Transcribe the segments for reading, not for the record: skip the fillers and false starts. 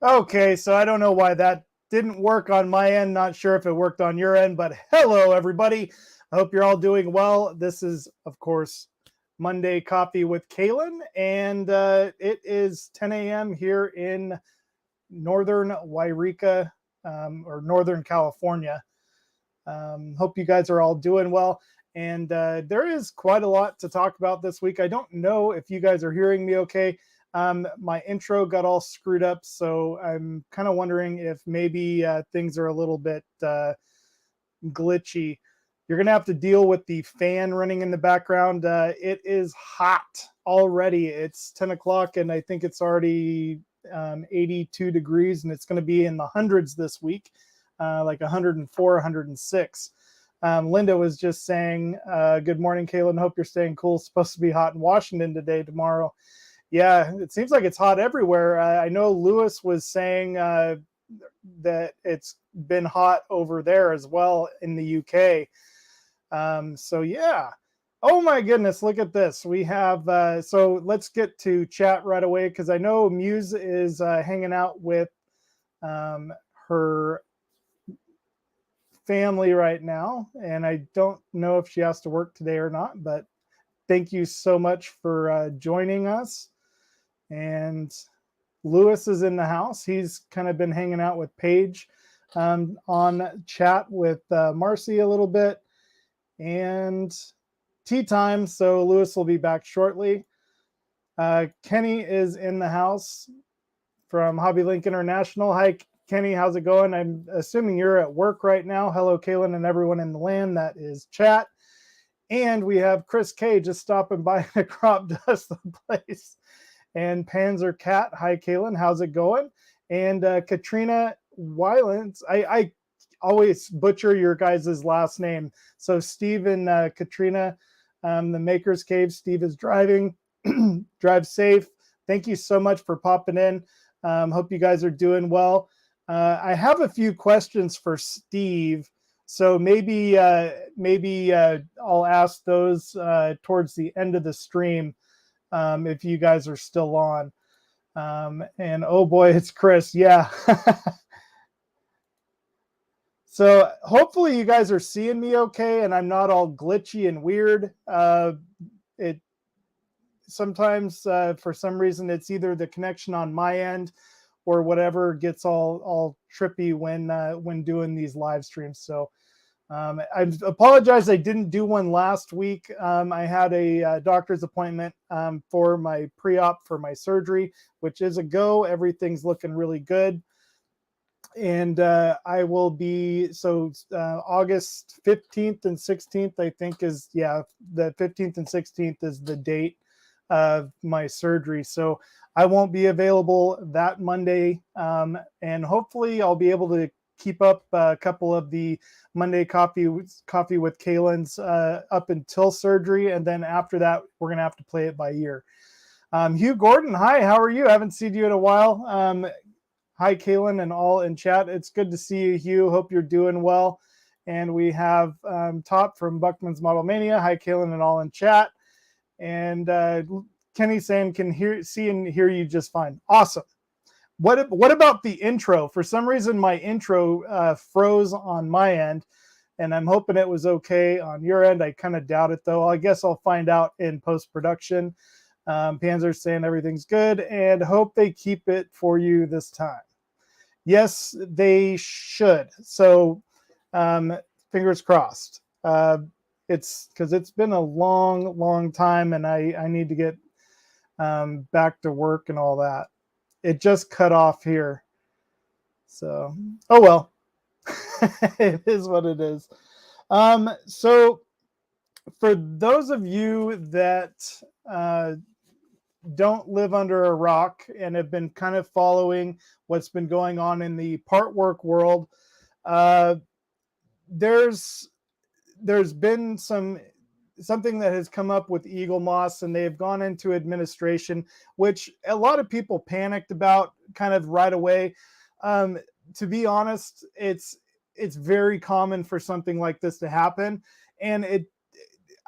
Okay, so I don't know why that didn't work on my end. Not sure if it worked on your end, but hello, everybody. I hope you're all doing well. This is, of course, Monday Coffee with Kalan, and it is 10 a.m. here in northern Yreka, or Northern California. Hope you guys are all doing well. And there is quite a lot to talk about this week. I don't know if you guys are hearing me okay. My intro got all screwed up, so I'm kind of wondering if maybe things are a little bit glitchy. You're going to have to deal with the fan running in the background. It is hot already. It's 10 o'clock, and I think it's already 82 degrees, and it's going to be in the hundreds this week, like 104, 106. Linda was just saying, good morning, Kalan. Hope you're staying cool. It's supposed to be hot in Washington today, tomorrow. Yeah, it seems like it's hot everywhere. I know Lewis was saying that it's been hot over there as well in the UK. So yeah. Oh my goodness, look at this. We have, so let's get to chat right away, because I know Muse is hanging out with her family right now, and I don't know if she has to work today or not, but thank you so much for joining us. And Lewis is in the house. He's kind of been hanging out with Paige on chat with Marcy a little bit, and tea time. So Lewis will be back shortly. Kenny is in the house from Hobby Link International. Hi, Kenny. How's it going? I'm assuming you're at work right now. Hello, Kalan, and everyone in the land. That is chat. And we have Chris K just stopping by to crop dust the place. And Panzer Cat, hi Kalan, how's it going? And Katrina Wylance, I always butcher your guys' last name. So Steve and Katrina, the Maker's Cave, Steve is driving. Drive safe. thank you so much for popping in. Hope you guys are doing well. I have a few questions for Steve, so maybe I'll ask those towards the end of the stream if you guys are still on. And oh boy, it's Chris. Yeah. So hopefully you guys are seeing me okay and I'm not all glitchy and weird. It sometimes for some reason it's either the connection on my end or whatever gets all trippy when doing these live streams. So I apologize I didn't do one last week. I had a doctor's appointment for my pre-op for my surgery, which is a go. Everything's looking really good. And I will be, August 15th and 16th, I think is, the 15th and 16th is the date of my surgery. So I won't be available that Monday. And hopefully I'll be able to keep up a couple of the Monday coffee with Kalan's up until surgery. And then after that, we're going to have to play it by ear. Hugh Gordon, hi, how are you? I haven't seen you in a while. Hi, Kalan and all in chat. It's good to see you, Hugh. Hope you're doing well. And we have Top from Buckman's Model Mania. Hi, Kalan and all in chat. And Kenny saying can see and hear you just fine. Awesome. What about the intro? For some reason, my intro froze on my end, and I'm hoping it was okay on your end. I kind of doubt it, though. I guess I'll find out in post-production. Panzer's saying everything's good, and hope they keep it for you this time. Yes, they should. So fingers crossed. It's because it's been a long time, and I need to get back to work and all that. It just cut off here. So, oh well. It is what it is. So for those of you that don't live under a rock and have been kind of following what's been going on in the part work world, there's been something that has come up with Eagle Moss, and they've gone into administration, which a lot of people panicked about kind of right away. To be honest, it's very common for something like this to happen, and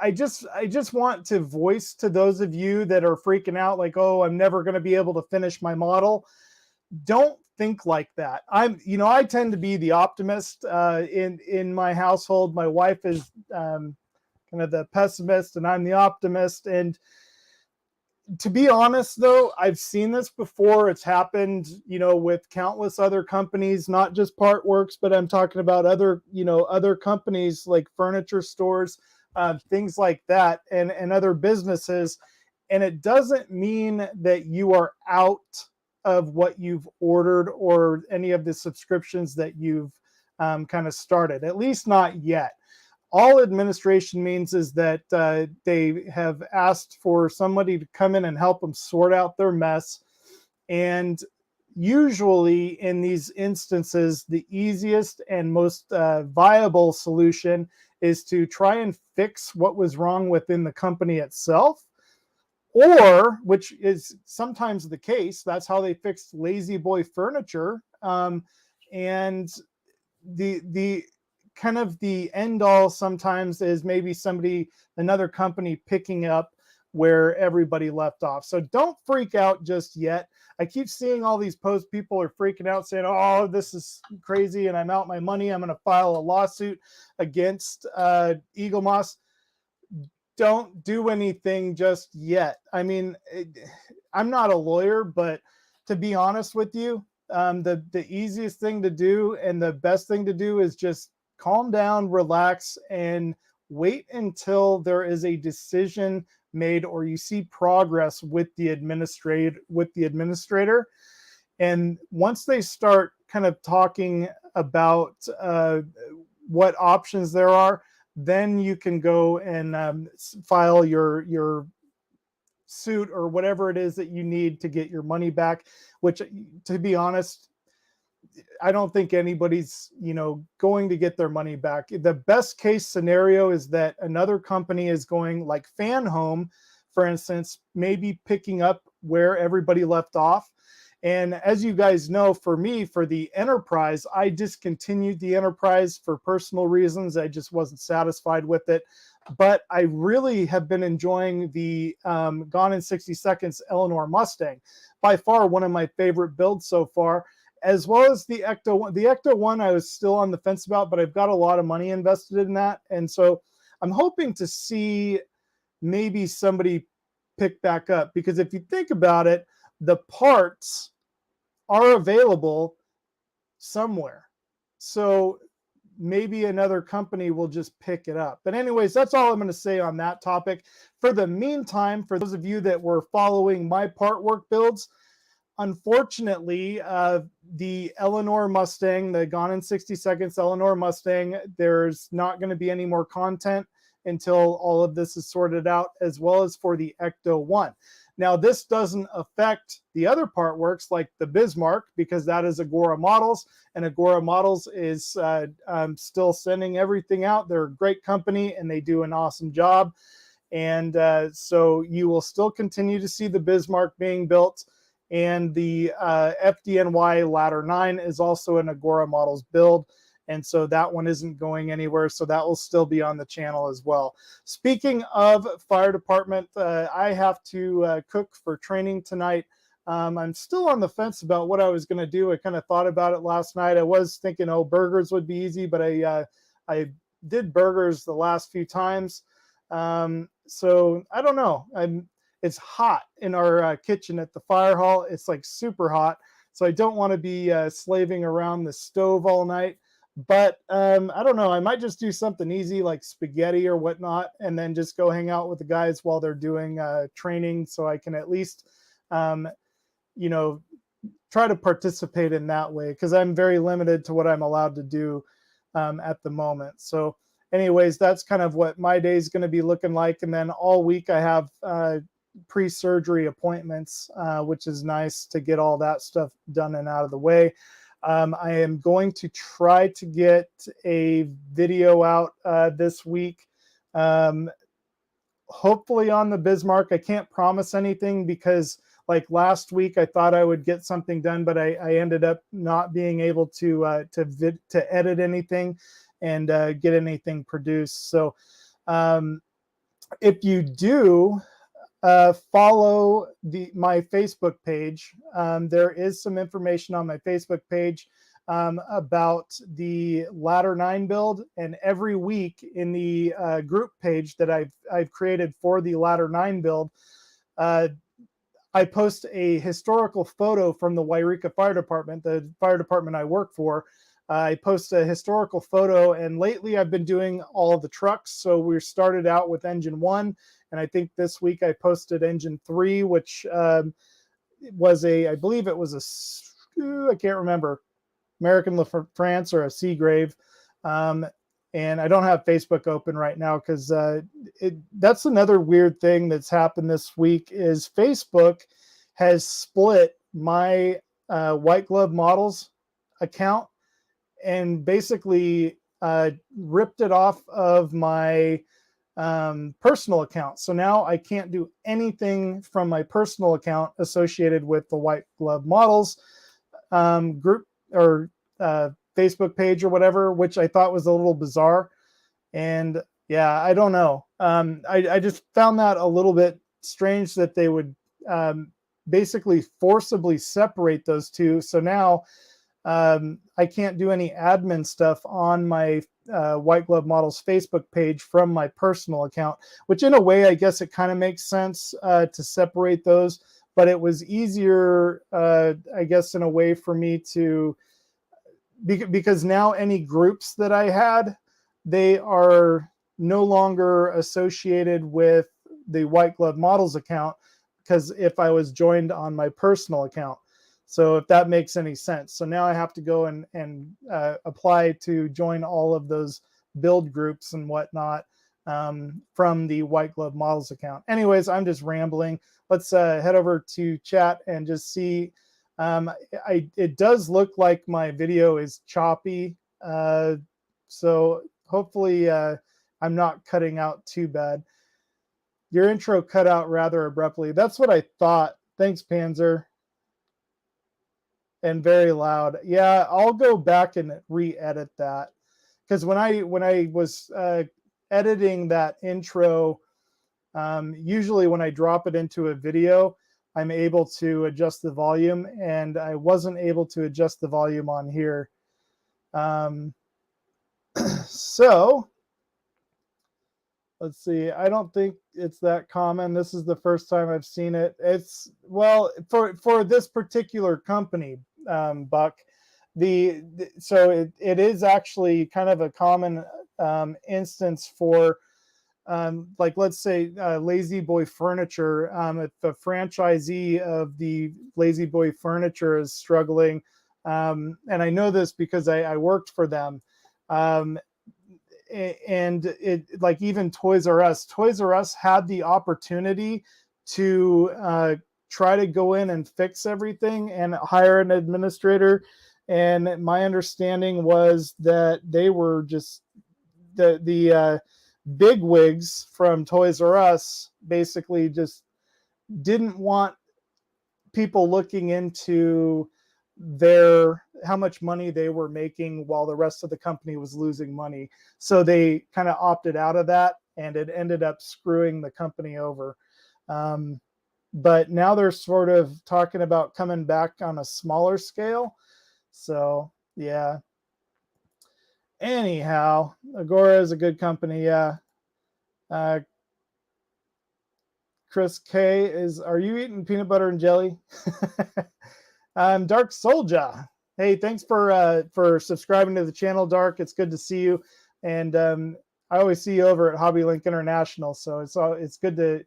I just want to voice to those of you that are freaking out like, oh, I'm never going to be able to finish my model. Don't think like that. I tend to be the optimist in my household. My wife is kind of the pessimist and I'm the optimist. And to be honest, though, I've seen this before. It's happened, with countless other companies, not just Partworks, but I'm talking about other companies like furniture stores, things like that, and other businesses. And it doesn't mean that you are out of what you've ordered or any of the subscriptions that you've kind of started, at least not yet. All administration means is that they have asked for somebody to come in and help them sort out their mess. And usually in these instances, the easiest and most viable solution is to try and fix what was wrong within the company itself, or, which is sometimes the case, that's how they fixed Lazy Boy Furniture. And the kind of the end all sometimes is maybe another company picking up where everybody left off. So don't freak out just yet. I keep seeing all these posts. People are freaking out saying, oh, this is crazy and I'm out my money. I'm going to file a lawsuit against Eagle Moss. Don't do anything just yet. I mean, I'm not a lawyer, but to be honest with you, the easiest thing to do and the best thing to do is just calm down, relax, and wait until there is a decision made or you see progress with the administrator. And once they start kind of talking about what options there are, then you can go and file your suit or whatever it is that you need to get your money back, which, to be honest, I don't think anybody's, going to get their money back. The best case scenario is that another company is going, like Fan Home. for instance, maybe picking up where everybody left off. And as you guys know, for me, for the Enterprise, I discontinued the Enterprise for personal reasons. I just wasn't satisfied with it. But I really have been enjoying the Gone in 60 Seconds Eleanor Mustang. By far one of my favorite builds so far, as well as the Ecto one. The Ecto one I was still on the fence about, but I've got a lot of money invested in that. And so I'm hoping to see maybe somebody pick back up, because if you think about it, the parts are available somewhere. So maybe another company will just pick it up. But anyways, that's all I'm going to say on that topic. For the meantime, for those of you that were following my part work builds, unfortunately, the Eleanor Mustang, the Gone in 60 Seconds Eleanor Mustang, there's not going to be any more content until all of this is sorted out, as well as for the Ecto 1. Now, this doesn't affect the other part works like the Bismarck, because that is Agora Models, and Agora Models is still sending everything out. They're a great company and they do an awesome job. And so you will still continue to see the Bismarck being built. And the FDNY Ladder 9 is also an Agora Models build. And so that one isn't going anywhere. So that will still be on the channel as well. Speaking of fire department, I have to cook for training tonight. I'm still on the fence about what I was going to do. I kind of thought about it last night. I was thinking, oh, burgers would be easy, but I did burgers the last few times. So I don't know. It's hot in our kitchen at the fire hall. It's like super hot. So I don't want to be slaving around the stove all night. But I don't know. I might just do something easy like spaghetti or whatnot, and then just go hang out with the guys while they're doing training, so I can at least, you know, try to participate in that way, because I'm very limited to what I'm allowed to do at the moment. So anyways, that's kind of what my day is going to be looking like. And then all week I have pre-surgery appointments, which is nice to get all that stuff done and out of the way. I am going to try to get a video out this week, hopefully on the Bismarck. I can't promise anything, because like last week I thought I would get something done, but I ended up not being able to edit anything and get anything produced. So if you do follow my Facebook page, there is some information on my Facebook page about the Ladder 9 build, and every week in the group page that I've created for the Ladder 9 build, I post a historical photo from the Yreka Fire Department, the fire department I work for. I post a historical photo, and lately I've been doing all the trucks. So we started out with engine 1, and I think this week I posted engine 3, which was I believe it was I can't remember, American LaFrance or a Seagrave. And I don't have Facebook open right now, because that's another weird thing that's happened this week, is Facebook has split my White Glove Models account and basically ripped it off of my personal account. So now I can't do anything from my personal account associated with the White Glove Models group or Facebook page or whatever, which I thought was a little bizarre. And yeah, I don't know. I just found that a little bit strange that they would basically forcibly separate those two. So now I can't do any admin stuff on my White Glove Models Facebook page from my personal account, which in a way, I guess it kind of makes sense to separate those. But it was easier, I guess, in a way for me to, because now any groups that I had, they are no longer associated with the White Glove Models account, because if I was joined on my personal account. So if that makes any sense. So now I have to go and apply to join all of those build groups and whatnot from the White Glove Models account. Anyways, I'm just rambling. Let's head over to chat and just see. It does look like my video is choppy. So hopefully I'm not cutting out too bad. Your intro cut out rather abruptly. That's what I thought. Thanks, Panzer. And very loud. Yeah, I'll go back and re-edit that, because when I was editing that intro, usually when I drop it into a video, I'm able to adjust the volume, and I wasn't able to adjust the volume on here. So let's see. I don't think it's that common. This is the first time I've seen it. It's, well, for this particular company, Buck, so it is actually kind of a common instance for, like, let's say Lazy Boy Furniture. If the franchisee of the Lazy Boy Furniture is struggling, and I know this because I worked for them, and it, like, even Toys R Us had the opportunity to try to go in and fix everything and hire an administrator. And my understanding was that they were just the big wigs from Toys R Us basically just didn't want people looking into how much money they were making while the rest of the company was losing money. So they kind of opted out of that, and it ended up screwing the company over. But now they're sort of talking about coming back on a smaller scale. So yeah. Anyhow, Agora is a good company. Yeah. Chris K is, are you eating peanut butter and jelly? Dark Soldier. Hey, thanks for subscribing to the channel, Dark. It's good to see you. And I always see you over at HobbyLink International. So it's good to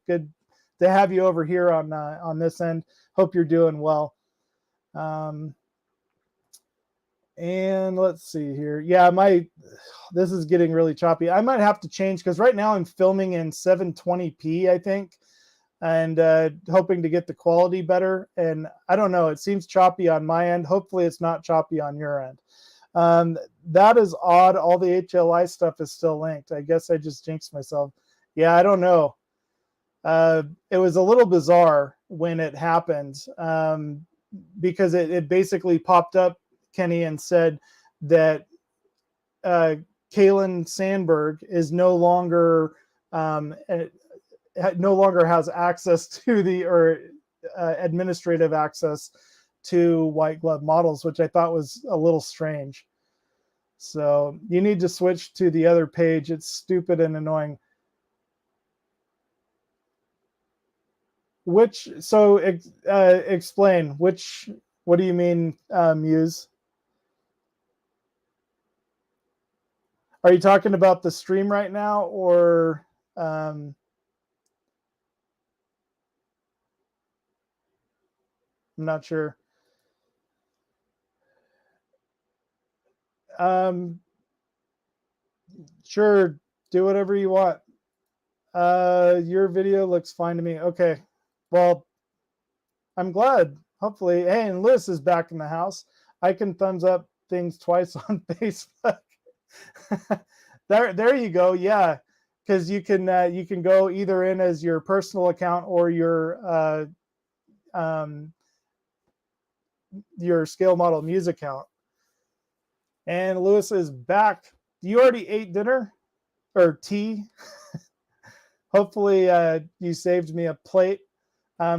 have you over here on this end. Hope you're doing well. And let's see here. Yeah, this is getting really choppy. I might have to change, because right now I'm filming in 720p, I think, and hoping to get the quality better. And I don't know, it seems choppy on my end. Hopefully it's not choppy on your end. That is odd. All the HLI stuff is still linked. I guess I just jinxed myself. Yeah, I don't know. It was a little bizarre when it happened, because it basically popped up, Kenny, and said that Kalan Sandberg is no longer has access to or administrative access to white glove models, which I thought was a little strange. So you need to switch to the other page. It's stupid and annoying. Explain which. What do you mean, Muse? Are you talking about the stream right now, or I'm not sure. Sure, do whatever you want. Your video looks fine to me. Okay, well, I'm glad. Hopefully, hey, and Lewis is back in the house. I can thumbs up things twice on Facebook. There you go. Yeah, because you can go either in as your personal account or your Scale Model Muse account. And Lewis is back. You already ate dinner or tea? Hopefully you saved me a plate.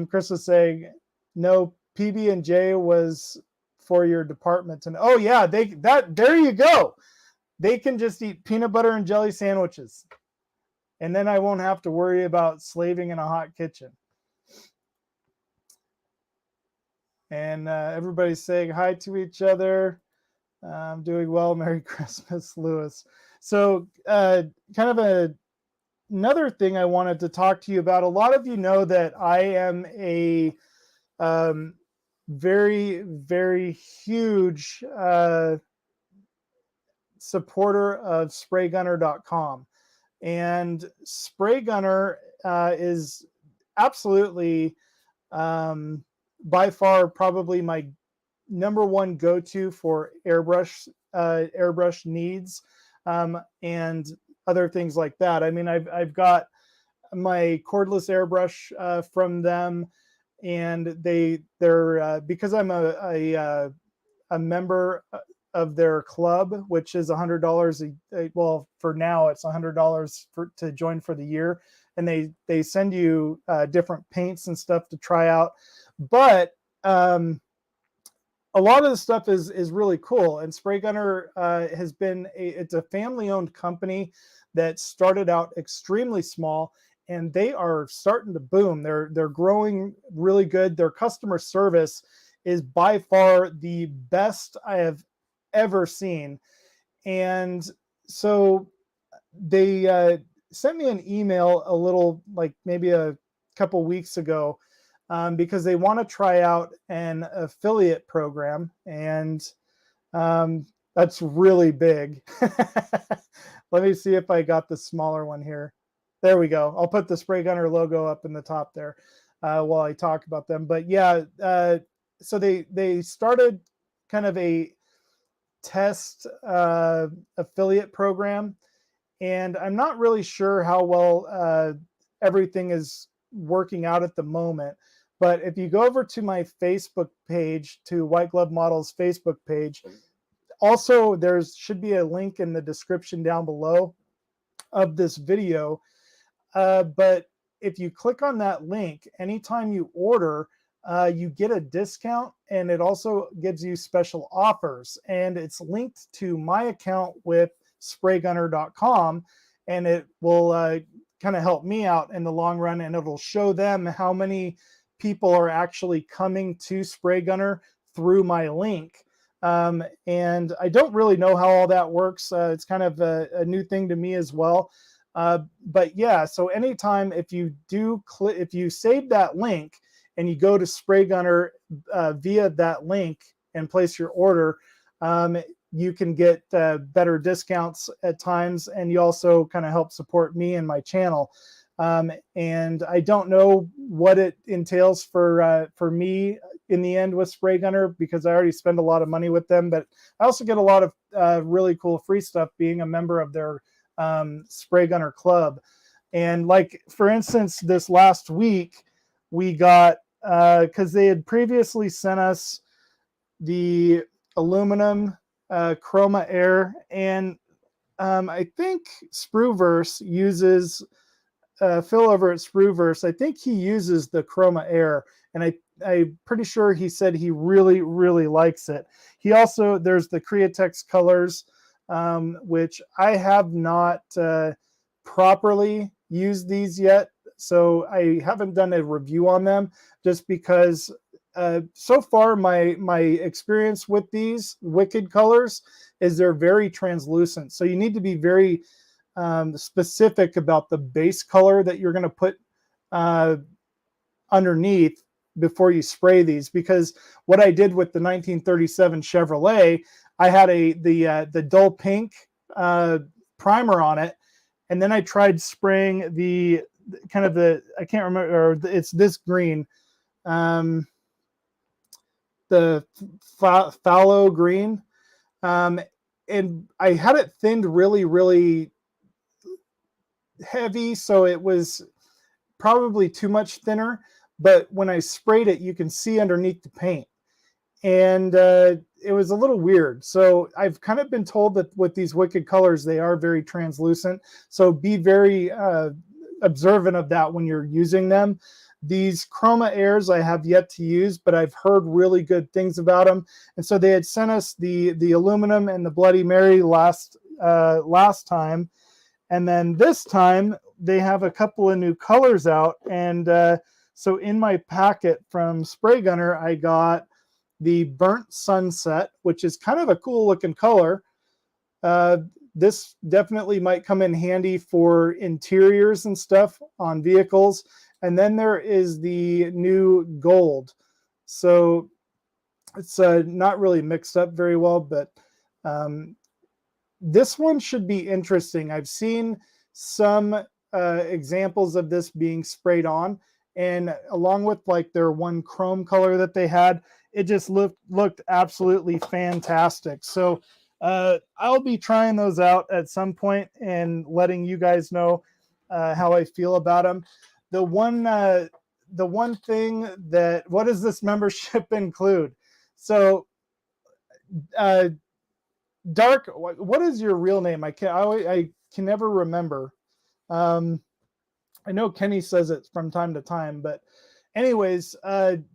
Chris was saying, no, PB&J was for your department. And oh yeah, there you go. They can just eat peanut butter and jelly sandwiches, and then I won't have to worry about slaving in a hot kitchen. And everybody's saying hi to each other. I'm doing well. Merry Christmas, Lewis. So kind of another thing I wanted to talk to you about. A lot of you know that I am a very, very huge supporter of SprayGunner.com. And SprayGunner is absolutely by far probably my number one go-to for airbrush needs and other things like that. I mean, I've got my cordless airbrush from them, and they're because I'm a member of their club, which is $100. Well, for now it's $100 to join for the year, and they send you different paints and stuff to try out. But a lot of the stuff is really cool. And SprayGunner has been it's a family-owned company that started out extremely small, and they are starting to boom. They're growing really good. Their customer service is by far the best I have ever seen. And so they sent me an email a little, like maybe a couple weeks ago, because they want to try out an affiliate program, and that's really big. Let me see if I got the smaller one here. There we go. I'll put the SprayGunner logo up in the top there while I talk about them. But yeah, so they started kind of a test affiliate program, and I'm not really sure how well everything is working out at the moment. But if you go over to my Facebook page, to White Glove Models Facebook page, also there should be a link in the description down below of this video. But if you click on that link, anytime you order, you get a discount, and it also gives you special offers. And it's linked to my account with SprayGunner.com, and it will kind of help me out in the long run, and it'll show them how many people are actually coming to SprayGunner through my link. And I don't really know how all that works. It's kind of a new thing to me as well. But yeah, so anytime if you save that link and you go to SprayGunner via that link and place your order, you can get better discounts at times, and you also kind of help support me and my channel. And I don't know what it entails for me in the end with SprayGunner, because I already spend a lot of money with them, but I also get a lot of really cool free stuff being a member of their SprayGunner club. And like, for instance, this last week we got, because they had previously sent us the aluminum Chroma Air, and I think Sprueverse uses Phil over at Sprueverse. I think he uses the Chroma Air, and I'm pretty sure he said he really, really likes it. He also, there's the Createx colors, which I have not properly used these yet, so I haven't done a review on them, just because so far my experience with these Wicked colors is they're very translucent. So you need to be very specific about the base color that you're going to put underneath before you spray these. Because what I did with the 1937 Chevrolet, I had the dull pink primer on it, and then I tried spraying the kind of I can't remember, or it's this green, the phthalo green, and I had it thinned really, really heavy, so it was probably too much thinner. But when I sprayed it, you can see underneath the paint, and it was a little weird. So I've kind of been told that with these Wicked colors, they are very translucent, so be very observant of that when you're using them. These Chroma Airs I have yet to use, but I've heard really good things about them. And so they had sent us the aluminum and the Bloody Mary last time, and then this time they have a couple of new colors out. And so in my packet from SprayGunner, I got the Burnt Sunset, which is kind of a cool looking color. This definitely might come in handy for interiors and stuff on vehicles. And then there is the new Gold. So it's not really mixed up very well, but this one should be interesting. I've seen some examples of this being sprayed on, and along with like their one chrome color that they had, it just looked absolutely fantastic. So I'll be trying those out at some point and letting you guys know how I feel about them. The one thing that, what does this membership include? So, Dark, what is your real name? I can never remember. I know Kenny says it from time to time, but anyways,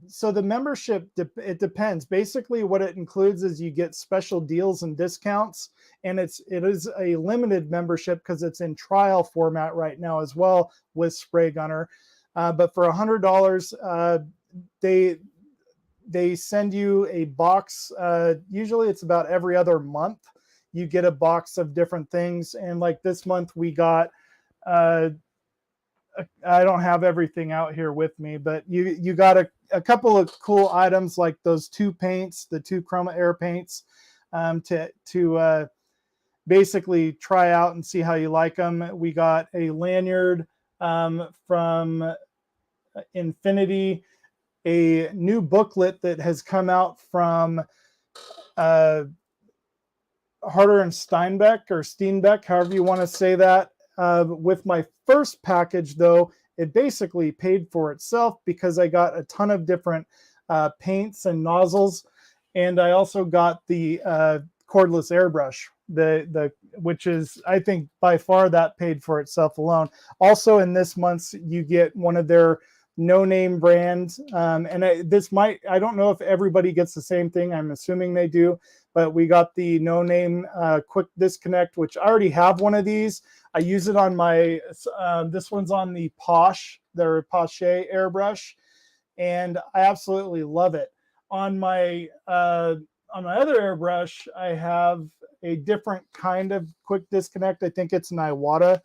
so the membership, it depends. Basically what it includes is you get special deals and discounts, and it is a limited membership because it's in trial format right now as well with SprayGunner. But for $100, they send you a box. Usually it's about every other month. You get a box of different things. And like this month we got, I don't have everything out here with me, but you got a couple of cool items like those two paints, the two Chroma Air paints, to basically try out and see how you like them. We got a lanyard from Infinity, a new booklet that has come out from Harder and Steinbeck, or Steenbeck, however you want to say that. With my first package, though, it basically paid for itself because I got a ton of different paints and nozzles, and I also got the cordless airbrush, which is, I think, by far that paid for itself alone. Also, in this month's, you get one of their no-name brand, and I don't know if everybody gets the same thing. I'm assuming they do, but we got the no-name quick disconnect, which I already have one of these. I use it on my this one's on the their Porsche airbrush, and I absolutely love it. On my other airbrush, I have a different kind of quick disconnect. I think it's an Iwata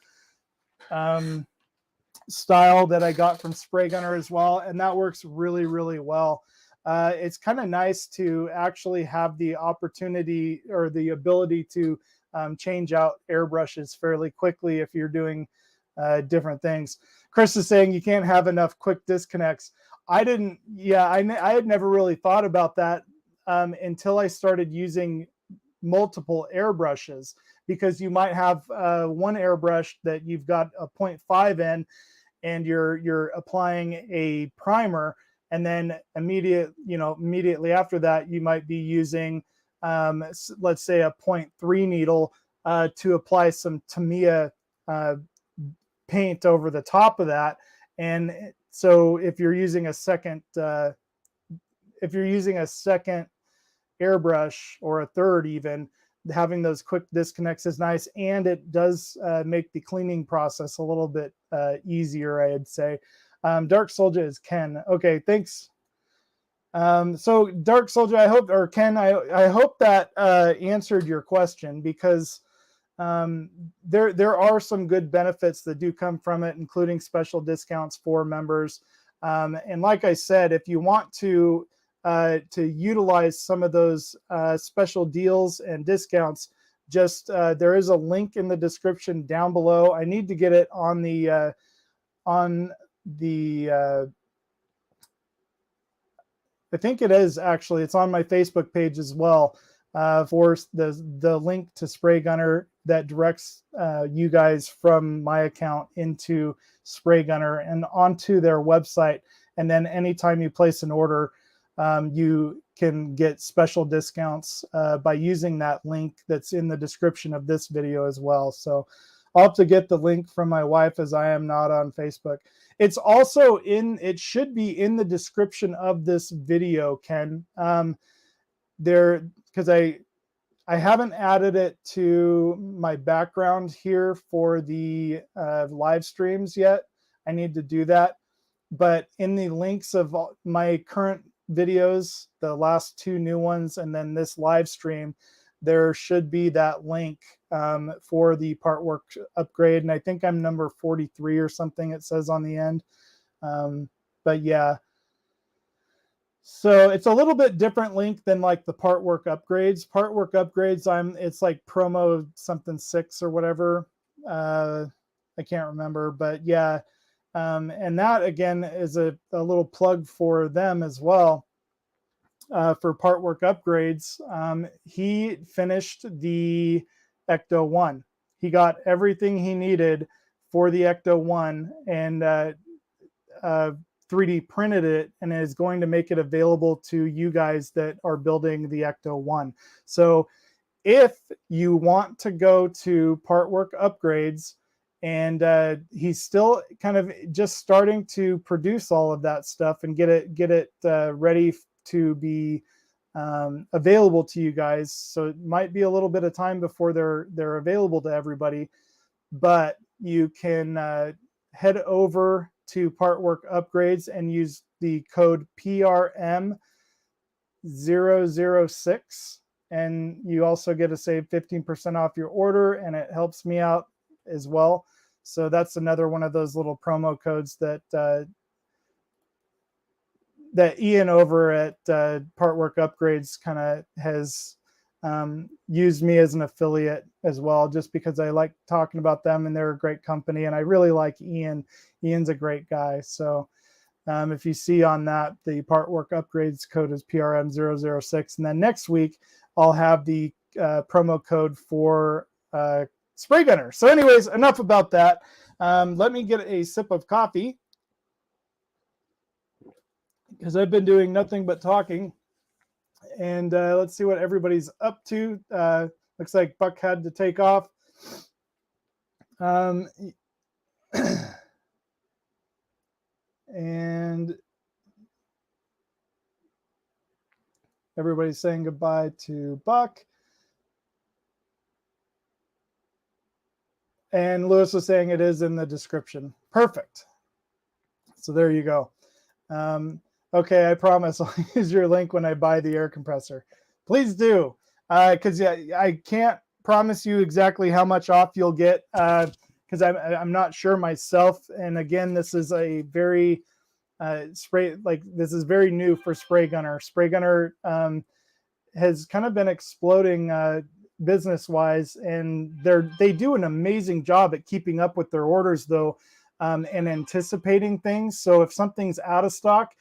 style that I got from SprayGunner as well, and that works really, really well. It's kind of nice to actually have the opportunity or the ability to change out airbrushes fairly quickly if you're doing different things. Chris is saying you can't have enough quick disconnects. I had never really thought about that until I started using multiple airbrushes, because you might have one airbrush that you've got a 0.5 in, and you're applying a primer, and then immediately after that you might be using let's say a 0.3 needle to apply some Tamiya paint over the top of that. And so if you're using a second airbrush, or a third even, having those quick disconnects is nice, and it does make the cleaning process a little bit easier, I'd say. Dark Soldier is Ken. Okay, thanks. So Dark Soldier, I hope, or Ken, I hope that answered your question, because there are some good benefits that do come from it, including special discounts for members. And like I said, if you want to utilize some of those special deals and discounts, just there is a link in the description down below. I need to get it on the I think it is actually. It's on my Facebook page as well, for the link to SprayGunner that directs you guys from my account into SprayGunner and onto their website. And then anytime you place an order, you can get special discounts by using that link that's in the description of this video as well. So I'll have to get the link from my wife, as I am not on Facebook. It's also it should be in the description of this video, Ken. Because I haven't added it to my background here for the live streams yet. I need to do that. But in the links of my current videos, the last two new ones, and then this live stream, there should be that link for the part work upgrade. And I think I'm number 43 or something, it says on the end. But yeah, so it's a little bit different link than like the part work upgrades. Part work upgrades, it's like promo something 6 or whatever. I can't remember, but yeah. And that again is a little plug for them as well. For part work upgrades, he finished the Ecto 1. He got everything he needed for the Ecto 1 and 3D printed it, and is going to make it available to you guys that are building the Ecto 1. So if you want to go to Partwork Upgrades, and he's still kind of just starting to produce all of that stuff and get it ready to be available to you guys. So it might be a little bit of time before they're available to everybody, but you can head over to Partwork Upgrades and use the code PRM006, and you also get to save 15% off your order, and it helps me out as well. So that's another one of those little promo codes that that Ian over at Partwork Upgrades kind of has used me as an affiliate as well, just because I like talking about them, and they're a great company, and I really like Ian. Ian's a great guy. So if you see on that, the Partwork Upgrades code is PRM006. And then next week, I'll have the promo code for SprayGunner. So anyways, enough about that. Let me get a sip of coffee, because I've been doing nothing but talking. And let's see what everybody's up to. Looks like Buck had to take off. And everybody's saying goodbye to Buck. And Lewis was saying it is in the description. Perfect. So there you go. Okay, I promise I'll use your link when I buy the air compressor. Please do, because I can't promise you exactly how much off you'll get, because I'm not sure myself. And again, this is a very this is very new for SprayGunner. SprayGunner has kind of been exploding business-wise, and they do an amazing job at keeping up with their orders, though, and anticipating things. So if something's out of stock,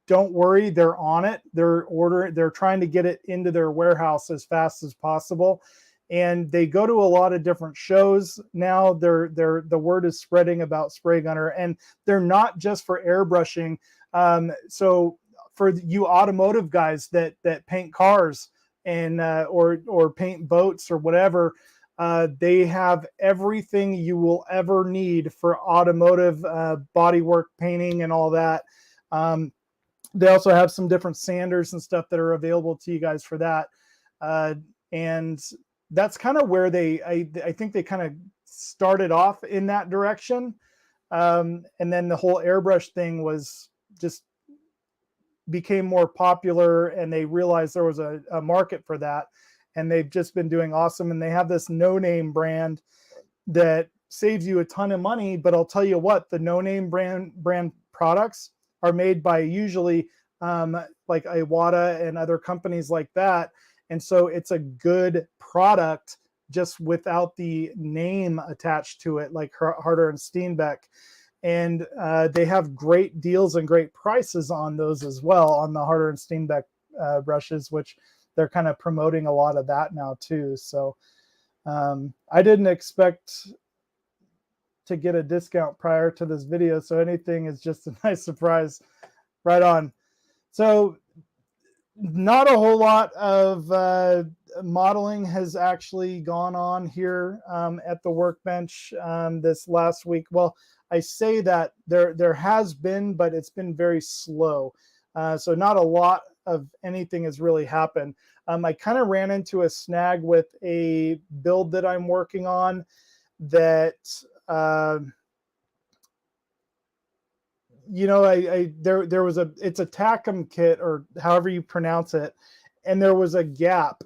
don't worry, they're on it. They're trying to get it into their warehouse as fast as possible. And they go to a lot of different shows now. The word is spreading about SprayGunner, and they're not just for airbrushing. So for you automotive guys that paint cars and or paint boats or whatever, they have everything you will ever need for automotive bodywork painting and all that. They also have some different sanders and stuff that are available to you guys for that. And that's kind of where I think they kind of started off in that direction. And then the whole airbrush thing was just became more popular, and they realized there was a market for that. And they've just been doing awesome. And they have this no-name brand that saves you a ton of money. But I'll tell you what, the no-name brand products are made by usually like Iwata and other companies like that. And so it's a good product just without the name attached to it, like Harder and Steenbeck. And they have great deals and great prices on those as well, on the Harder and Steenbeck brushes, which they're kind of promoting a lot of that now too. So I didn't expect to get a discount prior to this video, so anything is just a nice surprise. Right on. So not a whole lot of modeling has actually gone on here at the Workbench this last week. Well, I say that there has been, but it's been very slow. So not a lot of anything has really happened. I kind of ran into a snag with a build that I'm working on that you know, there was it's a Tacom kit, or however you pronounce it, and there was a gap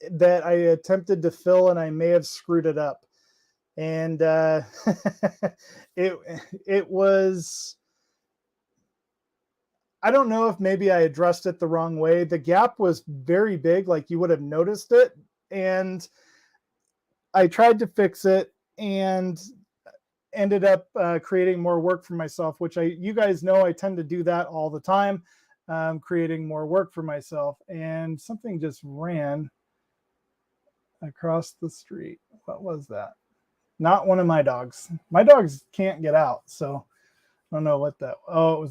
that I attempted to fill, and I may have screwed it up. And it was, I don't know if maybe I addressed it the wrong way. The gap was very big, like you would have noticed it, and I tried to fix it and ended up creating more work for myself, which you guys know I tend to do that all the time, creating more work for myself. And something just ran across the street. What was that? Not one of my dogs. My dogs can't get out, so I don't know what that. Oh,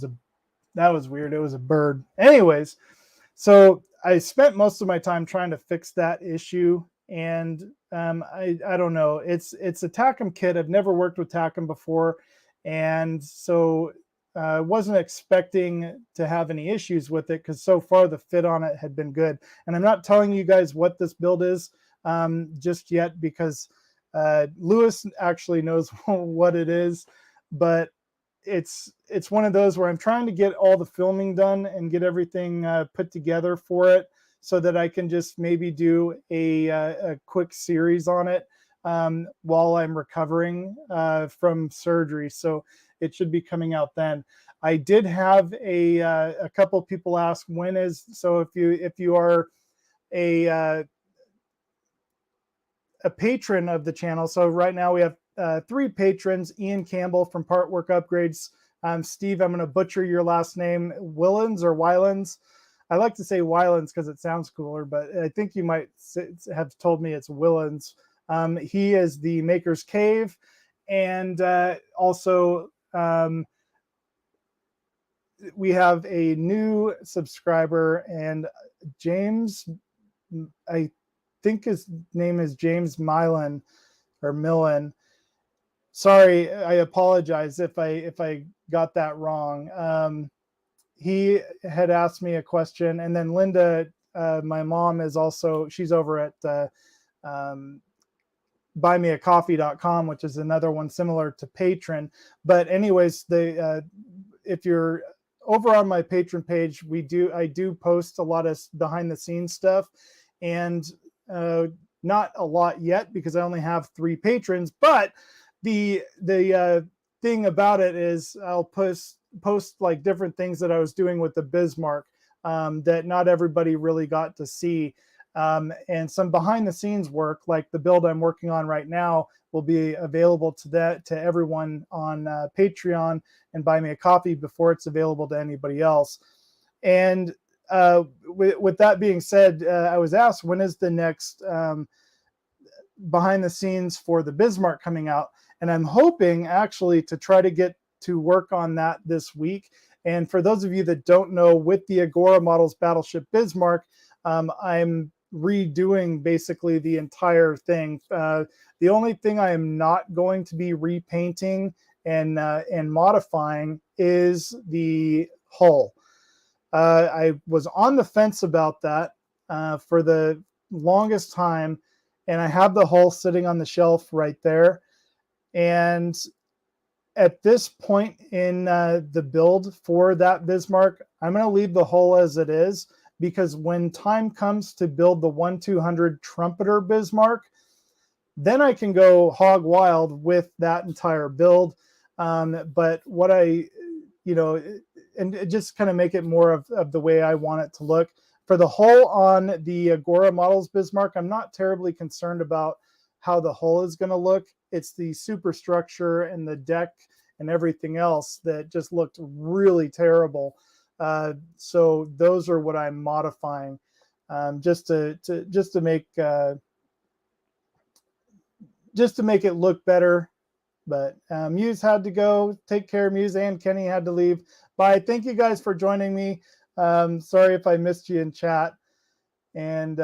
that was weird. It was a bird. Anyways, so I spent most of my time trying to fix that issue, and I don't know. It's a Tacom kit. I've never worked with Tacom before, and so I wasn't expecting to have any issues with it because so far the fit on it had been good. And I'm not telling you guys what this build is just yet because Lewis actually knows what it is, but it's one of those where I'm trying to get all the filming done and get everything put together for it so that I can just maybe do a quick series on it while I'm recovering from surgery. So it should be coming out then. I did have a couple people ask when is, so if you are a patron of the channel. So right now we have 3 patrons: Ian Campbell from Part Work Upgrades, Steve, I'm going to butcher your last name, Willens or Wylans. I like to say Wylans because it sounds cooler, but I think you might have told me it's Willens. He is the Maker's Cave, and also we have a new subscriber, and James, I think his name is James Milan or Millen. Sorry, I apologize if I got that wrong. He had asked me a question, and then Linda, my mom, is also, she's over at buymeacoffee.com, which is another one similar to Patron. But anyways, if you're over on my Patron page, I do post a lot of behind the scenes stuff, and not a lot yet because I only have 3 patrons. But the thing about it is I'll post like different things that I was doing with the Bismarck that not everybody really got to see. And some behind the scenes work, like the build I'm working on right now, will be available to everyone on Patreon and Buy Me a Coffee before it's available to anybody else. And with that being said, I was asked, when is the next behind the scenes for the Bismarck coming out? And I'm hoping actually to try to get to work on that this week. And for those of you that don't know, with the Agora Models Battleship Bismarck, I'm redoing basically the entire thing. The only thing I am not going to be repainting and modifying is the hull. I was on the fence about that for the longest time, and I have the hull sitting on the shelf right there. And at this point in the build for that Bismarck, I'm going to leave the hull as it is, because when time comes to build the 1/200 Trumpeter Bismarck, then I can go hog wild with that entire build. But what and just kind of make it more of the way I want it to look. For the hull on the Agora Models Bismarck, I'm not terribly concerned about how the hull is going to look. It's the superstructure and the deck and everything else that just looked really terrible. So those are what I'm modifying, just to make it look better. But Muse had to go. Take care, Muse, and Kenny had to leave. Bye. Thank you guys for joining me. Sorry if I missed you in chat. And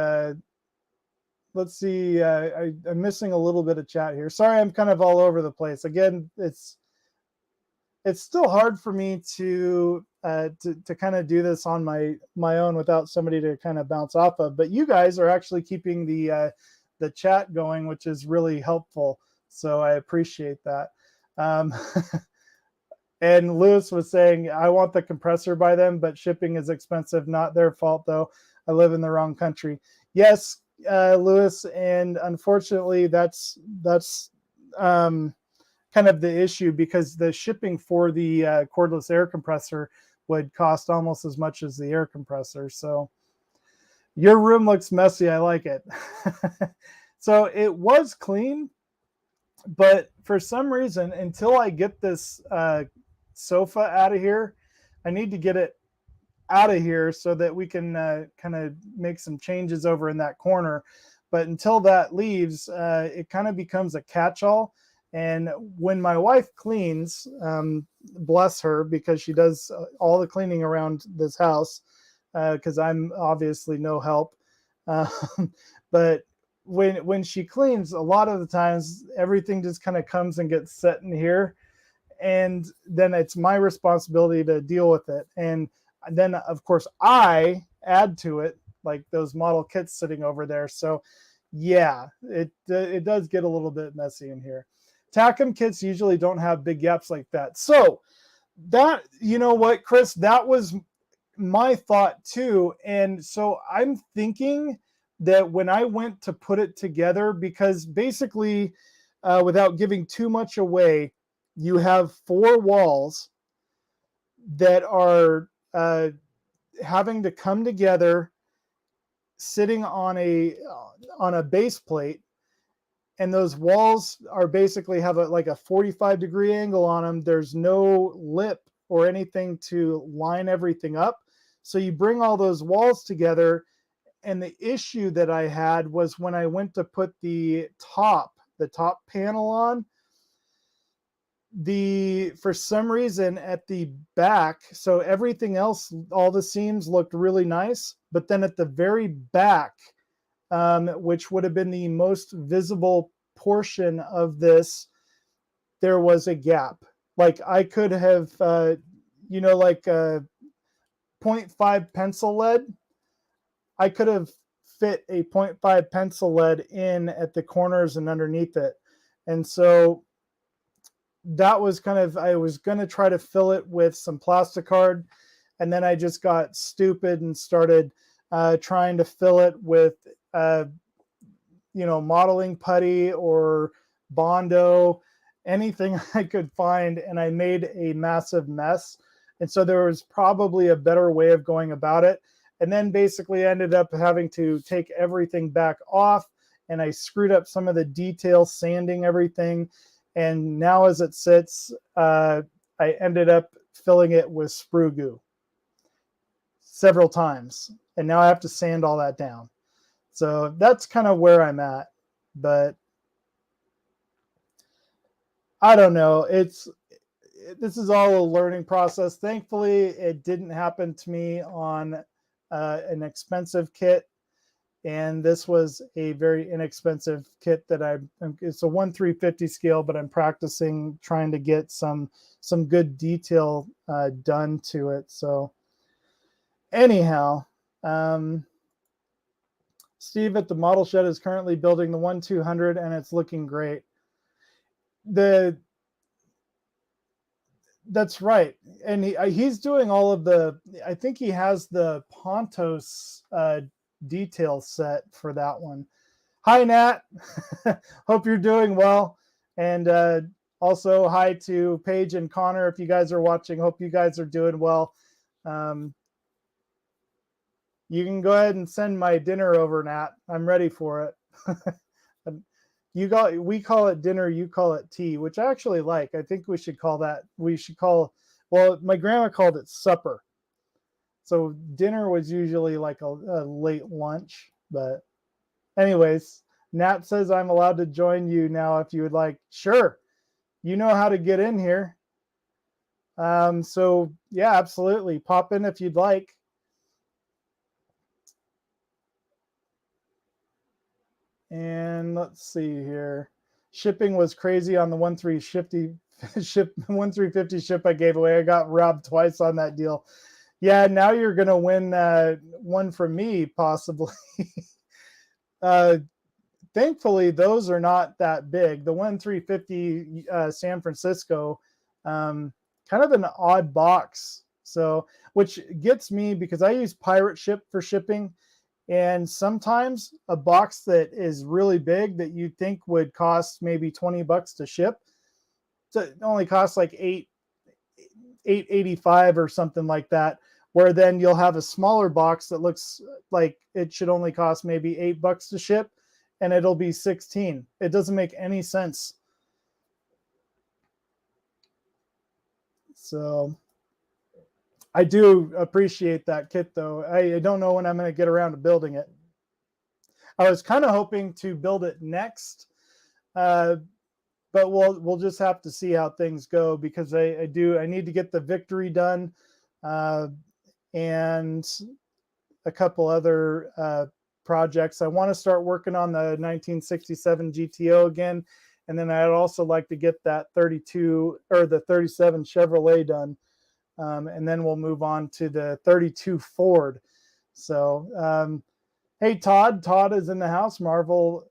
let's see. I'm missing a little bit of chat here. Sorry, I'm kind of all over the place. Again, it's still hard for me to kind of do this on my own without somebody to kind of bounce off of. But you guys are actually keeping the chat going, which is really helpful. So I appreciate that. And Lewis was saying, I want the compressor by them, but shipping is expensive. Not their fault, though. I live in the wrong country. Yes, Lewis, and unfortunately, that's kind of the issue, because the shipping for the cordless air compressor would cost almost as much as the air compressor. So your room looks messy. I like it. So it was clean, but for some reason, until I get this sofa out of here, I need to get it out of here so that we can kind of make some changes over in that corner. But until that leaves, it kind of becomes a catch-all. And when my wife cleans, bless her, because she does all the cleaning around this house, because I'm obviously no help. Uh, but when she cleans, a lot of the times everything just kind of comes and gets set in here, and then it's my responsibility to deal with it. And then of course I add to it, like those model kits sitting over there. So yeah, it does get a little bit messy in here. Tacom kits usually don't have big gaps like that. So that, you know what, Chris, that was my thought too. And so I'm thinking that when I went to put it together, because basically, without giving too much away, you have 4 walls that are having to come together, sitting on a base plate, and those walls are basically have like a 45-degree angle on them. There's no lip or anything to line everything up. So you bring all those walls together. And the issue that I had was when I went to put the top panel on, for some reason at the back, so everything else, all the seams looked really nice, but then at the very back, which would have been the most visible portion of this, there was a gap. Like I could have, like a 0.5 pencil lead, I could have fit a 0.5 pencil lead in at the corners and underneath it. And so that was kind of, I was going to try to fill it with some plasticard, and then I just got stupid and started trying to fill it with modeling putty or Bondo, anything I could find, and I made a massive mess. And so there was probably a better way of going about it. And then basically ended up having to take everything back off, and I screwed up some of the details, sanding everything. And now as it sits, I ended up filling it with sprue goo several times. And now I have to sand all that down. So that's kind of where I'm at. But I don't know. This is all a learning process. Thankfully, it didn't happen to me on an expensive kit. And this was a very inexpensive kit that it's a 1/350 scale, but I'm practicing trying to get some good detail done to it. So anyhow, Steve at the model shed is currently building the 1/200, and it's looking great. That's right. And he's doing all of I think he has the Pontos detail set for that one. Hi, Nat. Hope you're doing well. And also hi to Paige and Connor. If you guys are watching, hope you guys are doing well. You can go ahead and send my dinner over, Nat. I'm ready for it. We call it dinner, you call it tea, which I actually like. I think we should call, well, my grandma called it supper. So dinner was usually like a late lunch. But anyways, Nat says I'm allowed to join you now if you would like. Sure. You know how to get in here. So yeah, absolutely. Pop in if you'd like. And let's see here. Shipping was crazy on the 1/350 ship I gave away. I got robbed twice on that deal. Yeah, now you're going to win one from me, possibly. Thankfully, those are not that big. The 1/350 San Francisco, kind of an odd box. So, which gets me because I use Pirate Ship for shipping. And sometimes a box that is really big that you'd think would cost maybe $20 to ship, so it only costs like $8.85 or something like that. Where then you'll have a smaller box that looks like it should only cost maybe $8 to ship, and it'll be 16. It doesn't make any sense. So I do appreciate that kit, though. I don't know when I'm going to get around to building it. I was kind of hoping to build it next, but but we'll just have to see how things go, because I need to get the Victory done, and a couple other projects. I want to start working on the 1967 GTO again, and then I'd also like to get that 32 or the 37 Chevrolet done, and then we'll move on to the 32 Ford. So, hey, Todd is in the house. Marvel,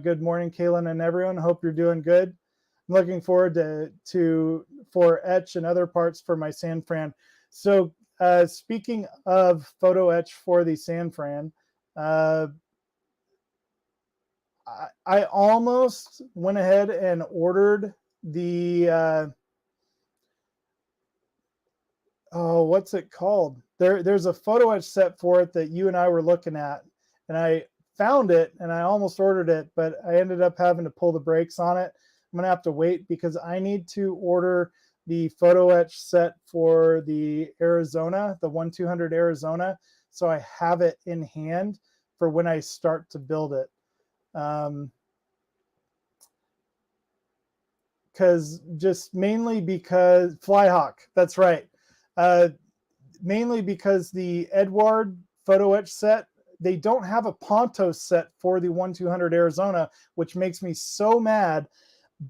good morning, Kalan and everyone. Hope you're doing good. I'm looking forward for etch and other parts for my San Fran. So, speaking of photo etch for the San Fran, I almost went ahead and ordered the what's it called? There's a photo etch set for it that you and I were looking at, and I found it and I almost ordered it, but I ended up having to pull the brakes on it. I'm gonna have to wait because I need to order the photo etch set for the Arizona, the 1-200 Arizona, so I have it in hand for when I start to build it. Mainly because Flyhawk, that's right. Mainly because the Edward photo etch set, they don't have a Ponto set for the 1-200 Arizona, which makes me so mad.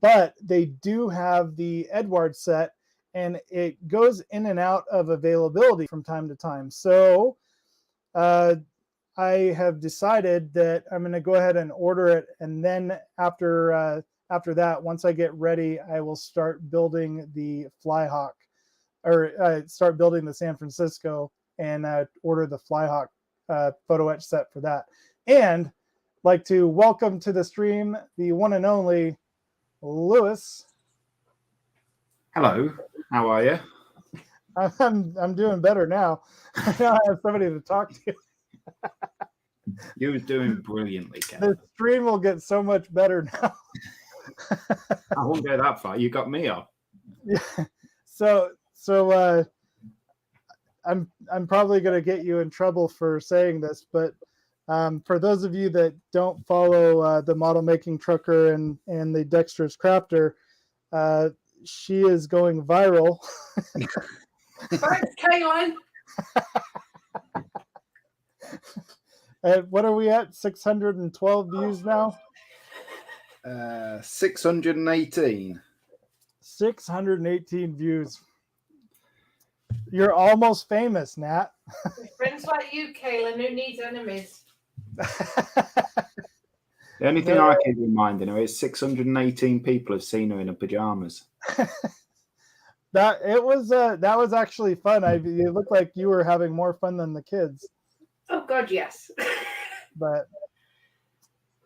But they do have the Edward set, and it goes in and out of availability from time to time. So I have decided that I'm going to go ahead and order it, and then after that, once I get ready, I will start building the Flyhawk, or start building the San Francisco, and order the Flyhawk photo etch set for that. And like to welcome to the stream the one and only Lewis. Hello, how are you? I'm doing better now. Now I have somebody to talk to. You're doing brilliantly, Kevin. The stream will get so much better now. I won't go that far. You got me up. Yeah. So I'm probably going to get you in trouble for saying this, but for those of you that don't follow the model making trucker and the Dexterous Crafter, she is going viral. Thanks, Kalan. What are we at? 612 views now? 618. 618 views. You're almost famous, Nat. Friends like you, Kalan, who needs enemies? The only thing I keep reminding her is 618 people have seen her in her pajamas. That was actually fun. You looked like you were having more fun than the kids. Oh God, yes. But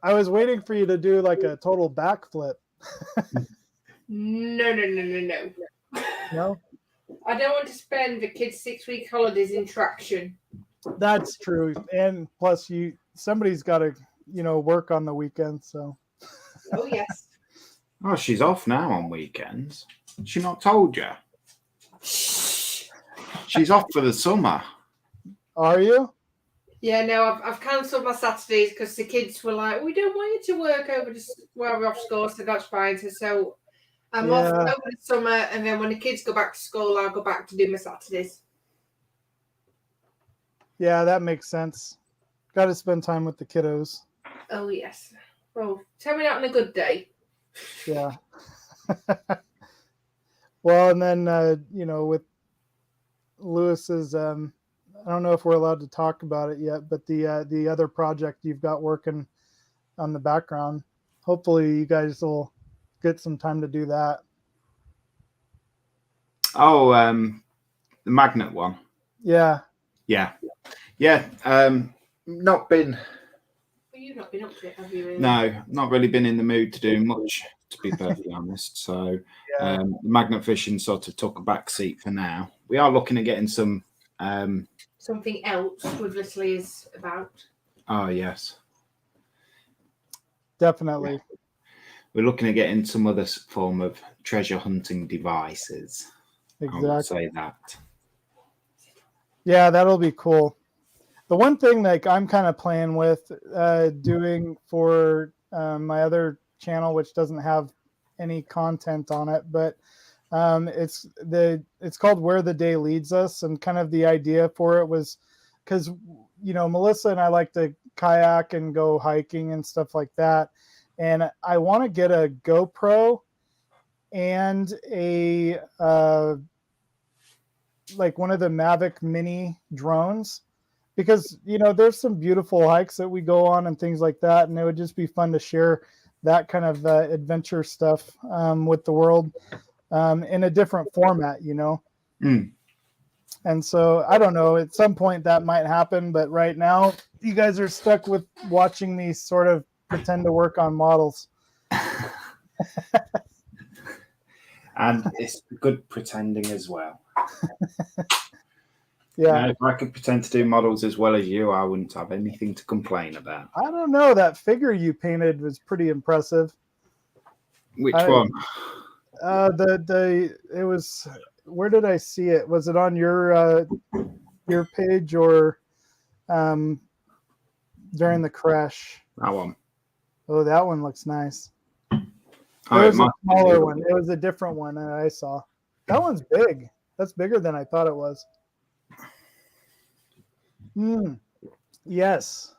I was waiting for you to do like a total backflip. No. No? I don't want to spend the kids' 6-week holidays in traction. That's true. And plus somebody's got to, work on the weekend, so. Oh yes. Oh, she's off now on weekends. She not told you? She's off for the summer. Are you? Yeah, no, I've cancelled my Saturdays because the kids were like, we don't want you to work over while we're off school, so that's fine. So I'm off over the summer, and then when the kids go back to school, I'll go back to do my Saturdays. Yeah, that makes sense. Got to spend time with the kiddos. Oh, yes. Well, tell me that on a good day. Yeah. Well, and then, with Lewis's, I don't know if we're allowed to talk about it yet, but the other project you've got working on the background, hopefully you guys will get some time to do that. Oh, the magnet one. Yeah. Not been. Well, you've not been up to it, have you? Really? No, not really been in the mood to do much, to be perfectly honest. So the magnet fishing sort of took a back seat for now. We are looking at getting some. Something else with Leslie's about. Oh, yes. Definitely. Yeah. We're looking at getting some other form of treasure hunting devices. Exactly. I would say that. Yeah, that'll be cool. The one thing that I'm kind of playing with doing for my other channel, which doesn't have any content on it, but it's called Where the Day Leads Us, and kind of the idea for it was because Melissa and I like to kayak and go hiking and stuff like that, and I want to get a GoPro and a like one of the Mavic Mini drones, because there's some beautiful hikes that we go on and things like that, and it would just be fun to share that kind of adventure stuff with the world in a different format. And so I don't know, at some point that might happen, but right now you guys are stuck with watching me sort of pretend to work on models. And it's good pretending as well. Yeah. If I could pretend to do models as well as you, I wouldn't have anything to complain about. I don't know. That figure you painted was pretty impressive. Which one? It was, where did I see it? Was it on your page or during the crash? That one. Oh, that one looks nice. Oh, it was a smaller one. It was a different one that I saw. That one's big. That's bigger than I thought it was. Yes.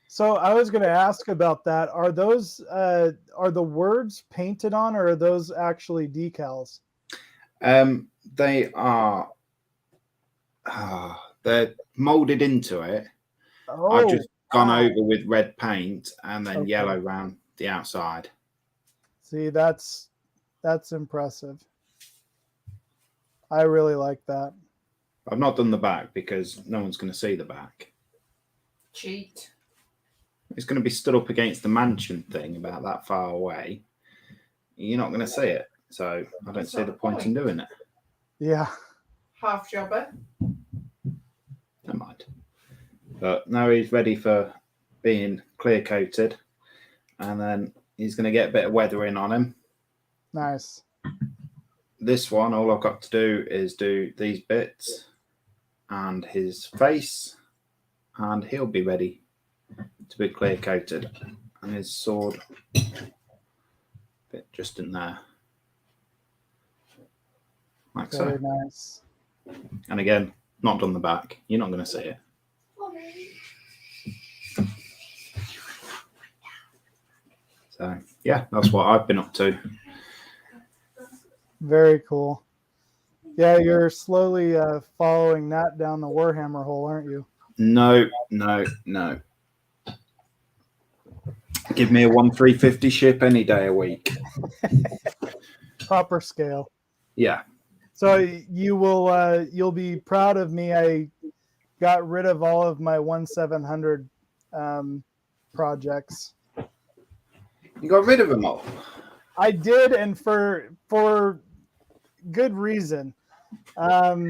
So I was going to ask about that. Are those are the words painted on, or are those actually decals? They are. They're molded into it. Oh, I've just gone over with red paint and then Okay. yellow around the outside. See, that's impressive. I really like that. I've not done the back because no one's going to see the back. Cheat. It's going to be stood up against the mansion thing about that far away. You're not going to see it. So I don't see the point in doing it. Yeah. Half jobber. I might. But now he's ready for being clear coated. And then he's going to get a bit of weathering on him. Nice. This one, all I've got to do is do these bits and his face, and he'll be ready to be clear coated. And his sword, bit just in there, like Very so. nice. And again, not done the back. You're not going to see it. So yeah, that's what I've been up to. Very cool. Yeah, you're slowly following that down the Warhammer hole, aren't you? No. Give me a 1/350 ship any day a week. Proper scale. Yeah. So you'll be proud of me. I got rid of all of my 1/700 projects. You got rid of them all? I did, and for good reason. I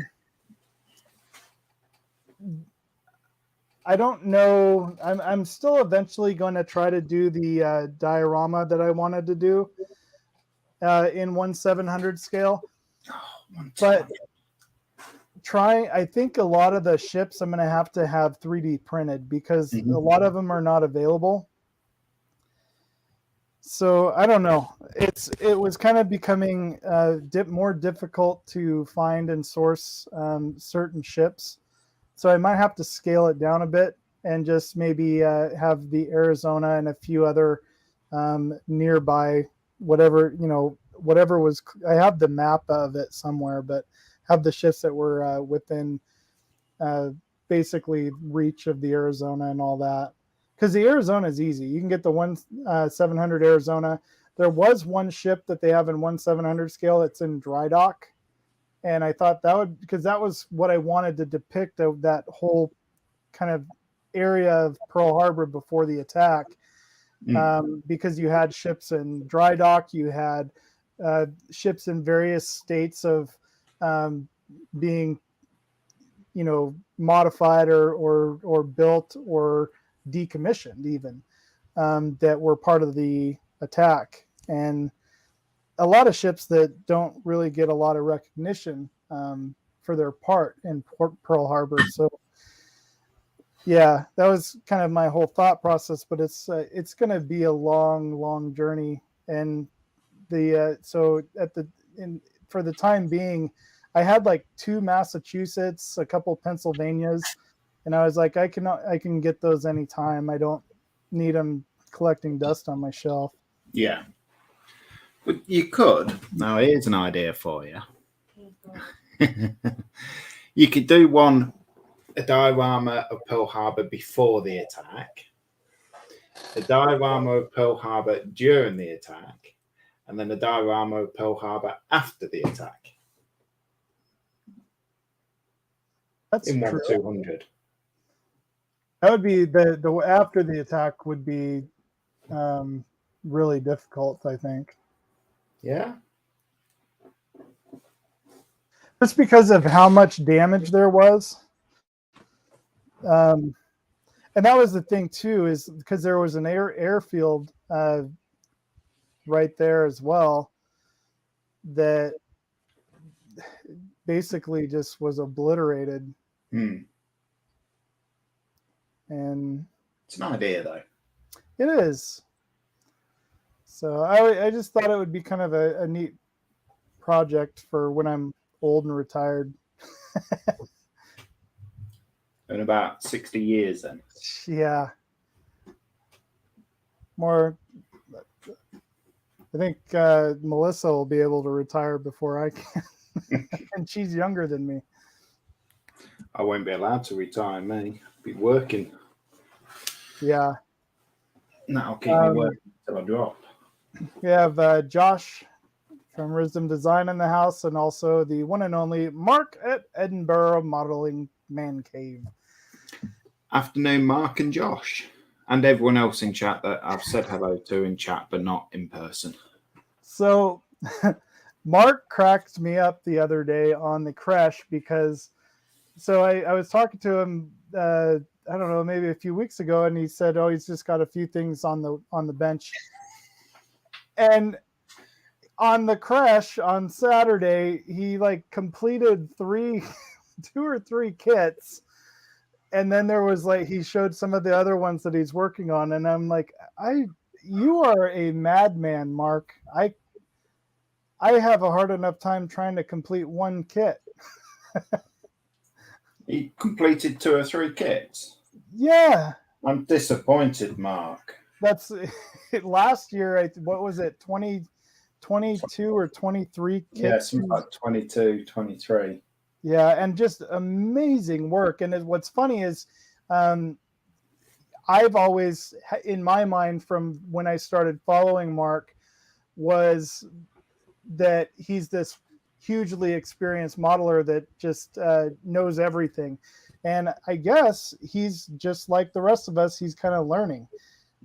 don't know. I'm still eventually going to try to do the diorama that I wanted to do in 1/700 scale. But I think a lot of the ships I'm going to have 3D printed because a lot of them are not available. So I don't know. It was kind of becoming more difficult to find and source certain ships. So I might have to scale it down a bit and just maybe have the Arizona and a few other nearby, whatever was. I have the map of it somewhere, but have the ships that were within basically reach of the Arizona and all that. Because the Arizona is easy. You can get the 1/700 Arizona. There was one ship that they have in 1/700 scale that's in dry dock. And I thought because that was what I wanted to depict of that whole kind of area of Pearl Harbor before the attack. Because you had ships in dry dock, you had ships in various states of being, modified or built or decommissioned even, that were part of the attack. And a lot of ships that don't really get a lot of recognition for their part in Pearl Harbor. So yeah, that was kind of my whole thought process, but it's going to be a long journey. And so for the time being, I had like 2 Massachusetts, a couple Pennsylvanias, and I was like, I can get those anytime. I don't need them collecting dust on my shelf. Yeah. But you could. Now, here's an idea for you. You could do a diorama of Pearl Harbor before the attack, a diorama of Pearl Harbor during the attack, and then a diorama of Pearl Harbor after the attack. That's in true. 1/200. That would be the after the attack would be really difficult, I think. Yeah. Just because of how much damage there was. And that was the thing too, is because there was an airfield right there as well that basically just was obliterated. And it's an idea, though. It is. So I just thought it would be kind of a neat project for when I'm old and retired. In about 60 years, then. Yeah. More. I think Melissa will be able to retire before I can. And she's younger than me. I won't be allowed to retire, me. I'll be working. Yeah. That'll keep me working until I drop. We have Josh from Wisdom Design in the house, and also the one and only Mark at Edinburgh Modeling Man Cave. Afternoon, Mark and Josh. And everyone else in chat that I've said hello to in chat, but not in person. So Mark cracked me up the other day on the creche because I was talking to him, I don't know, maybe a few weeks ago, and he said, oh, he's just got a few things on the bench. And on the creche on Saturday, he like completed 2 or 3 kits. And then there was like, he showed some of the other ones that he's working on. And I'm like, you are a madman, Mark. I have a hard enough time trying to complete 1 kit. He completed 2 or 3 kits. Yeah. I'm disappointed, Mark. That's last year. What was it? 22 or 23 kits? Yeah, something like 22, 23. Yeah, and just amazing work. And what's funny is I've always, in my mind, from when I started following Mark, was that he's this hugely experienced modeler that just knows everything. And I guess he's just like the rest of us. He's kind of learning.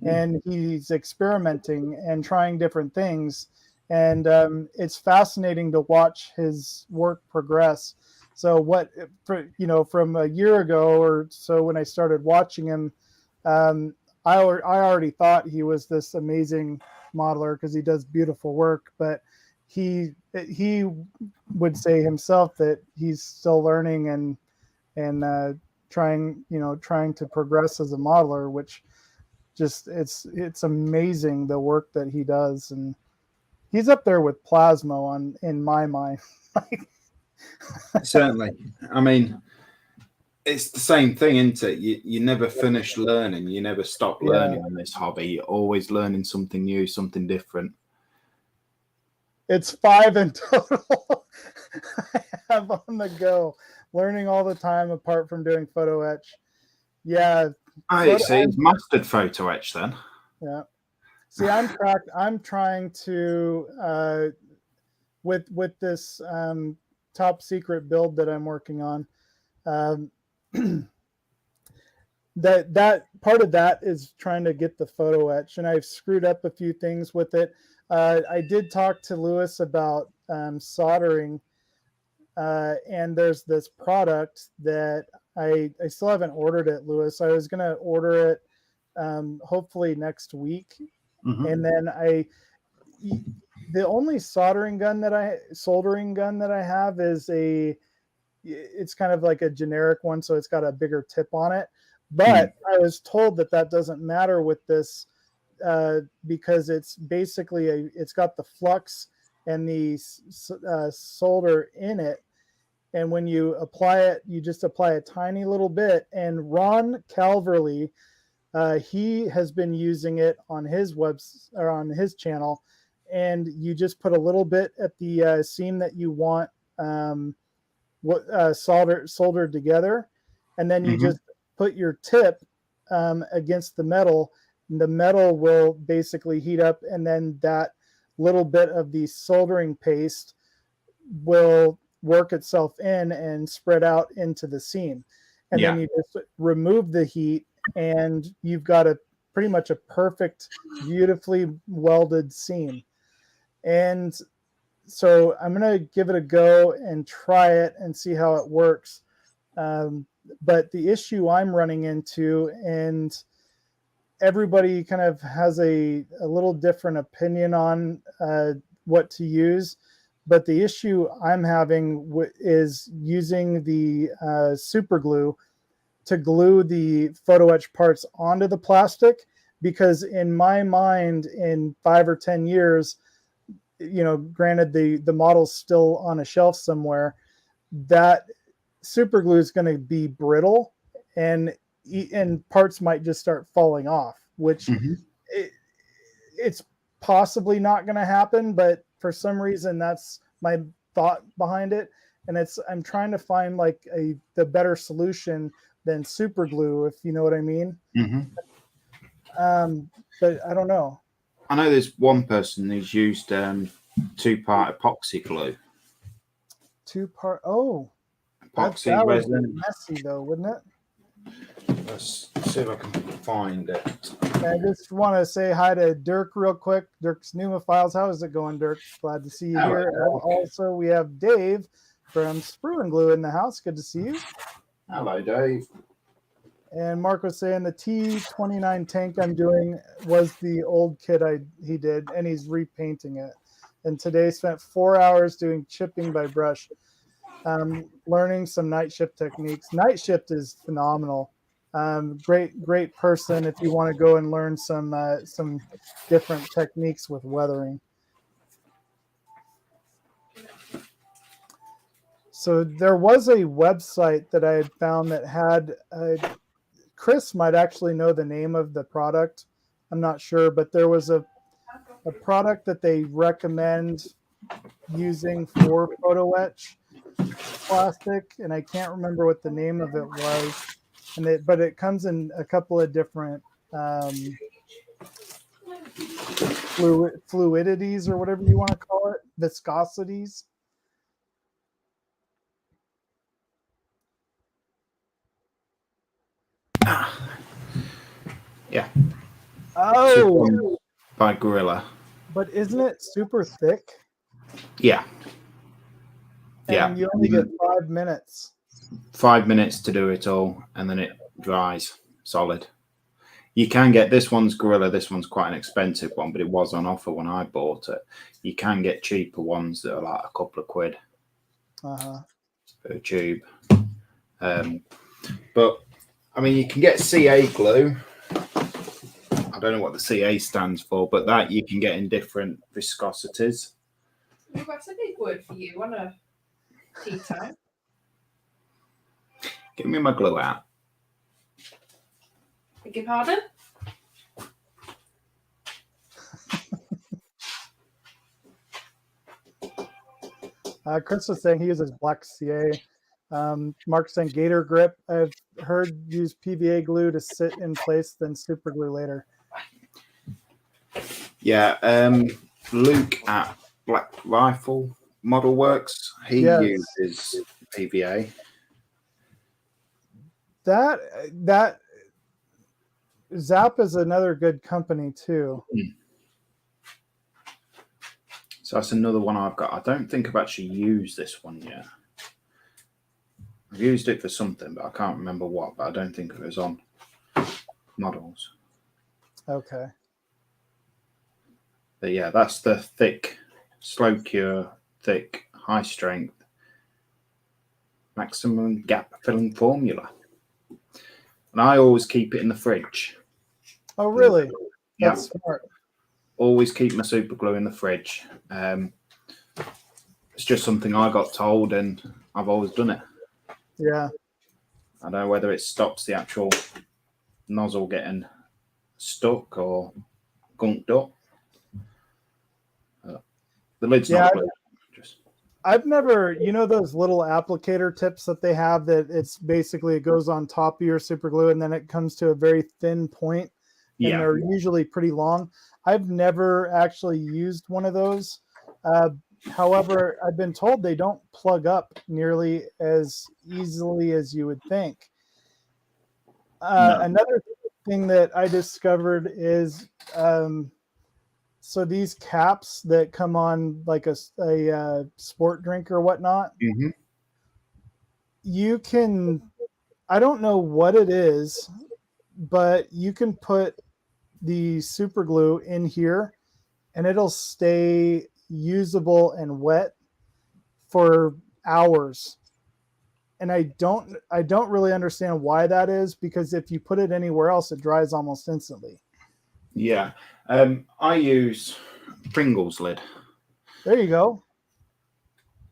And he's experimenting and trying different things. And it's fascinating to watch his work progress. So from a year ago or so when I started watching him, I already thought he was this amazing modeler because he does beautiful work. But he would say himself that he's still learning and trying to progress as a modeler, which just it's amazing the work that he does, and he's up there with Plasmo in my mind. Certainly. I mean, it's the same thing, isn't it? You never finish learning. You never stop learning in this hobby. You're always learning something new, something different. It's 5 in total I have on the go, learning all the time apart from doing photo etch. Yeah. I see. He's mastered photo etch then. Yeah. See, I'm trying to with this top secret build that I'm working on. That part of that is trying to get the photo etch, and I've screwed up a few things with it. I did talk to Lewis about soldering, and there's this product that I still haven't ordered it, Lewis. I was gonna order it hopefully next week. And then the only soldering gun that I have is it's kind of like a generic one, so it's got a bigger tip on it. But I was told that doesn't matter with this because it's basically it's got the flux and the solder in it. And when you apply it, you just apply a tiny little bit. And Ron Calverley, he has been using it on his or on his channel. And you just put a little bit at the seam that you want soldered together, and then you just put your tip against the metal. And the metal will basically heat up, and then that little bit of the soldering paste will work itself in and spread out into the seam. And then you just remove the heat, and you've got pretty much a perfect, beautifully welded seam. And so I'm going to give it a go and try it and see how it works. But the issue I'm running into, and everybody kind of has a little different opinion on what to use, but the issue I'm having is using the super glue to glue the photo etch parts onto the plastic, because in my mind, in 5 or 10 years, granted the model's still on a shelf somewhere, that super glue is going to be brittle, and parts might just start falling off, which it's possibly not going to happen, but for some reason that's my thought behind it. And I'm trying to find like the better solution than super glue, if you know what I mean. But I don't know. I know there's one person who's used 2-part epoxy glue. 2-part. Epoxy that would resin. be messy though, wouldn't it? Let's see if I can find it. I just want to say hi to Dirk real quick. Dirk's Pneumophiles. How is it going, Dirk? Glad to see you here. And also, we have Dave from Sprue and Glue in the house. Good to see you. Hello, Dave. And Mark was saying the T29 tank I'm doing was the old kit he did, and he's repainting it. And today spent 4 hours doing chipping by brush, learning some night shift techniques. Night shift is phenomenal. Great person if you want to go and learn some different techniques with weathering. So there was a website that I had found that had Chris might actually know the name of the product. I'm not sure, but there was a product that they recommend using for photo etch plastic, and I can't remember what the name of it was. But it comes in a couple of different fluidities, or whatever you want to call it, viscosities. Yeah. Oh, by Gorilla. But isn't it super thick? Yeah. And you only get 5 minutes. 5 minutes to do it all, and then it dries solid. You can get, this one's Gorilla, this one's quite an expensive one, but it was on offer when I bought it. You can get cheaper ones that are like a couple of quid per tube. But I mean, you can get CA glue. I don't know what the CA stands for, but that you can get in different viscosities. That's a big word for you on a tea time. Give me my glue out. Beg your pardon? Chris was saying he uses black CA. Mark's saying Gator Grip. I've heard use PVA glue to sit in place, then super glue later. Yeah, Luke at Black Rifle Model Works, he uses PVA. That Zap is another good company too. So that's another one I've got. I don't think I've actually used this one yet. I've used it for something, but I can't remember what. But I don't think it was on models. Okay. But yeah, that's the thick, slow cure, thick, high strength, maximum gap filling formula. And I always keep it in the fridge. Oh, really? That's smart. Always keep my super glue in the fridge. It's just something I got told, and I've always done it. Yeah. I don't know whether it stops the actual nozzle getting stuck or gunked up. The lid's not glued. I've never, those little applicator tips that they have that it's basically, it goes on top of your super glue and then it comes to a very thin point, and they're usually pretty long. I've never actually used one of those. However, I've been told they don't plug up nearly as easily as you would think. Another thing that I discovered is, so these caps that come on like a sport drink or whatnot, you can, I don't know what it is, but you can put the super glue in here and it'll stay usable and wet for hours. And I don't really understand why that is, because if you put it anywhere else, it dries almost instantly. Yeah. I use Pringles lid. There you go.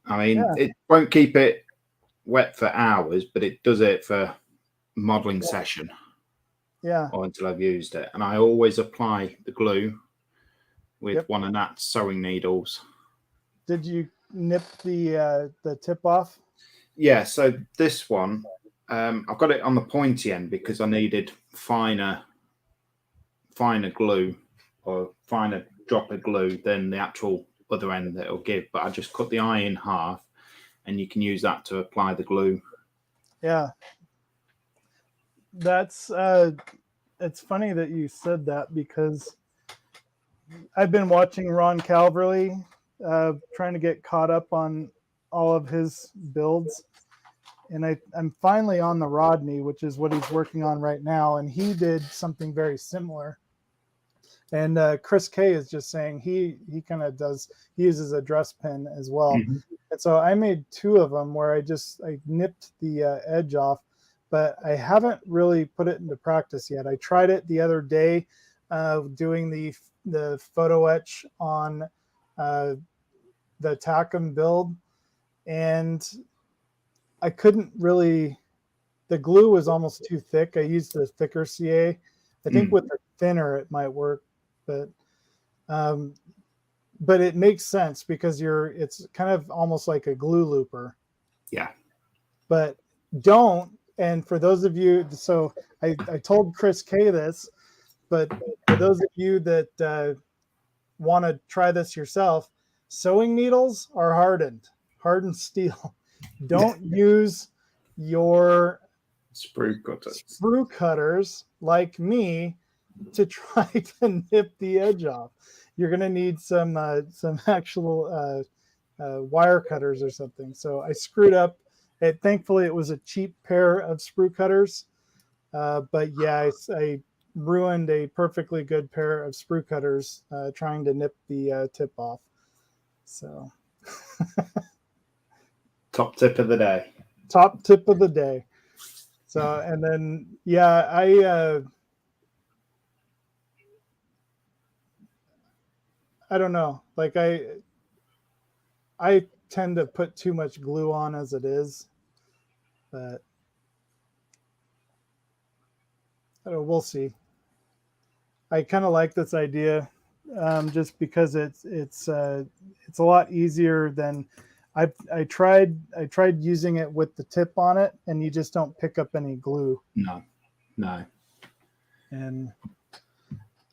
I mean, it won't keep it wet for hours, but it does it for modeling session. Yeah. Or until I've used it. And I always apply the glue with one of Nat's sewing needles. Did you nip the tip off? Yeah. So this one, I've got it on the pointy end because I needed finer glue or finer drop of glue than the actual other end that it'll give. But I just cut the eye in half, and you can use that to apply the glue. Yeah. That's it's funny that you said that, because I've been watching Ron Calverley, trying to get caught up on all of his builds, and I'm finally on the Rodney, which is what he's working on right now, and he did something very similar. And Chris K is just saying he kind of he uses a dress pin as well. And so I made two of them where I nipped the edge off, but I haven't really put it into practice yet. I tried it the other day, doing the photo etch on the Tacom build, and I couldn't really, the glue was almost too thick. I used the thicker CA. I think with the thinner it might work, but it makes sense because it's kind of almost like a glue looper. Yeah. But don't, and for those of you, so I told Chris K this, but for those of you that want to try this yourself, sewing needles are hardened steel. Don't use your sprue cutters like me to try to nip the edge off. You're going to need some actual wire cutters or something. So I screwed up. Thankfully, it was a cheap pair of sprue cutters. But yeah, I ruined a perfectly good pair of sprue cutters trying to nip the tip off. So top tip of the day. Top tip of the day. So, and then, yeah, I don't know. Like I tend to put too much glue on as it is, but I don't know, we'll see. I kind of like this idea, just because it's a lot easier than I tried using it with the tip on it, and you just don't pick up any glue. No. And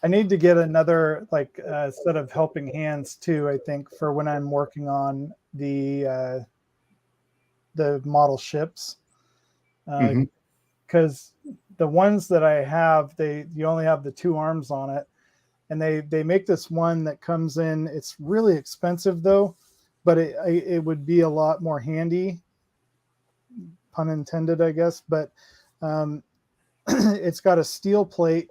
I need to get another set of helping hands too, I think, for when I'm working on the model ships, because the ones that I have, you only have the two arms on it, and they make this one that comes in. It's really expensive though, but it would be a lot more handy, pun intended, I guess. But it's got a steel plate,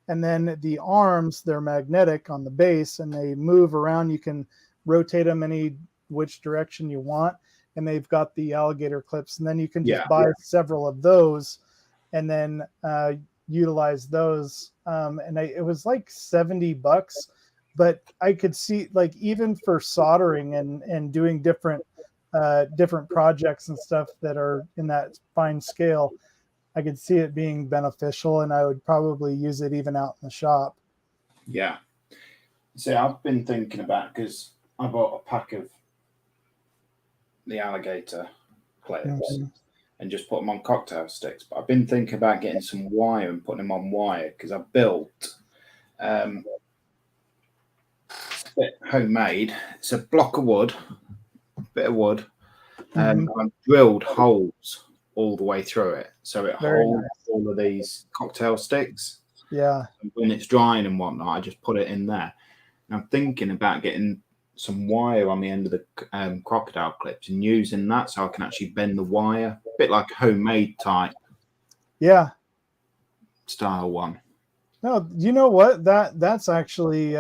and then the arms, they're magnetic on the base, and they move around. You can rotate them any which direction you want, and they've got the alligator clips, and then you can just buy several of those, and then utilize those. And it was like $70, but I could see, like, even for soldering and doing different projects and stuff that are in that fine scale, I could see it being beneficial, and I would probably use it even out in the shop. Yeah. See, I've been thinking about, because I bought a pack of the alligator clips and just put them on cocktail sticks. But I've been thinking about getting some wire and putting them on wire, because I built it's a bit homemade. It's a block of wood, a bit of wood, and I've drilled holes all the way through it, so it holds all of these cocktail sticks. Yeah. And when it's drying and whatnot, I just put it in there. And I'm thinking about getting some wire on the end of the crocodile clips and using that so I can actually bend the wire, a bit like a homemade type. Yeah. Style one. No, you know what? That's actually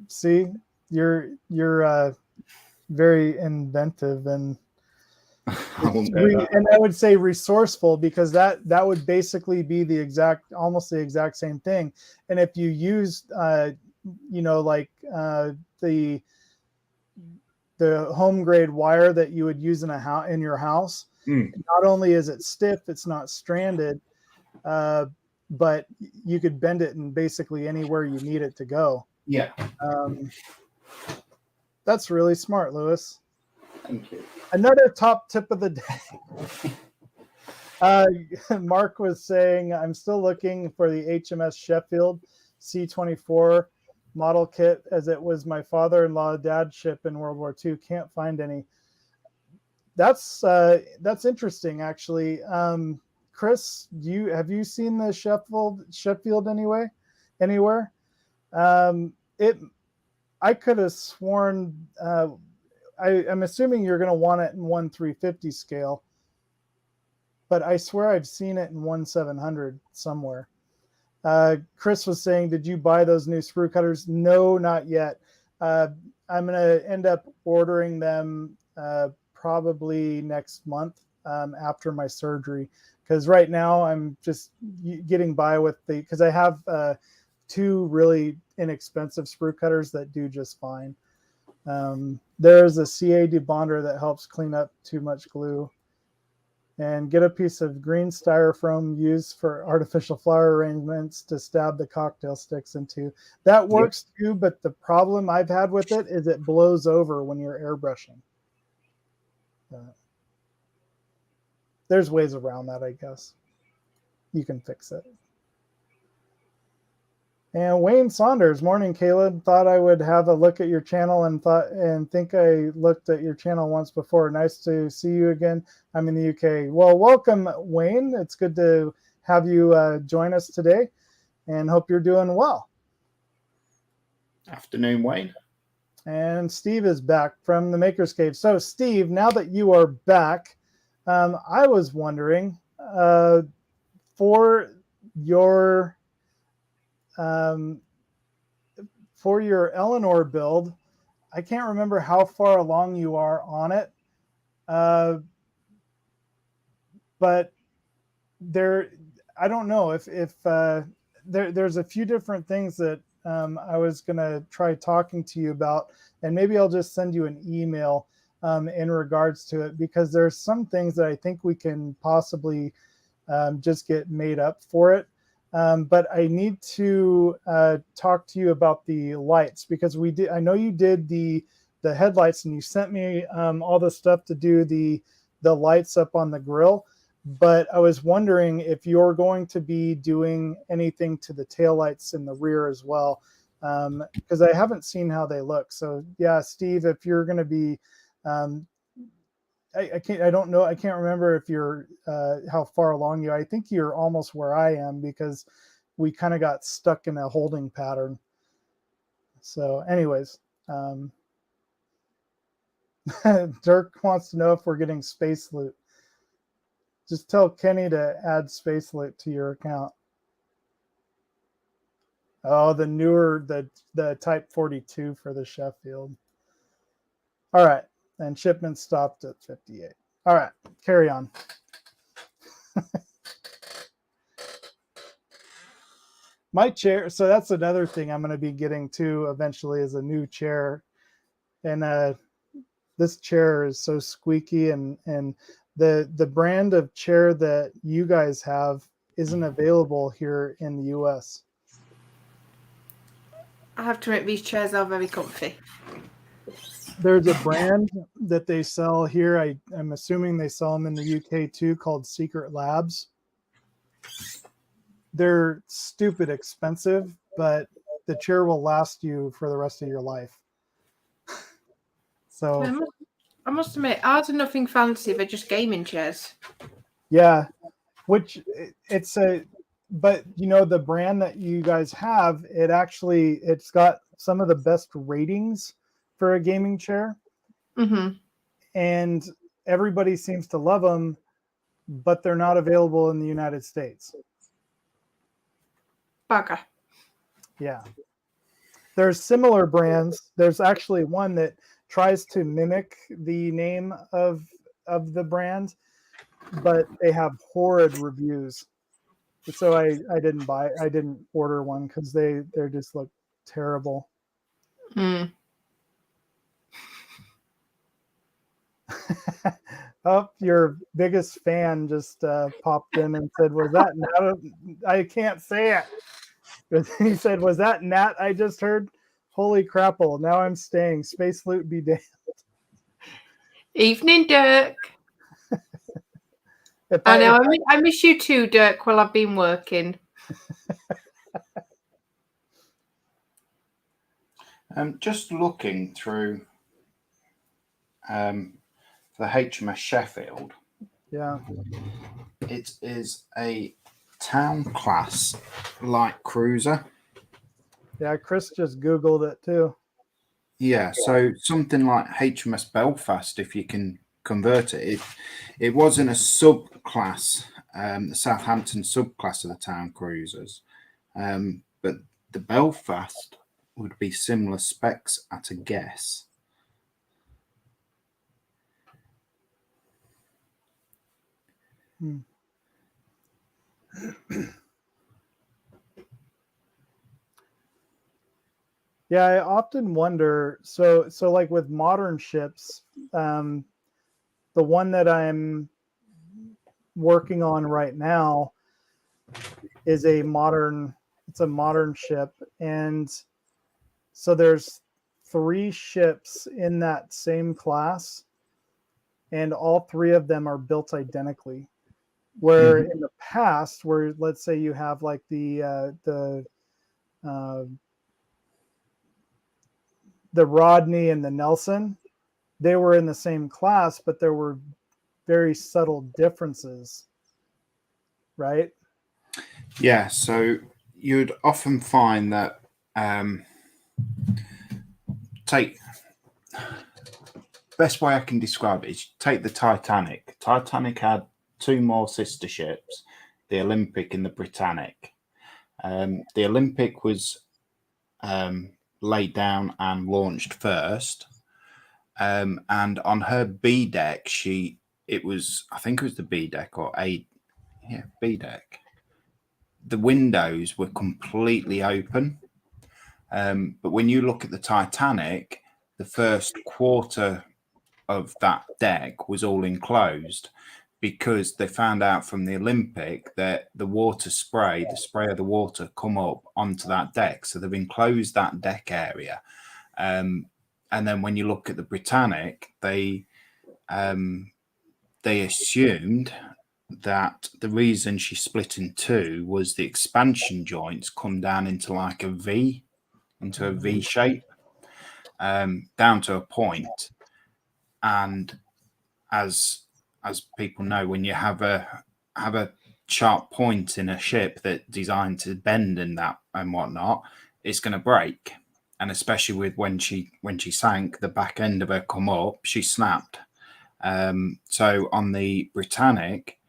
see, you're very inventive and I would say resourceful, because that would basically be almost the exact same thing. And if you used like the home grade wire that you would use in your house, not only is it stiff, it's not stranded, but you could bend it in basically anywhere you need it to go. Yeah. That's really smart, Lewis. Thank you. Another top tip of the day. Mark was saying, I'm still looking for the HMS Sheffield C-24 model kit, as it was my father-in-law dad's ship in World War II. Can't find any. That's interesting, actually. Chris, have you seen the Sheffield anywhere? I could have sworn, I'm assuming you're going to want it in 1/350 scale, but I swear I've seen it in 1/700 somewhere. Chris was saying, did you buy those new sprue cutters? No, not yet. I'm going to end up ordering them probably next month after my surgery, because right now I'm just getting by with because I have 2 really inexpensive sprue cutters that do just fine. There's a CA debonder that helps clean up too much glue. And get a piece of green styrofoam used for artificial flower arrangements to stab the cocktail sticks into. That works too, but the problem I've had with it is it blows over when you're airbrushing. There's ways around that, I guess. You can fix it. And Wayne Saunders, morning, Caleb. Thought I would have a look at your channel and think I looked at your channel once before. Nice to see you again. I'm in the UK. Well, welcome, Wayne. It's good to have you join us today, and hope you're doing well. Afternoon, Wayne. And Steve is back from the Maker's Cave. So, Steve, now that you are back, I was wondering, for your Eleanor build, I can't remember how far along you are on it, but I don't know if there's a few different things that I was going to try talking to you about, and maybe I'll just send you an email in regards to it, because there's some things that I think we can possibly just get made up for it. But I need to talk to you about the lights, because I know you did the headlights, and you sent me all the stuff to do the lights up on the grill. But I was wondering if you're going to be doing anything to the taillights in the rear as well, because I haven't seen how they look. So yeah, Steve, if you're going to be, I don't know. I can't remember if you're how far along you. I think you're almost where I am, because we kind of got stuck in a holding pattern. So anyways, Dirk wants to know if we're getting Space Loot. Just tell Kenny to add Space Loot to your account. Oh, the newer, the Type 42 for the Sheffield. All right. And shipment stopped at 58. All right, carry on. My chair. So that's another thing I'm going to be getting to eventually is a new chair. And this chair is so squeaky, and the brand of chair that you guys have isn't available here in the US. I have to admit, these chairs are very comfy. There's a brand that they sell here. I'm assuming they sell them in the UK too, called Secret Labs. They're stupid expensive, but the chair will last you for the rest of your life. So I must admit, ours are nothing fancy. They're just gaming chairs. yeah, which it's a, but you know, the brand that you guys have, it's got some of the best ratings for a gaming chair, Mm-hmm. and everybody seems to love them, but they're not available in the United States. Bugger. Yeah. There's similar brands. There's actually one that tries to mimic the name of the brand, but they have horrid reviews. So I didn't order one because they just look terrible. Mm. Oh, your biggest fan just popped in and said, "Was that Nat?" I can't say it. He said, "Was that Nat I just heard? Holy crapple! Now I'm staying. Space Loot be damned." Evening, Dirk. I miss you too, Dirk, while I've been working. Just looking through the HMS Sheffield. Yeah. It is a town class light cruiser. Yeah, Chris just Googled it too. Yeah, so something like HMS Belfast, if you can convert it. It wasn't a subclass, the Southampton subclass of the town cruisers, but the Belfast would be similar specs at a guess. Yeah, I often wonder. So like with modern ships, the one that I'm working on right now is a modern ship, and so there's 3 ships in that same class, and all 3 of them are built identically. Where in the past, where let's say you have like the Rodney and the Nelson, they were in the same class, but there were very subtle differences, right? Yeah, so you'd often find that best way I can describe it is take the Titanic. Titanic had 2 more sister ships, the Olympic and the Britannic. The Olympic was laid down and launched first, and on her B deck, I think it was the B deck or B deck. The windows were completely open, but when you look at the Titanic, the first quarter of that deck was all enclosed because they found out from the Olympic that the spray of the water come up onto that deck. So they've enclosed that deck area. And then when you look at the Britannic, they assumed that the reason she split in 2 was the expansion joints come down into like a V shape, down to a point. And as people know, when you have a sharp point in a ship that's designed to bend and that and whatnot, it's going to break. And especially with when she sank, the back end of her come up, she snapped. So on the Britannic,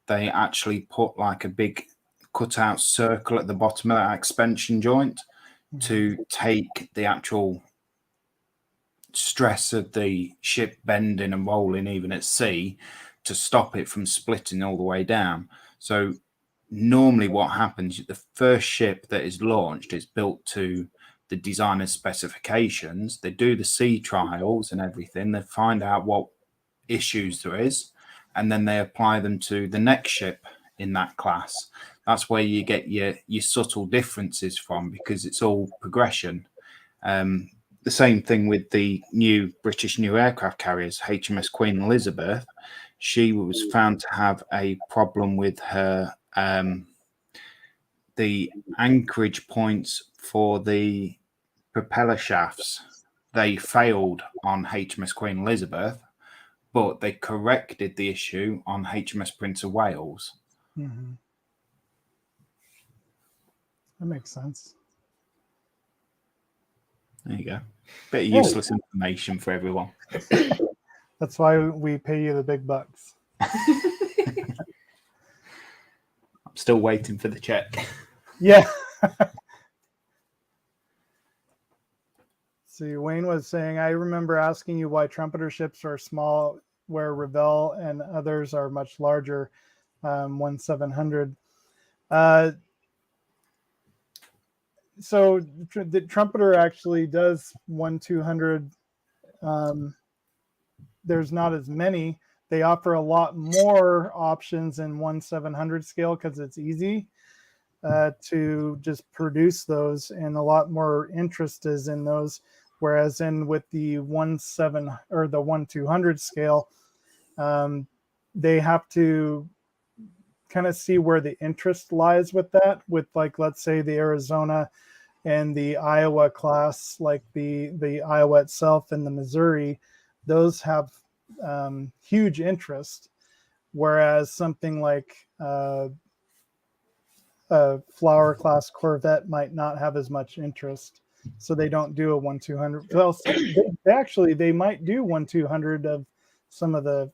they actually put like a big cutout circle at the bottom of that expansion joint to take the actual stress of the ship bending and rolling even at sea to stop it from splitting all the way down. So normally what happens, the first ship that is launched is built to the designer's specifications. They do the sea trials and everything. They find out what issues there is, and then they apply them to the next ship in that class. That's where you get your subtle differences from, because it's all progression. The same thing with the British new aircraft carriers, HMS Queen Elizabeth. She was found to have a problem with her the anchorage points for the propeller shafts. They failed on HMS Queen Elizabeth, but they corrected the issue on HMS Prince of Wales. Mm-hmm. That makes sense. There you go. Bit of useless information for everyone. That's why we pay you the big bucks. I'm still waiting for the check. Yeah. See, Wayne was saying, I remember asking you why trumpeter ships are small, where Revell and others are much larger, 1-700. So the trumpeter actually does 1-200. There's not as many. They offer a lot more options in 1-700 scale because it's easy to just produce those, and a lot more interest is in those. Whereas with the 1-7 or the 1-200 scale, they have to kind of see where the interest lies with that. With, like, let's say the Arizona and the Iowa class, like the Iowa itself and the Missouri, those have huge interest. Whereas something like a Flower class Corvette might not have as much interest. So they don't do a 1-200. Well, they might do 1-200 of some of the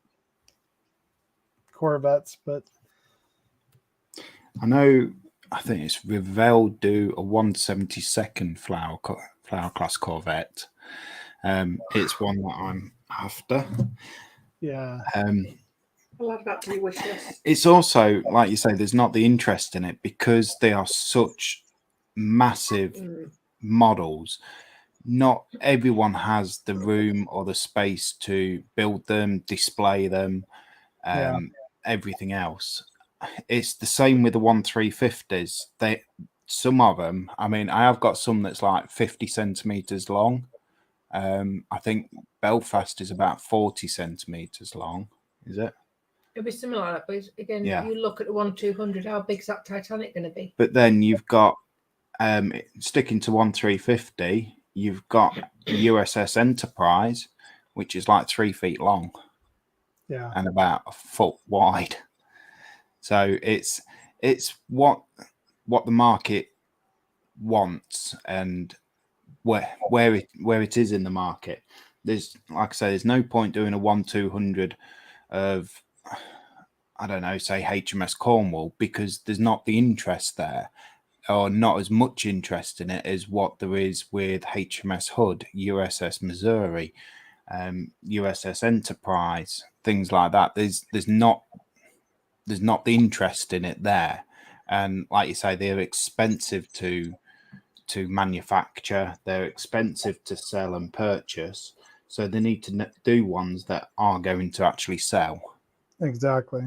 Corvettes, but I think it's Revell do a 1/72 Flower class Corvette. It's one that I'm after. Yeah. I'll add that to your wish list. It's also, like you say, there's not the interest in it because they are such massive models. Not everyone has the room or the space to build them, display them, everything else. It's the same with the 1-350s. Some of them, I mean, I have got some that's like 50 centimeters long. I think Belfast is about 40 centimeters long. Is it? It'll be similar like that, but again, you look at the 1-200, how big's that Titanic going to be? But then you've got, sticking to 1-350, you've got USS Enterprise, which is like 3 feet long. Yeah. And about a foot wide. So it's what the market wants and where it is in the market. There's, like I say, there's no point doing a 1-200 of, I don't know, say HMS Cornwall, because there's not the interest there, or not as much interest in it as what there is with HMS Hood, USS Missouri, USS Enterprise, things like that. There's not the interest in it there, and like you say, they're expensive to manufacture. They're expensive to sell and purchase. So they need to do ones that are going to actually sell. Exactly.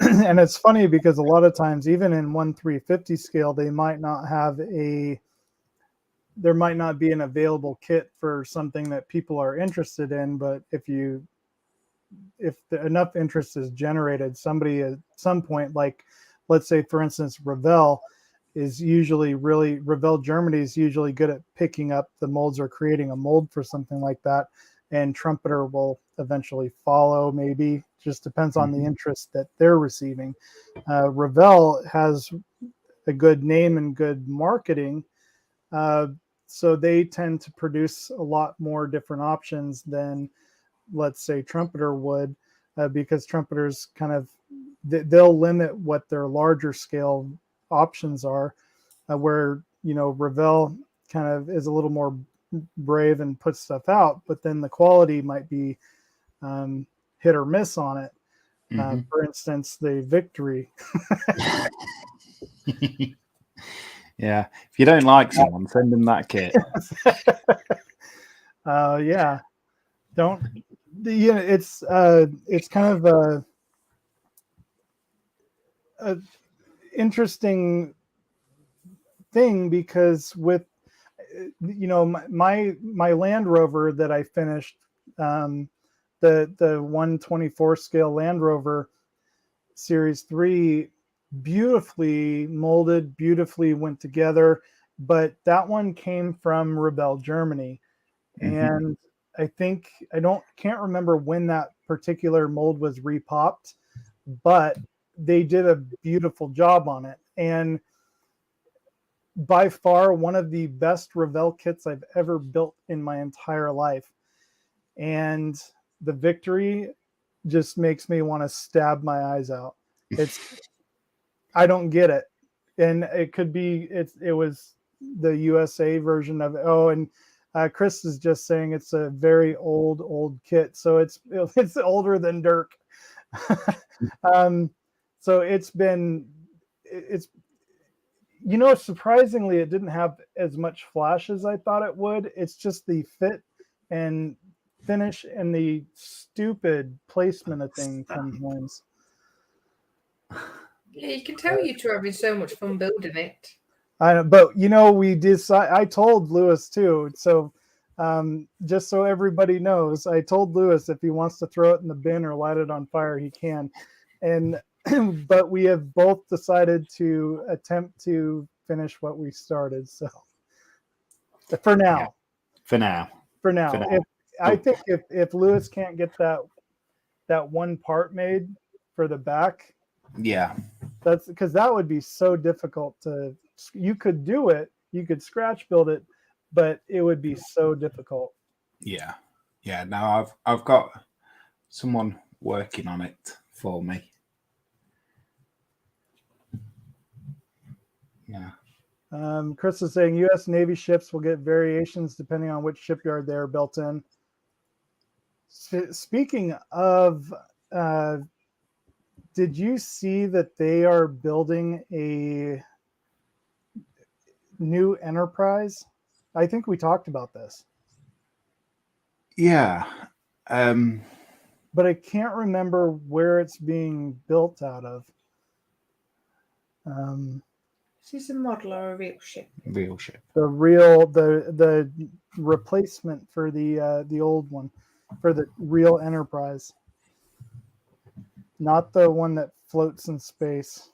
And it's funny because a lot of times, even in 1-350 scale, there might not be an available kit for something that people are interested in. But if enough interest is generated, somebody at some point, like, let's say, for instance, Revell Germany is usually good at picking up the molds or creating a mold for something like that. And Trumpeter will eventually follow, maybe. Just depends on the interest that they're receiving. Revell has a good name and good marketing. So they tend to produce a lot more different options than, let's say, Trumpeter would, because Trumpeters they'll limit what their larger scale options are, where, Revell kind of is a little more brave and puts stuff out, but then the quality might be hit or miss on it. For instance, the Victory. Yeah. If you don't like someone, send them that kit. Yeah. Don't. Yeah, it's kind of a interesting thing, because with my Land Rover that I finished, the 124 scale Land Rover Series 3, beautifully molded, beautifully went together, but that one came from Rebel, Germany. And I can't remember when that particular mold was repopped, but they did a beautiful job on it. And by far one of the best Revell kits I've ever built in my entire life. And the Victory just makes me want to stab my eyes out. I don't get it. And it could be, it was the USA version of it. Oh, and Chris is just saying it's a very old kit. So it's older than Dirk. So it's surprisingly, it didn't have as much flash as I thought it would. It's just the fit and finish and the stupid placement of things sometimes. Yeah, you can tell you two are having so much fun building it. But I told Lewis too. So just so everybody knows, I told Lewis if he wants to throw it in the bin or light it on fire, he can. And but we have both decided to attempt to finish what we started. So for now. I think if Lewis can't get that one part made for the back, that's because that would be so difficult you could do it, you could scratch build it, but it would be so difficult. Now I've got someone working on it for me. Chris is saying U.S. Navy ships will get variations depending on which shipyard they are built in. Speaking of, did you see that they are building a new Enterprise? I think we talked about this. Yeah. But I can't remember where it's being built out of. Is this a model or a real ship? Real ship. The replacement for the old one, for the real Enterprise. Not the one that floats in space.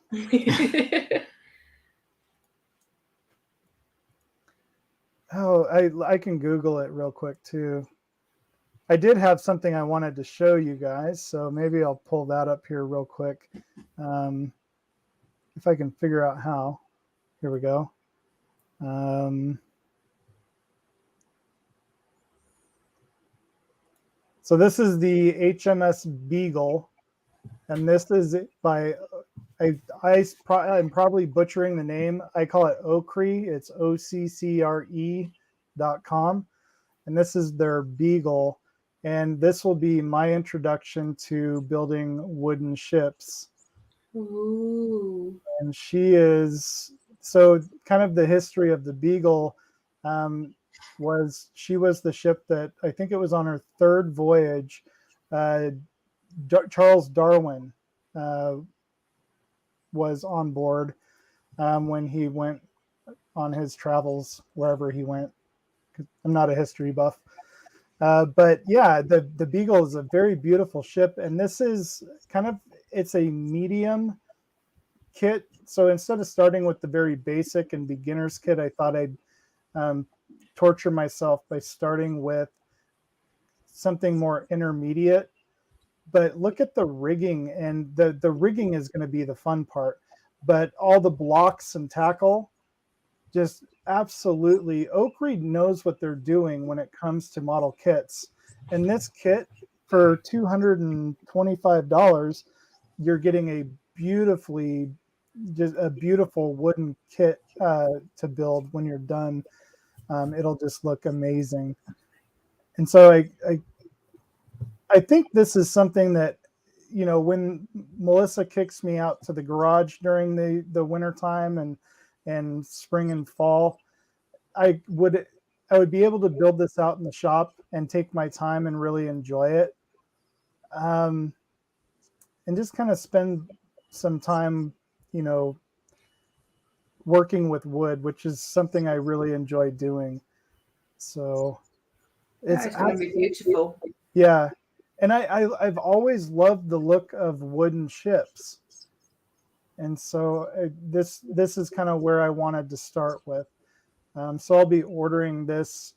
Oh, I can Google it real quick too. I did have something I wanted to show you guys, so maybe I'll pull that up here real quick. If I can figure out how. Here we go. So this is the HMS Beagle, and this is by, I'm probably butchering the name. I call it Occre. It's OCCRE.com. And this is their Beagle. And this will be my introduction to building wooden ships. Ooh. And she is, so kind of the history of the Beagle she was the ship that, I think it was on her third voyage, Charles Darwin was on board when he went on his travels wherever he went. I'm not a history buff. But yeah, the Beagle is a very beautiful ship. And this is it's a medium kit. So instead of starting with the very basic and beginner's kit, I thought I'd torture myself by starting with something more intermediate. But look at the rigging, and the rigging is going to be the fun part. But all the blocks and tackle, just absolutely, Oak Reed knows what they're doing when it comes to model kits. And this kit, for $225, you're getting a beautiful wooden kit to build. When you're done, it'll just look amazing. And so I think this is something that, when Melissa kicks me out to the garage during the winter time and spring and fall, I would be able to build this out in the shop and take my time and really enjoy it. And just kind of spend some time, working with wood, which is something I really enjoy doing. So It's going to be beautiful. Yeah. And I've always loved the look of wooden ships. And so this is kind of where I wanted to start with. So I'll be ordering this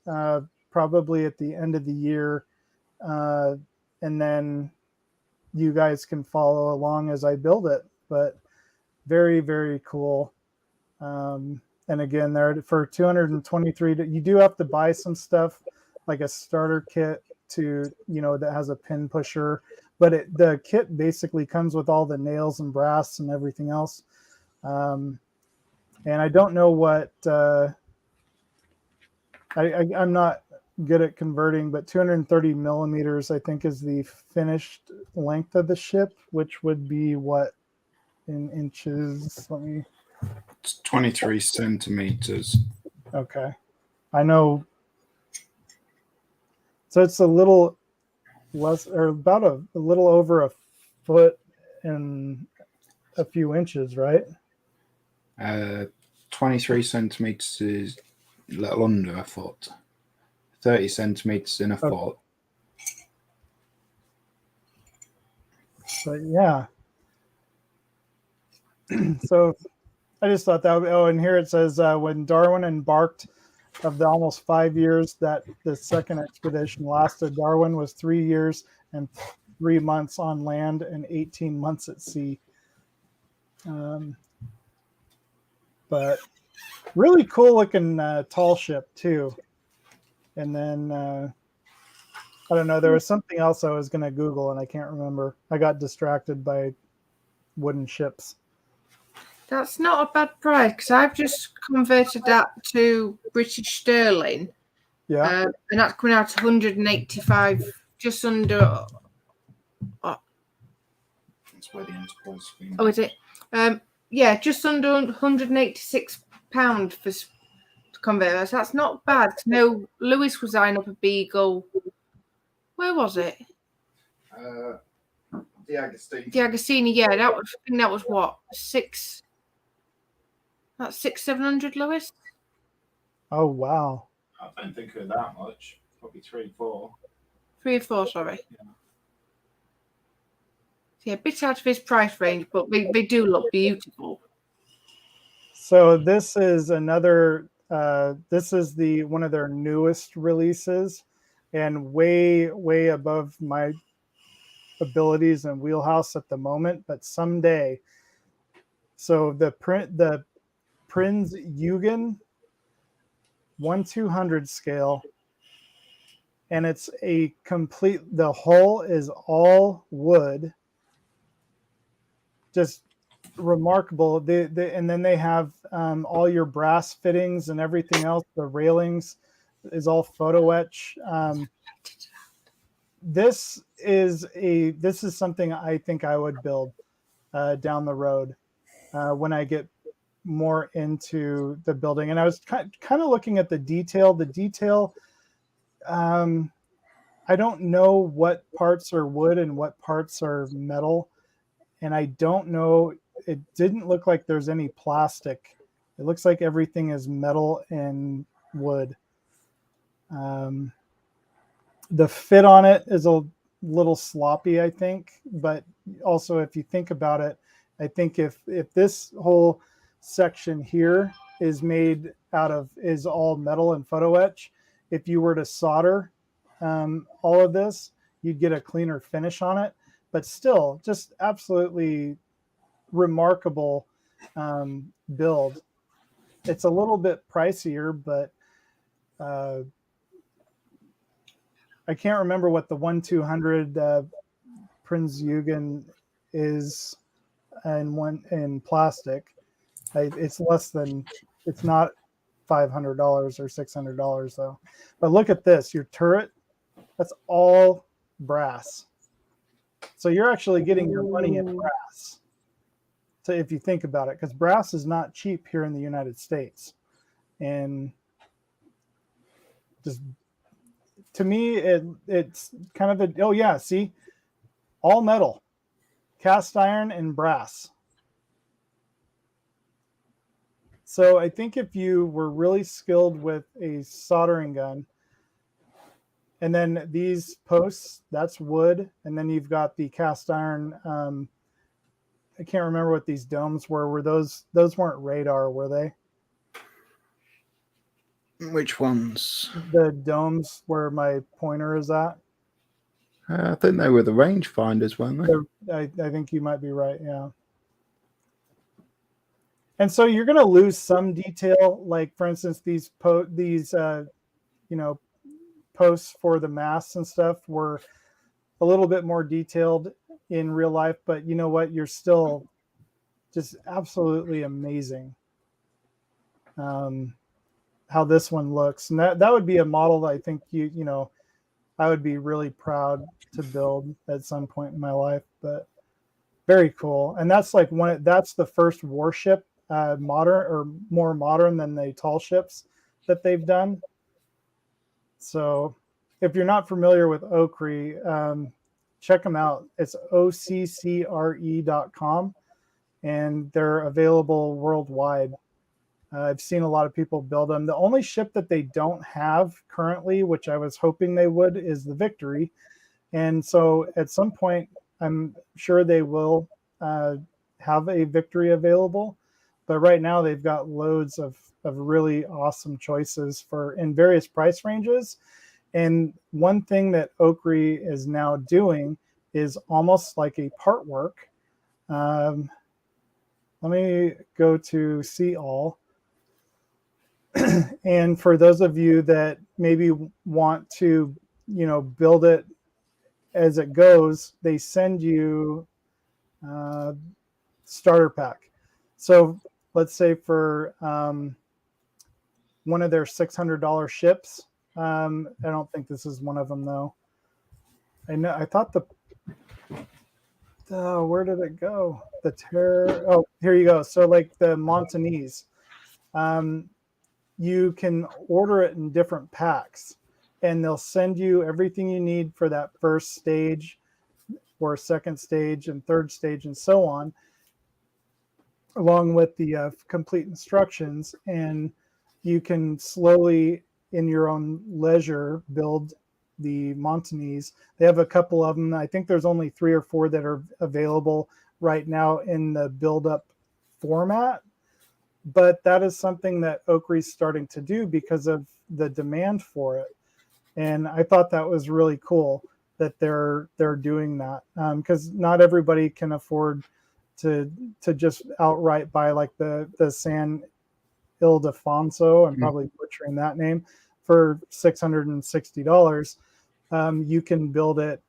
probably at the end of the year. And then you guys can follow along as I build it. But very, very cool. And again, there for 223, you do have to buy some stuff like a starter kit that has a pin pusher, but the kit basically comes with all the nails and brass and everything else. And I don't know what I'm not good at converting, but 230 millimeters I think is the finished length of the ship, which would be what in inches. It's 23 centimeters. Okay, I know. So it's a little less, or about a little over a foot and a few inches, right? 23 centimeters is a little under a foot. 30 centimeters in a foot. But yeah. So I just thought that. And here it says when Darwin embarked of the almost 5 years that the second expedition lasted, Darwin was 3 years and 3 months on land and 18 months at sea. But really cool looking tall ship too. And then I don't know, there was something else I was going to Google and I can't remember. I got distracted by wooden ships. That's not a bad price because I've just converted that to British sterling. Yeah. And that's coming out to 185, just under. That's where the end's supposed to be. Oh, is it? Yeah, just under £186 for to convert that. So that's not bad. No, Lewis was eyeing up a Beagle. Where was it? The Agostini. The Agostini, yeah. I think that was what? That's 600-700, Lewis? Oh, wow. I don't think of that much. Probably 3 or 4. 3 or 4, sorry. Yeah. Yeah, a bit out of his price range, but they do look beautiful. So this is another, this is one of their newest releases and way, way above my abilities and wheelhouse at the moment, but someday. So the Prinz Eugen 1/200 scale, and it's the hull is all wood, just remarkable. And then they have all your brass fittings and everything else. The railings is all photo etch. This is something I think I would build down the road when I get more into the building. And I was kind of looking at the detail. I don't know what parts are wood and what parts are metal. And I don't know, it didn't look like there's any plastic. It looks like everything is metal and wood. The fit on it is a little sloppy, I think. But also, if you think about it, I think if this whole section here is all metal and photo etch, if you were to solder all of this, you'd get a cleaner finish on it. But still, just absolutely remarkable build. It's a little bit pricier, but I can't remember what the 1/200 Prinz Eugen is in plastic. It's not $500 or $600 though. But look at this, your turret, that's all brass. So you're actually getting your money in brass. So if you think about it, because brass is not cheap here in the United States. And just to me, it's kind of a, oh yeah, see, all metal, cast iron and brass. So I think if you were really skilled with a soldering gun, and then these posts, that's wood, and then you've got the cast iron. I can't remember what these domes were. Were those weren't radar, were they? Which ones? The domes where my pointer is at. I think they were the rangefinders, weren't they? I think you might be right. Yeah. And so you're going to lose some detail, like for instance, these posts for the masks and stuff were a little bit more detailed in real life, but you know what? You're still just absolutely amazing. How this one looks, and that would be a model that I think I would be really proud to build at some point in my life. But very cool, and that's like that's the first warship, modern or more modern than the tall ships that they've done. So if you're not familiar with Okre, check them out. It's occre.com, and they're available worldwide. I've seen a lot of people build them. The only ship that they don't have currently, which I was hoping they would, is the Victory. And so at some point, I'm sure they will have a Victory available. But right now, they've got loads of really awesome choices in various price ranges. And one thing that Okre is now doing is almost like a part work. Let me go to see all. And for those of you that maybe want to, build it as it goes, they send you starter pack. So let's say for one of their $600 ships, I don't think this is one of them though. I thought where did it go? The Terror. Oh, here you go. So like the Montanese. You can order it in different packs, and they'll send you everything you need for that first stage or second stage and third stage and so on, along with the complete instructions. And you can slowly, in your own leisure, build the Montanese. They have a couple of them. I think there's only 3 or 4 that are available right now in the build-up format. But that is something that Okre is starting to do because of the demand for it. And I thought that was really cool that they're doing that, because not everybody can afford to just outright buy like the San Ildefonso, I'm probably butchering that name, for $660. You can build it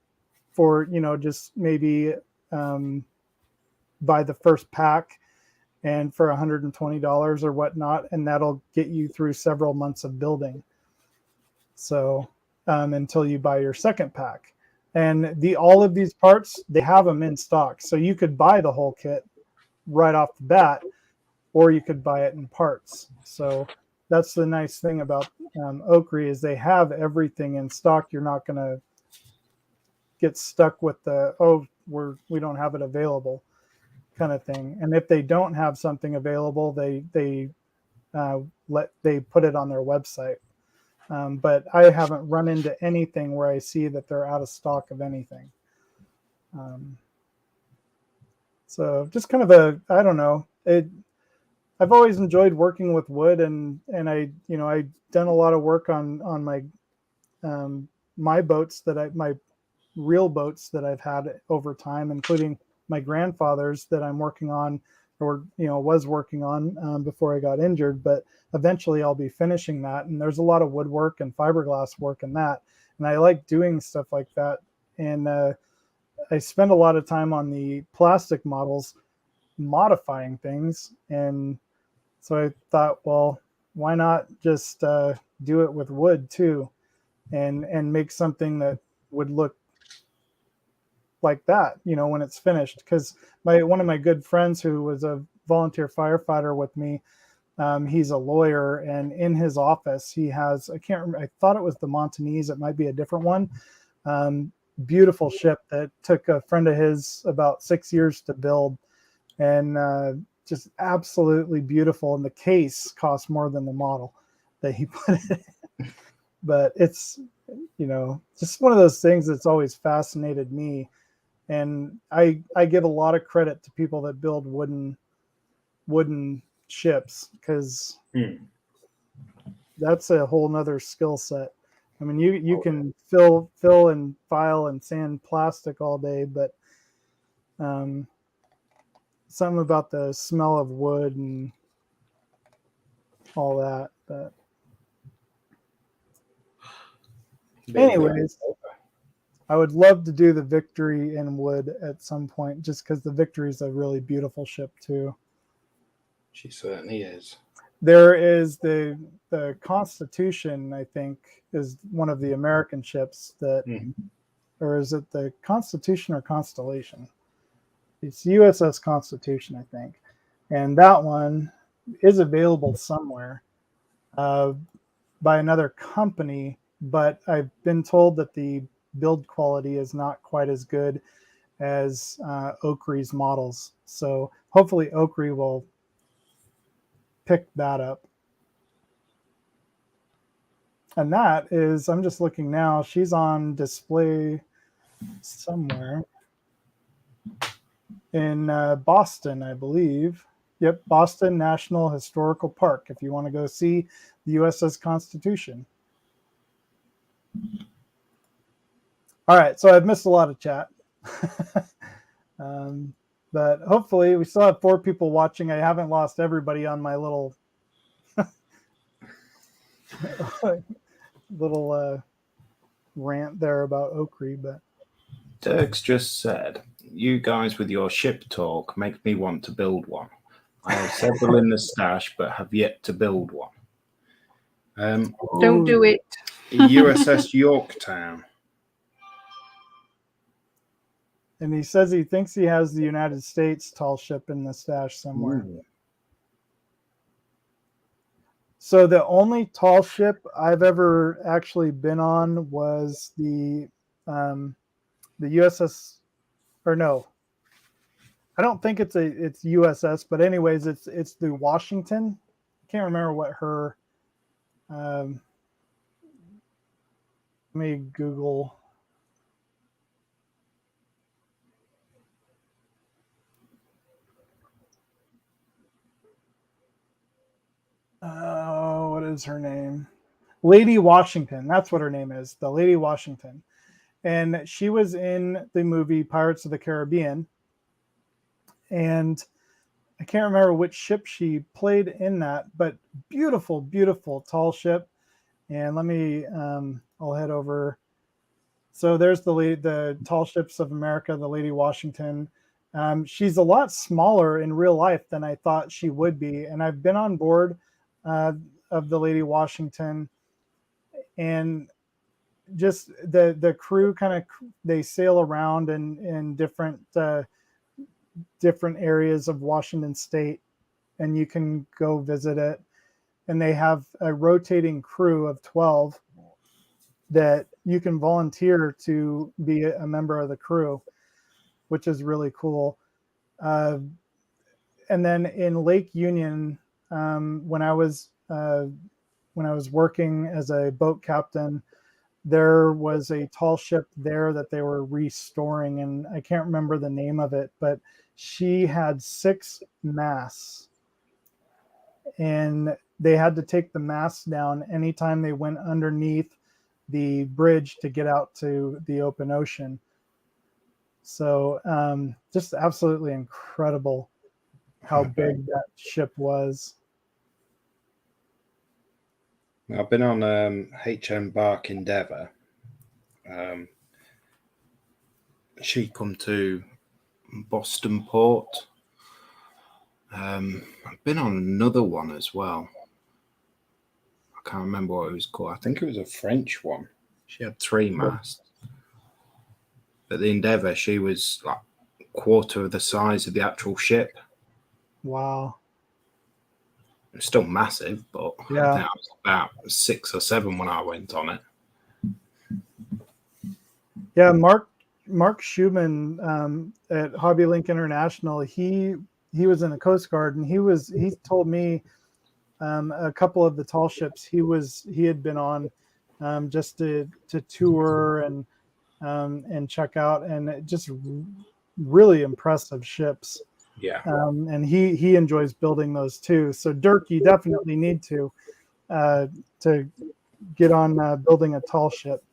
for, just maybe buy the first pack and for $120 or whatnot, and that'll get you through several months of building. So until you buy your second pack. And all of these parts, they have them in stock. So you could buy the whole kit right off the bat, or you could buy it in parts. So that's the nice thing about Okre is they have everything in stock. You're not going to get stuck with we don't have it available kind of thing. And if they don't have something available, they put it on their website. But I haven't run into anything where I see that they're out of stock of anything. So just kind of I don't know. I've always enjoyed working with wood, and I've done a lot of work on my my boats my real boats that I've had over time, including my grandfather's that I'm working on, or was working on before I got injured. But eventually I'll be finishing that, and there's a lot of woodwork and fiberglass work in that, and I like doing stuff like that. And I spend a lot of time on the plastic models modifying things, and so I thought, well, why not just do it with wood too, and make something that would look like that, when it's finished. Because one of my good friends who was a volunteer firefighter with me, he's a lawyer, and in his office he has, I can't remember, I thought it was the Montanese, it might be a different one. Beautiful ship that took a friend of his about 6 years to build, and just absolutely beautiful. And the case cost more than the model that he put it in. But it's, just one of those things that's always fascinated me. And I give a lot of credit to people that build wooden ships, because that's a whole nother skill set. I mean, you can fill and file and sand plastic all day, but something about the smell of wood and all that. But anyways, I would love to do the Victory in wood at some point, just because the Victory is a really beautiful ship too. She certainly is. There is the Constitution, I think, is one of the American ships that, or is it the Constitution or Constellation? It's USS Constitution, I think, and that one is available somewhere by another company, but I've been told that the build quality is not quite as good as Oakrey's models. So hopefully Oakrey will pick that up. And that is, I'm just looking now, she's on display somewhere in Boston, I believe. Yep, Boston National Historical Park, if you want to go see the USS Constitution. All right, so I've missed a lot of chat. But hopefully we still have 4 people watching. I haven't lost everybody on my little rant there about Oakrey. But Dirk's just said, you guys with your ship talk make me want to build one. I have several in the stash, but have yet to build one. Don't do it. USS Yorktown. And he says he thinks he has the United States tall ship in the stash somewhere. Ooh. So the only tall ship I've ever actually been on was the USS, or no, I don't think it's USS, but anyways, it's the Washington. I can't remember what her. Let me Google. What is her name? Lady Washington. That's what her name is. The Lady Washington. And she was in the movie Pirates of the Caribbean. And I can't remember which ship she played in that, but beautiful, beautiful tall ship. And let me, I'll head over. So there's the tall ships of America, the Lady Washington. She's a lot smaller in real life than I thought she would be. And I've been on board of the Lady Washington, and just the crew they sail around in different areas of Washington State, and you can go visit it. And they have a rotating crew of 12 that you can volunteer to be a member of the crew, which is really cool. And then in Lake Union, when I was working as a boat captain, there was a tall ship there that they were restoring, and I can't remember the name of it, but she had 6 masts, and they had to take the masts down anytime they went underneath the bridge to get out to the open ocean. So just absolutely incredible how big that ship was. I've been on HM Bark Endeavour. She come to Boston Port. I've been on another one as well. I can't remember what it was called. I think it was a French one. She had 3 masts. But the Endeavour, she was like a quarter of the size of the actual ship. Wow. It's still massive, but Yeah. I think I was about 6 or 7 when I went on it. Yeah, Mark Schumann at Hobby Link International, he was in the Coast Guard, and he told me a couple of the tall ships he had been on just to tour and check out, and just really impressive ships. Yeah. And he enjoys building those too. So Dirk, you definitely need to get on building a tall ship.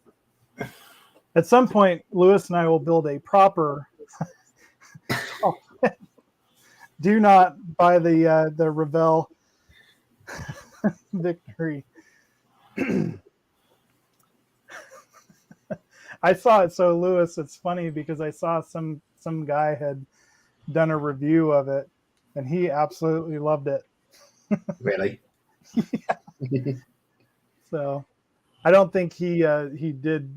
At some point, Lewis and I will build a proper. Do not buy the Revell Victory. I saw it. So Lewis, it's funny because I saw some guy had done a review of it, and he absolutely loved it. Really? Yeah. So I don't think he did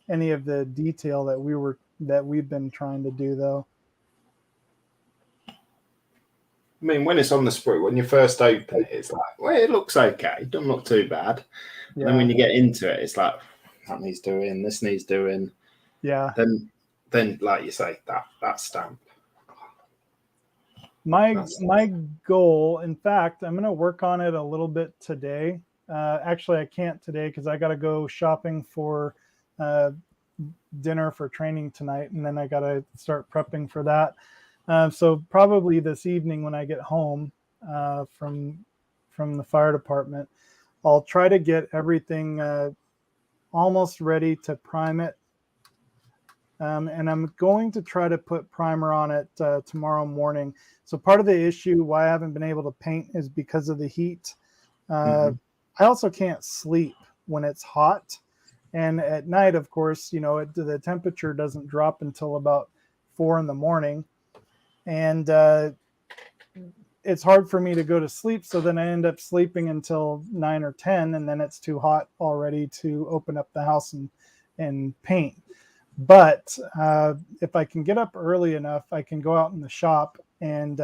any of the detail that we've been trying to do, though. I mean, when it's on the sprue, when you first open it, it's like, well, it looks okay. It doesn't look too bad. Yeah. Then when you get into it, it's like, that needs doing, this needs doing. Yeah. Then like you say, that stamp. My goal, in fact, I'm going to work on it a little bit today. Actually, I can't today because I got to go shopping for dinner for training tonight, and then I got to start prepping for that. So probably this evening when I get home from the fire department, I'll try to get everything almost ready to prime it. And I'm going to try to put primer on it tomorrow morning. So part of the issue why I haven't been able to paint is because of the heat. I also can't sleep when it's hot. And at night, of course, the temperature doesn't drop until about 4 a.m. And it's hard for me to go to sleep. So then I end up sleeping until 9 or 10, and then it's too hot already to open up the house and paint. But if I can get up early enough, I can go out in the shop and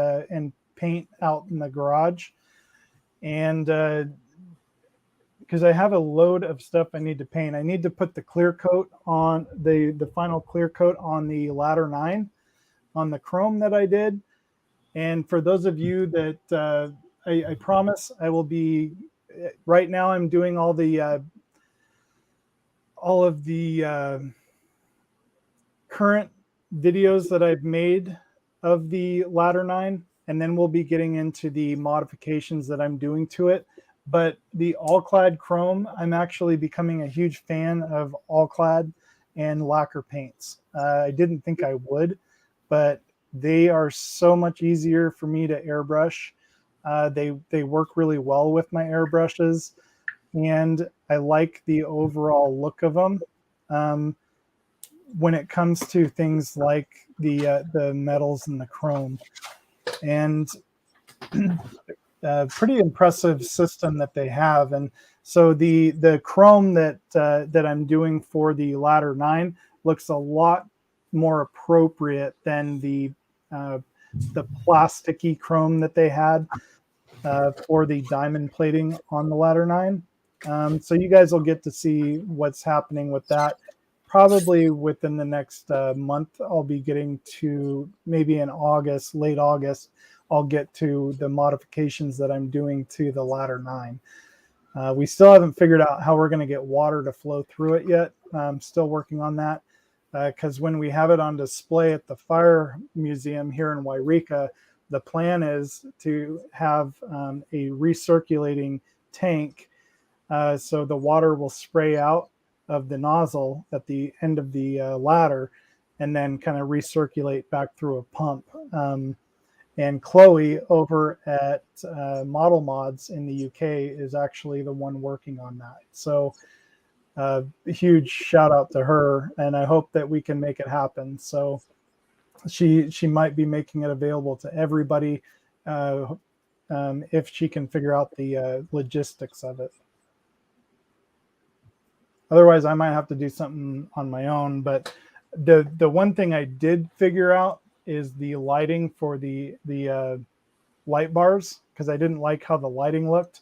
paint out in the garage. And because I have a load of stuff I need to paint. I need to put the clear coat on the final clear coat on the ladder 9 on the chrome that I did. And for those of you that I promise I will be, right now I'm doing all of the current videos that I've made of the ladder 9, and then we'll be getting into the modifications that I'm doing to it. But the all-clad chrome, I'm actually becoming a huge fan of all-clad and lacquer paints. I didn't think I would, but they are so much easier for me to airbrush. They work really well with my airbrushes, and I like the overall look of them. When it comes to things like the metals and the chrome, and pretty impressive system that they have. And so the chrome that I'm doing for the ladder 9 looks a lot more appropriate than the plasticky chrome that they had for the diamond plating on the ladder 9. So you guys will get to see what's happening with that. Probably within the next month, I'll be getting to, maybe in August, late August, I'll get to the modifications that I'm doing to the ladder 9. We still haven't figured out how we're going to get water to flow through it yet. I'm still working on that because when we have it on display at the Fire Museum here in Yreka, the plan is to have a recirculating tank so the water will spray out of the nozzle at the end of the ladder and then kind of recirculate back through a pump. And Chloe over at Model Mods in the UK is actually the one working on that. So a huge shout out to her, and I hope that we can make it happen. So she might be making it available to everybody if she can figure out the logistics of it. Otherwise, I might have to do something on my own, but The one thing I did figure out is the lighting for the light bars, because I didn't like how the lighting looked.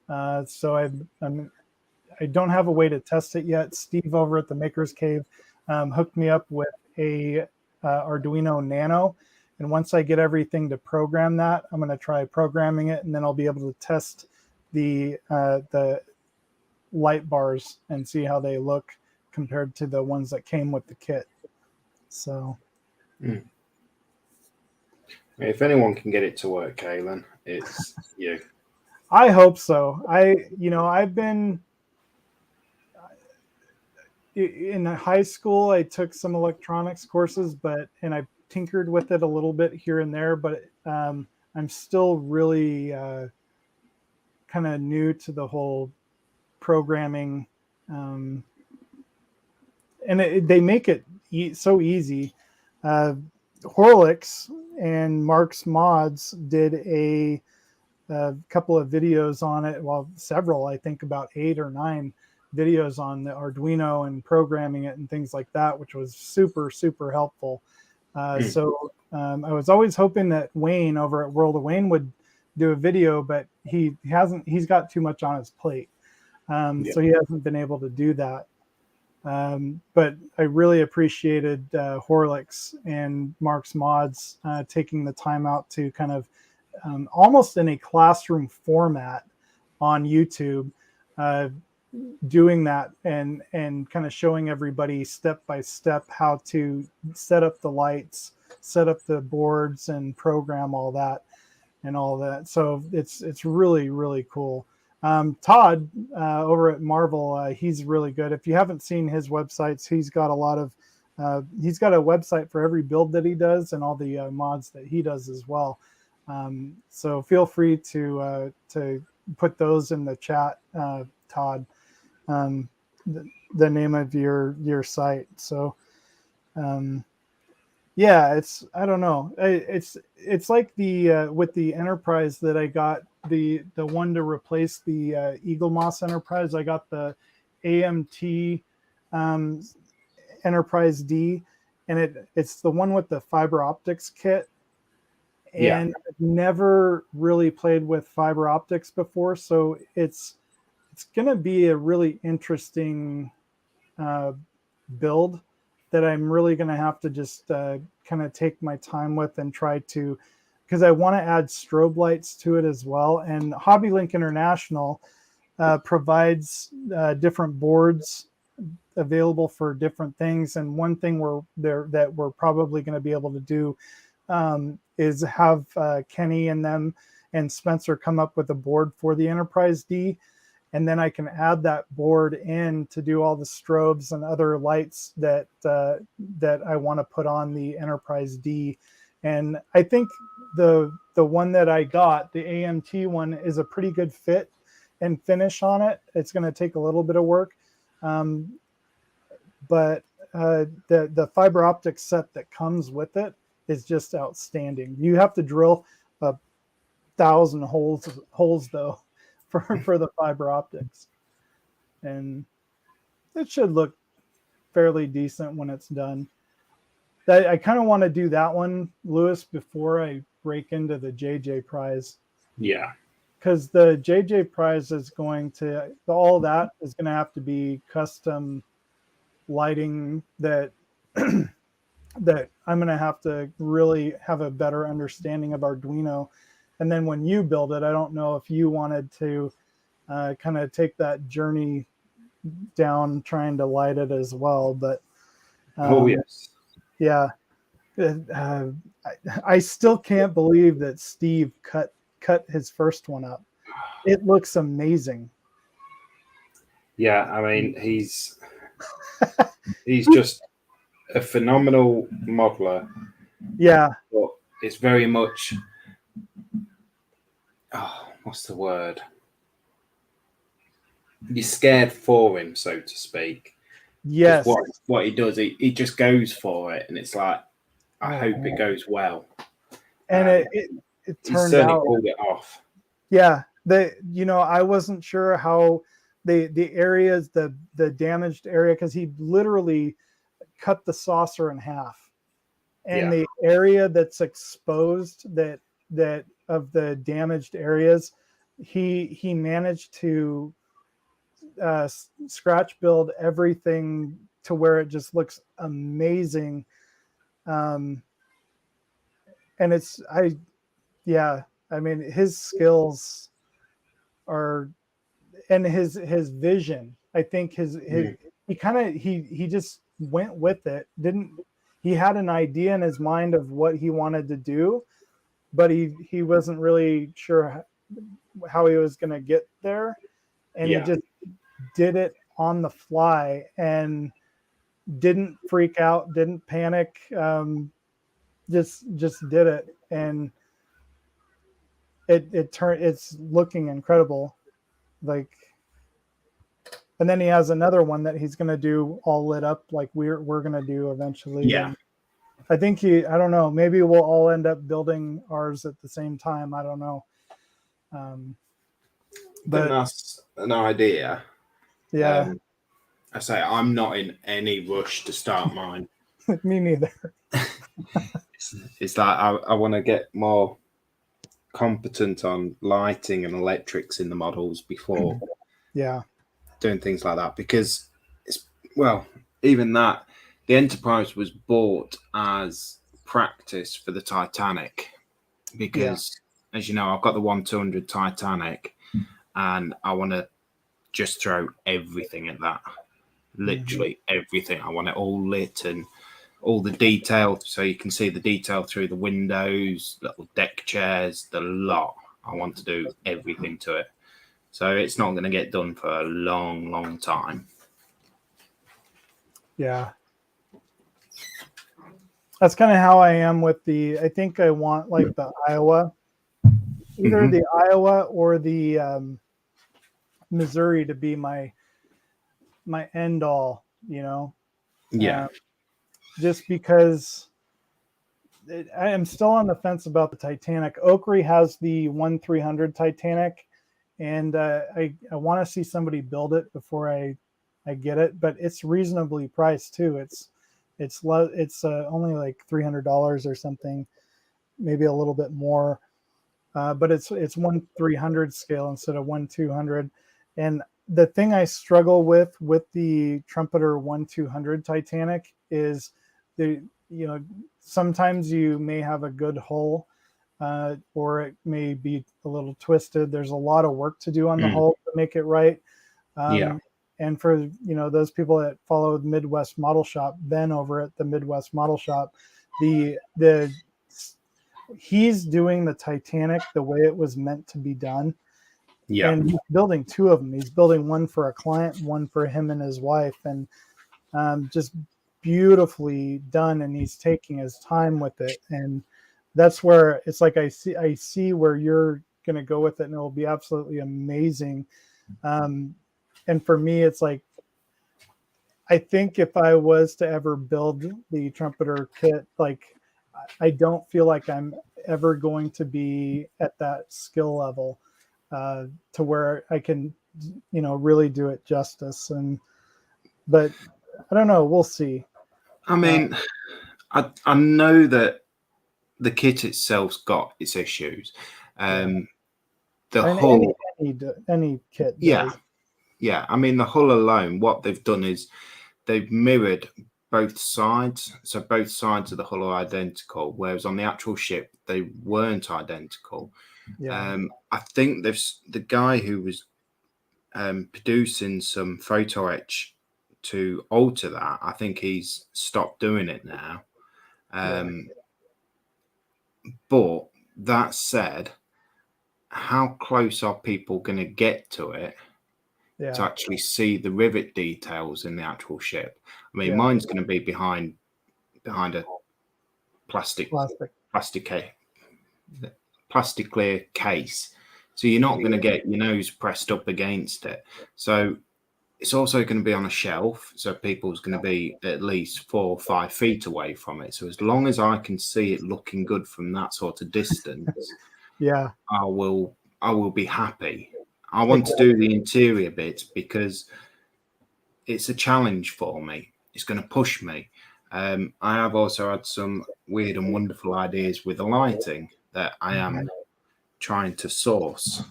So I don't have a way to test it yet. Steve over at the Maker's Cave hooked me up with a Arduino Nano, and once I get everything to program that, I'm going to try programming it, and then I'll be able to test the light bars and see how they look compared to the ones that came with the kit. So, if anyone can get it to work, Kalan, it's you. I hope so. I've been in high school. I took some electronics courses, and I tinkered with it a little bit here and there. But I'm still really kind of new to the whole programming, and they make it so easy. Horlicks and Mark's Mods did a couple of videos on it. Well, several, I think about 8 or 9 videos on the Arduino and programming it and things like that, which was super, super helpful. So I was always hoping that Wayne over at World of Wayne would do a video, but he hasn't. He's got too much on his plate. So he hasn't been able to do that. But I really appreciated Horlicks and Mark's Mods taking the time out to kind of almost in a classroom format on YouTube, doing that and kind of showing everybody step by step how to set up the lights, set up the boards, and program all that. So it's really, really cool. Todd over at Marvel, he's really good. If you haven't seen his websites, he's got he's got a website for every build that he does and all the mods that he does as well. So feel free to put those in the chat, Todd, the name of your site. So I don't know. It's like the with the Enterprise that I got, the one to replace the Eagle Moss Enterprise. I got the AMT Enterprise D, and it's the one with the fiber optics kit. And I've never really played with fiber optics before, so it's going to be a really interesting build that I'm really going to have to just kind of take my time with and try to, because I want to add strobe lights to it as well. And HobbyLink International provides different boards available for different things. And one thing that we're probably going to be able to do is have Kenny and them and Spencer come up with a board for the Enterprise D. And then I can add that board in to do all the strobes and other lights that I want to put on the Enterprise D. And I think the one that I got, the AMT one, is a pretty good fit and finish on it. It's going to take a little bit of work. But the fiber optic set that comes with it is just outstanding. You have to drill 1,000 holes though for the fiber optics, and it should look fairly decent when it's done. I kind of want to do that one, Lewis, before I break into the JJ prize. Yeah, because the JJ prize is all that is going to have to be custom lighting that that I'm going to have to really have a better understanding of Arduino. And then when you build it, I don't know if you wanted to kind of take that journey down trying to light it as well. But yes. Yeah. I still can't believe that Steve cut his first one up. It looks amazing. Yeah, I mean, he's just a phenomenal modeler. Yeah. But it's very much, what's the word? You're scared for him, so to speak. Yes. What he does, he just goes for it, and it's like, I hope it goes well. And it turned out. Pulled it off. Yeah. I wasn't sure how the areas, the damaged area, because he literally cut the saucer in half, and Yeah. the area that's exposed, that of the damaged areas, he managed to scratch build everything to where it just looks amazing. And I mean, his skills are, and his vision, I think he just went with it. He had an idea in his mind of what he wanted to do, but he wasn't really sure how he was going to get there, and he just did it on the fly and didn't freak out, didn't panic, just did it, and it's looking incredible. Like, and then he has another one that he's going to do all lit up like we're going to do eventually. Yeah. And I think I don't know, maybe we'll all end up building ours at the same time. I don't know. But that's an idea. Yeah. I say I'm not in any rush to start mine. Me neither. It's that I want to get more competent on lighting and electrics in the models before doing things like that, because even that, the Enterprise was bought as practice for the Titanic, because as you know, I've got the 1-200 Titanic and I want to just throw everything at that, literally everything. I want it all lit and all the detail, so you can see the detail through the windows, little deck chairs, the lot. I want to do everything to it. So it's not going to get done for a long, long time. Yeah. That's kind of how I am with I think I want like the Iowa, either the Iowa or the Missouri to be my end all, you know? Yeah. Just because I am still on the fence about the Titanic. Oakley has the 1-300 Titanic, and I want to see somebody build it before I get it, but it's reasonably priced too. It's only like $300 or something, maybe a little bit more, but it's 1-300 scale instead of 1-200. And the thing I struggle with the Trumpeter 1-200 Titanic is sometimes you may have a good hull, or it may be a little twisted. There's a lot of work to do on the hull to make it right. And for those people that followed Midwest Model Shop, Ben over at the Midwest Model Shop, he's doing the Titanic the way it was meant to be done. Yeah. And he's building two of them. He's building one for a client, one for him and his wife, and just beautifully done. And he's taking his time with it. And that's where it's like I see where you're going to go with it, and it will be absolutely amazing. And for me, it's like, I think if I was to ever build the Trumpeter kit, like, I don't feel like I'm ever going to be at that skill level to where I can, really do it justice. But I don't know. We'll see. I mean, I know that the kit itself's got its issues. The hull, any kit. Yeah. I mean, the hull alone, what they've done is they've mirrored both sides. So both sides of the hull are identical, whereas on the actual ship, they weren't identical. Yeah. I think the guy who was producing some photo etch to alter that, I think he's stopped doing it now. But that said, how close are people going to get to it to actually see the rivet details in the actual ship? I mean, mine's going to be behind a plastic clear case, so you're not going to get your nose pressed up against it. So it's also going to be on a shelf, so people's going to be at least 4 or 5 feet away from it. So as long as I can see it looking good from that sort of distance, I will be happy. I want to do the interior bits because it's a challenge for me. It's going to push me. I have also had some weird and wonderful ideas with the lighting that I am trying to source,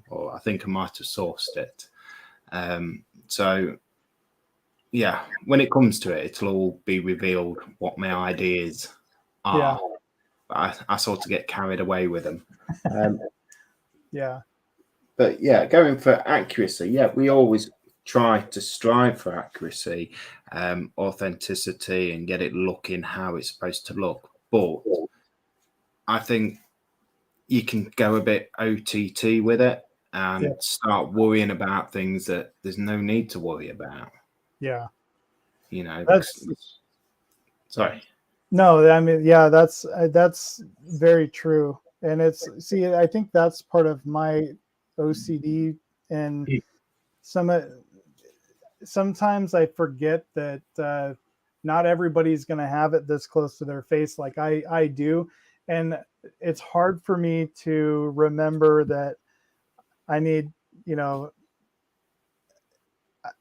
or I think I might have sourced it. So yeah, when it comes to it, it'll all be revealed what my ideas are. Yeah. But I sort of get carried away with them. Yeah. But yeah, going for accuracy, yeah, we always try to strive for accuracy, authenticity, and get it looking how it's supposed to look. But I think you can go a bit OTT with it and start worrying about things that there's no need to worry about. Yeah. You know, That's sorry. No, I mean, yeah, that's very true. And I think that's part of my OCD, and sometimes I forget that not everybody's going to have it this close to their face like I do. And it's hard for me to remember that I need,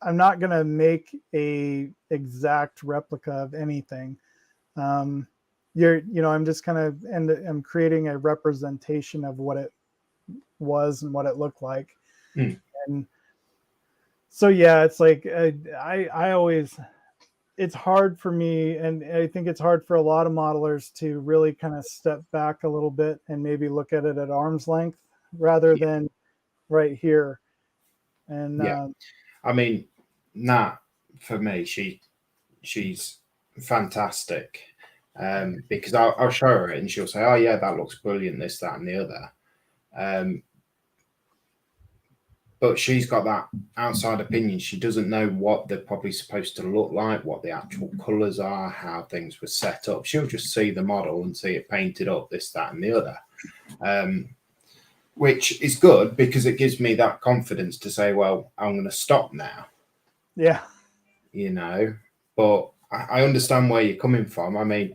I'm not going to make a exact replica of anything. I'm just kind of, and I'm creating a representation of what it was and what it looked like. And so, yeah, it's like, I always, it's hard for me. And I think it's hard for a lot of modelers to really kind of step back a little bit and maybe look at it at arm's length rather than right here. And I mean, Nat, for me, she's fantastic. Because I'll show her it and she'll say, "Oh yeah, that looks brilliant, this, that, and the other." But she's got that outside opinion. She doesn't know what they're probably supposed to look like, what the actual colours are, how things were set up. She'll just see the model and see it painted up, this, that, and the other. Which is good because it gives me that confidence to say, well, I'm going to stop now. Yeah. But I understand where you're coming from. I mean,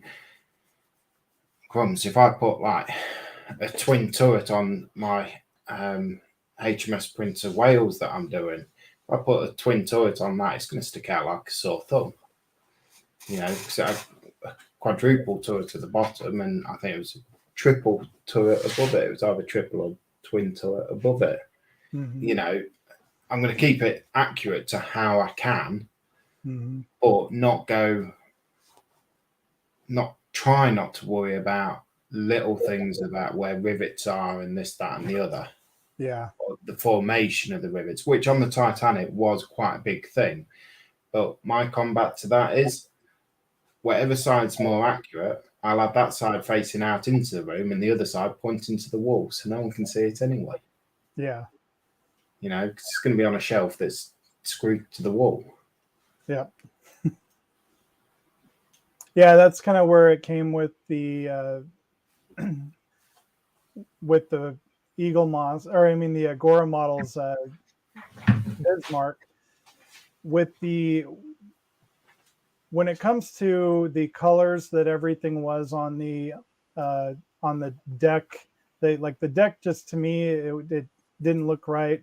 crumbs, if I put like a twin turret on my HMS printer Wales that I'm doing, if I put a twin turret on that, it's going to stick out like a sore thumb. Because I have a quadruple turret at the bottom, and I think it was a triple turret above it. It was either triple or twin turret above it. I'm going to keep it accurate to how I can, but not try not to worry about little things about where rivets are and this, that, and the other. Yeah. Or the formation of the rivets, which on the Titanic was quite a big thing. But my combat to that is whatever side's more accurate, I'll have that side facing out into the room and the other side pointing to the wall so no one can see it anyway. Yeah. It's going to be on a shelf that's screwed to the wall. Yeah. Yeah, that's kind of where it came with the Eagle models, the Agora models, Bismarck. When it comes to the colors that everything was on the deck, the deck just, to me, it didn't look right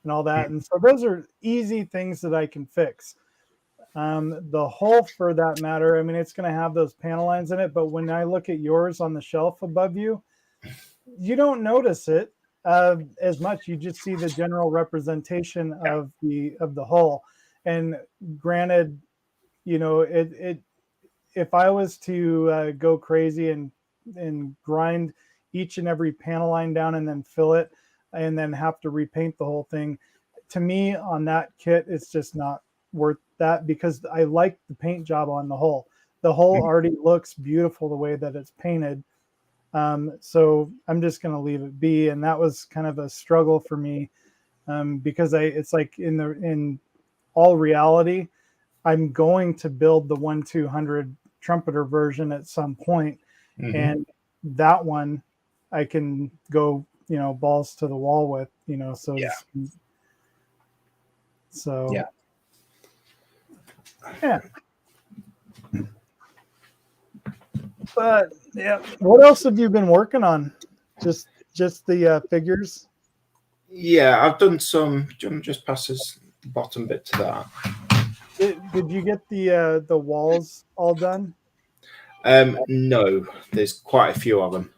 and all that. And so those are easy things that I can fix. The hull, for that matter, it's going to have those panel lines in it, but when I look at yours on the shelf above you, you don't notice it as much. You just see the general representation of the hull. And granted, if I was to go crazy and grind each and every panel line down and then fill it and then have to repaint the whole thing, to me on that kit, it's just not worth that, because I like the paint job on the hull. The hull already looks beautiful the way that it's painted. So I'm just going to leave it be. And that was kind of a struggle for me, because it's like in all reality, I'm going to build the 1/200 trumpeter version at some point. And that one I can go, balls to the wall with, so yeah. But yeah, what else have you been working on? Just the figures? Yeah, I've done some. Just passes the bottom bit to that. Did you get the walls all done? No, there's quite a few of them.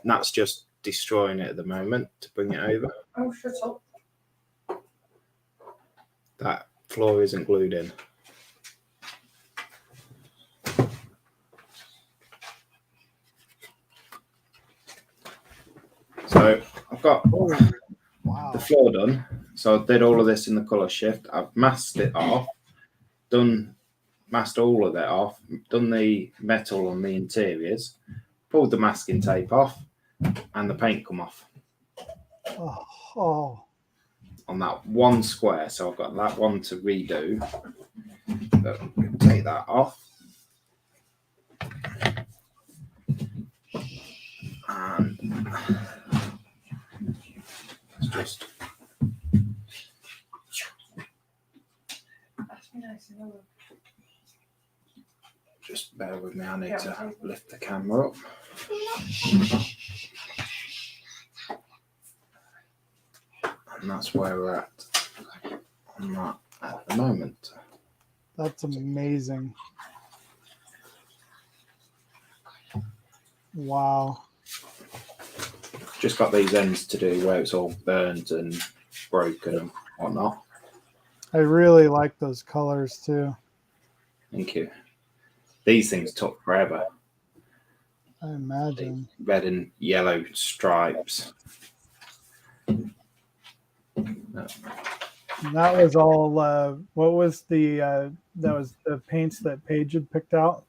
Nat's just destroying it at the moment to bring it over. Oh, shut up. That floor isn't glued in. So I've got Wow. the floor done. So I did all of this in the colour shift. I've masked it off, masked all of it off, done the metal on the interiors, pulled the masking tape off, and the paint come off Oh. on that one square. So I've got that one to redo. But we'll take that off. And it's just bear with me. I need to lift the camera up. And that's where we're at on that at the moment. That's amazing. Wow. Just got these ends to do where it's all burnt and broken and whatnot. I really like those colors too. Thank you. These things took forever. I imagine. Red and yellow stripes. That was all. What was the? That was the paints that Paige had picked out.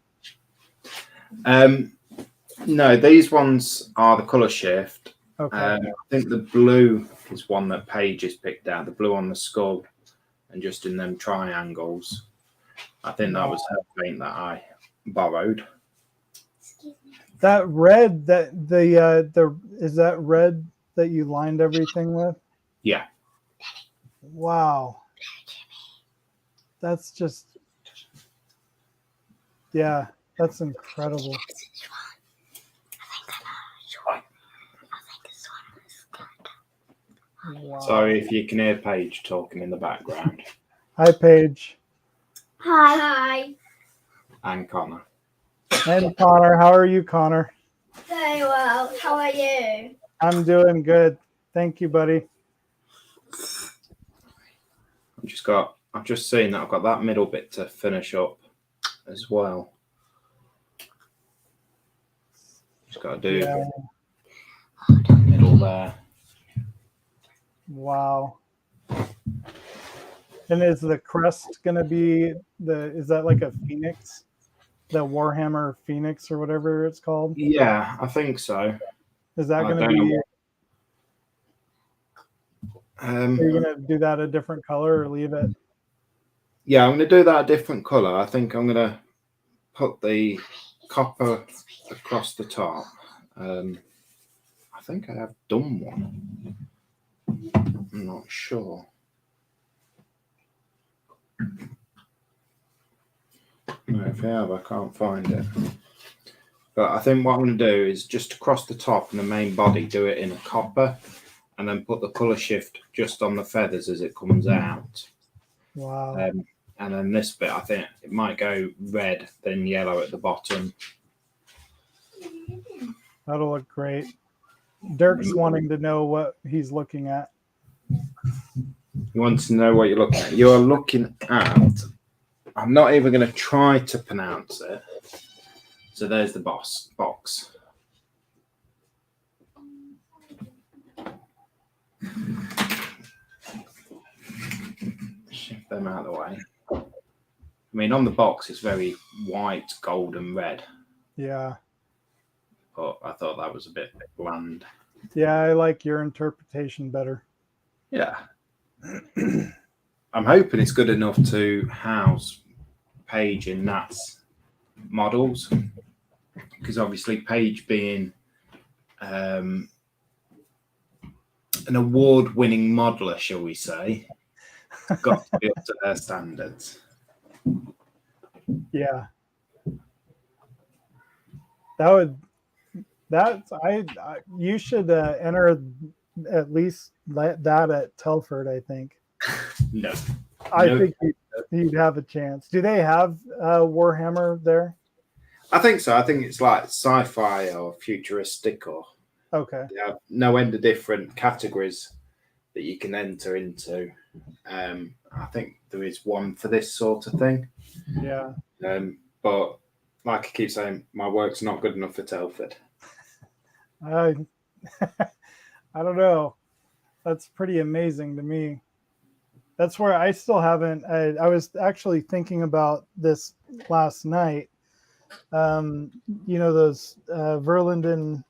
No, these ones are the colour shift. Okay. I think the blue is one that Paige has picked out. The blue on the skull and just in them triangles. I think that was her paint that I borrowed. That red, that the is that red that you lined everything with? Yeah. Wow. That's just, yeah, that's incredible. Wow. Sorry if you can hear Paige talking in the background. Hi, Paige. Hi. And Connor. And Connor. How are you, Connor? Very well. How are you? I'm doing good. Thank you, buddy. I've just seen that I've got that middle bit to finish up as well. Just got to do that middle there. Wow. And is the crest going to be is that like a phoenix? The Warhammer Phoenix or whatever it's called? Yeah, I think so. Is that going to be? Are you going to do that a different color or leave it? Yeah, I'm going to do that a different color. I think I'm going to put the copper across the top. I think I have done one. I'm not sure. No, if I have, I can't find it. But I think what I'm going to do is just across the top and the main body, do it in a copper, and then put the color shift just on the feathers as it comes out. Wow. And then this bit, I think it might go red, then yellow at the bottom. That'll look great. Dirk's wanting to know what he's looking at. You want to know what you're looking at? You're looking at, I'm not even going to try to pronounce it. So there's the box. Shift them out of the way. I mean, on the box, it's very white, gold, and red. Yeah. But I thought that was a bit bland. Yeah, I like your interpretation better. Yeah. I'm hoping it's good enough to house Paige and Nat's models, because obviously Paige being an award-winning modeler, shall we say, got to be up to their standards. Yeah. You should enter at least that at Telford, I think. No. I No. think he'd have a chance. Do they have Warhammer there? I think so. I think it's like sci-fi or futuristic, or Okay. they have no end of different categories that you can enter into. I think there is one for this sort of thing. Yeah. But like I keep saying, my work's not good enough for Telford. I I don't know. That's pretty amazing to me. That's where I still haven't. I was actually thinking about this last night. Those Verlinden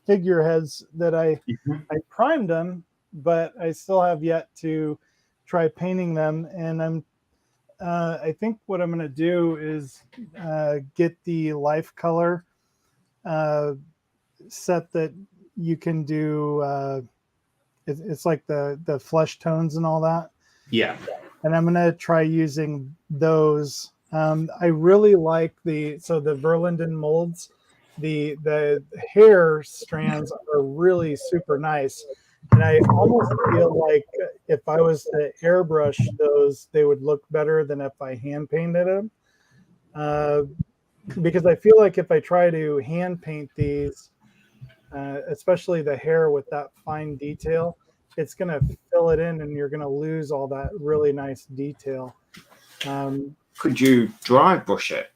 figureheads that I primed them, but I still have yet to try painting them. And I think what I'm going to do is get the life color set that you can do. It's like the flesh tones and all that. Yeah. And I'm going to try using those. I really like the Verlinden molds. The hair strands are really super nice. And I almost feel like if I was to airbrush those, they would look better than if I hand painted them. Because I feel like if I try to hand paint these, especially the hair with that fine detail, it's going to fill it in and you're going to lose all that really nice detail. Could you dry brush it?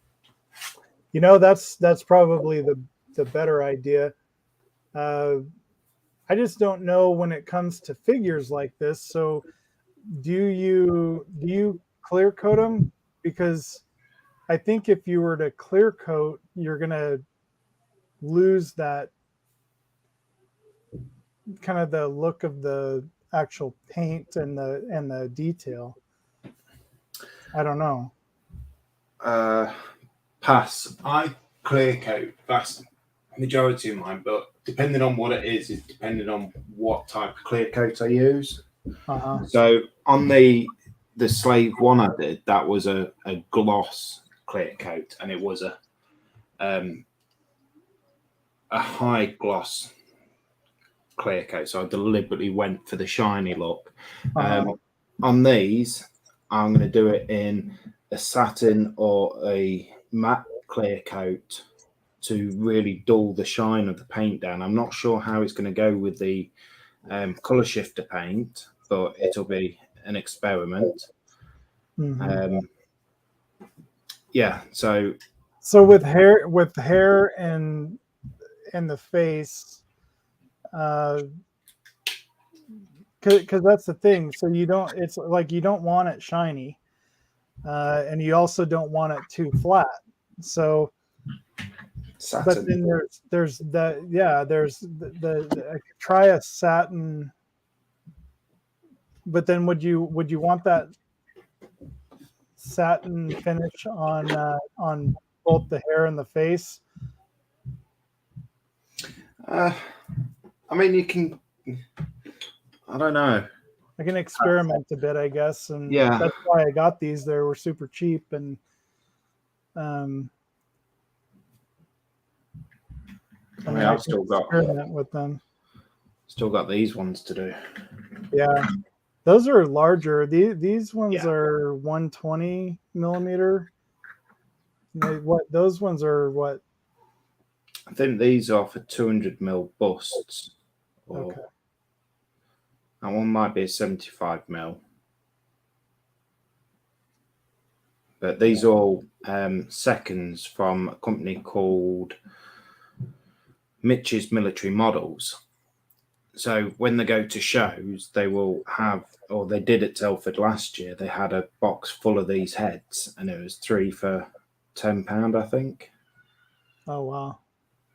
That's probably the better idea. I just don't know when it comes to figures like this. So do you clear coat them? Because I think if you were to clear coat, you're going to lose that kind of the look of the actual paint and the detail. I don't know. Pass. I clear coat vast majority of mine, but depending on what it is depending on what type of clear coat I use. Uh-huh. So on the Slave one I did, that was a gloss clear coat, and it was a high gloss clear coat, so I deliberately went for the shiny look. On these, I'm going to do it in a satin or a matte clear coat to really dull the shine of the paint down. I'm not sure how it's going to go with the color shifter paint, but it'll be an experiment. Mm-hmm. Yeah, so with hair and the face, because that's the thing. So it's like you don't want it shiny, and you also don't want it too flat. So satin. But then there's the I could try a satin, but then would you want that satin finish on both the hair and the face? I mean, you can. I don't know. I can experiment a bit, I guess, and yeah, that's why I got these. They were super cheap, and I mean, I've still got experiment with them. Still got these ones to do. Yeah, those are larger. These ones are 120 millimeter. Those ones are what? I think these are for 200 mil busts. Okay. That one might be a 75 mil. But these are all seconds from a company called Mitch's Military Models. So when they go to shows, they will have, or they did at Telford last year, they had a box full of these heads, and it was 3 for £10, I think. Oh, wow.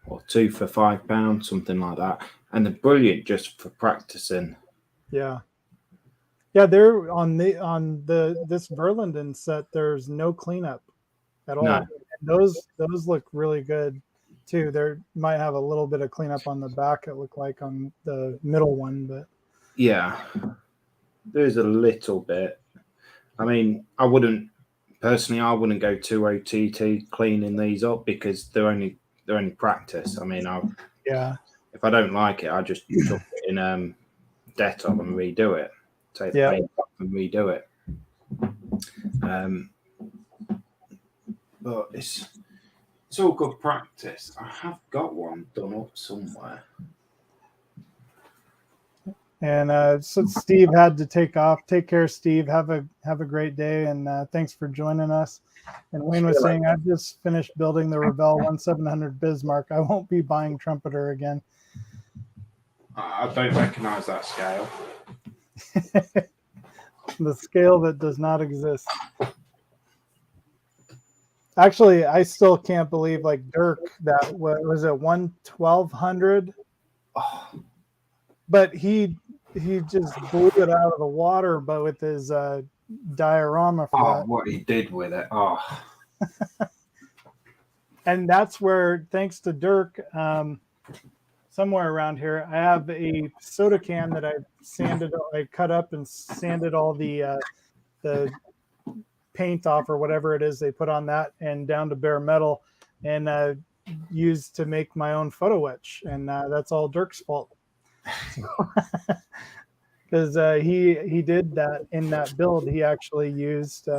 Or 2 for £5, something like that. And they're brilliant just for practicing. Yeah. Yeah, they're on this Verlinden set, there's no cleanup at all. No. And those look really good too. There might have a little bit of cleanup on the back, it looked like on the middle one, but yeah, there's a little bit. I mean, I wouldn't go too OTT cleaning these up because they're only practice. I mean, if I don't like it, I just chuck it in Dettol and redo it. Take the paint off and redo it. But it's all good practice. I have got one done up somewhere. And so Steve had to take off. Take care, Steve. Have a great day, and thanks for joining us. And Wayne was saying, I've just finished building the Revell 1700 Bismarck. I won't be buying Trumpeter again. I don't recognize that scale. The scale that does not exist. Actually, I still can't believe, like, Dirk, that was it 1200, Oh, but he just blew it out of the water, but with his diorama for that. What he did with it. Oh. And that's where, thanks to Dirk, somewhere around here, I have a soda can that I cut up and sanded all the paint off or whatever it is they put on that, and down to bare metal, and used to make my own photo etch. And that's all Dirk's fault. Because he did that in that build. He actually used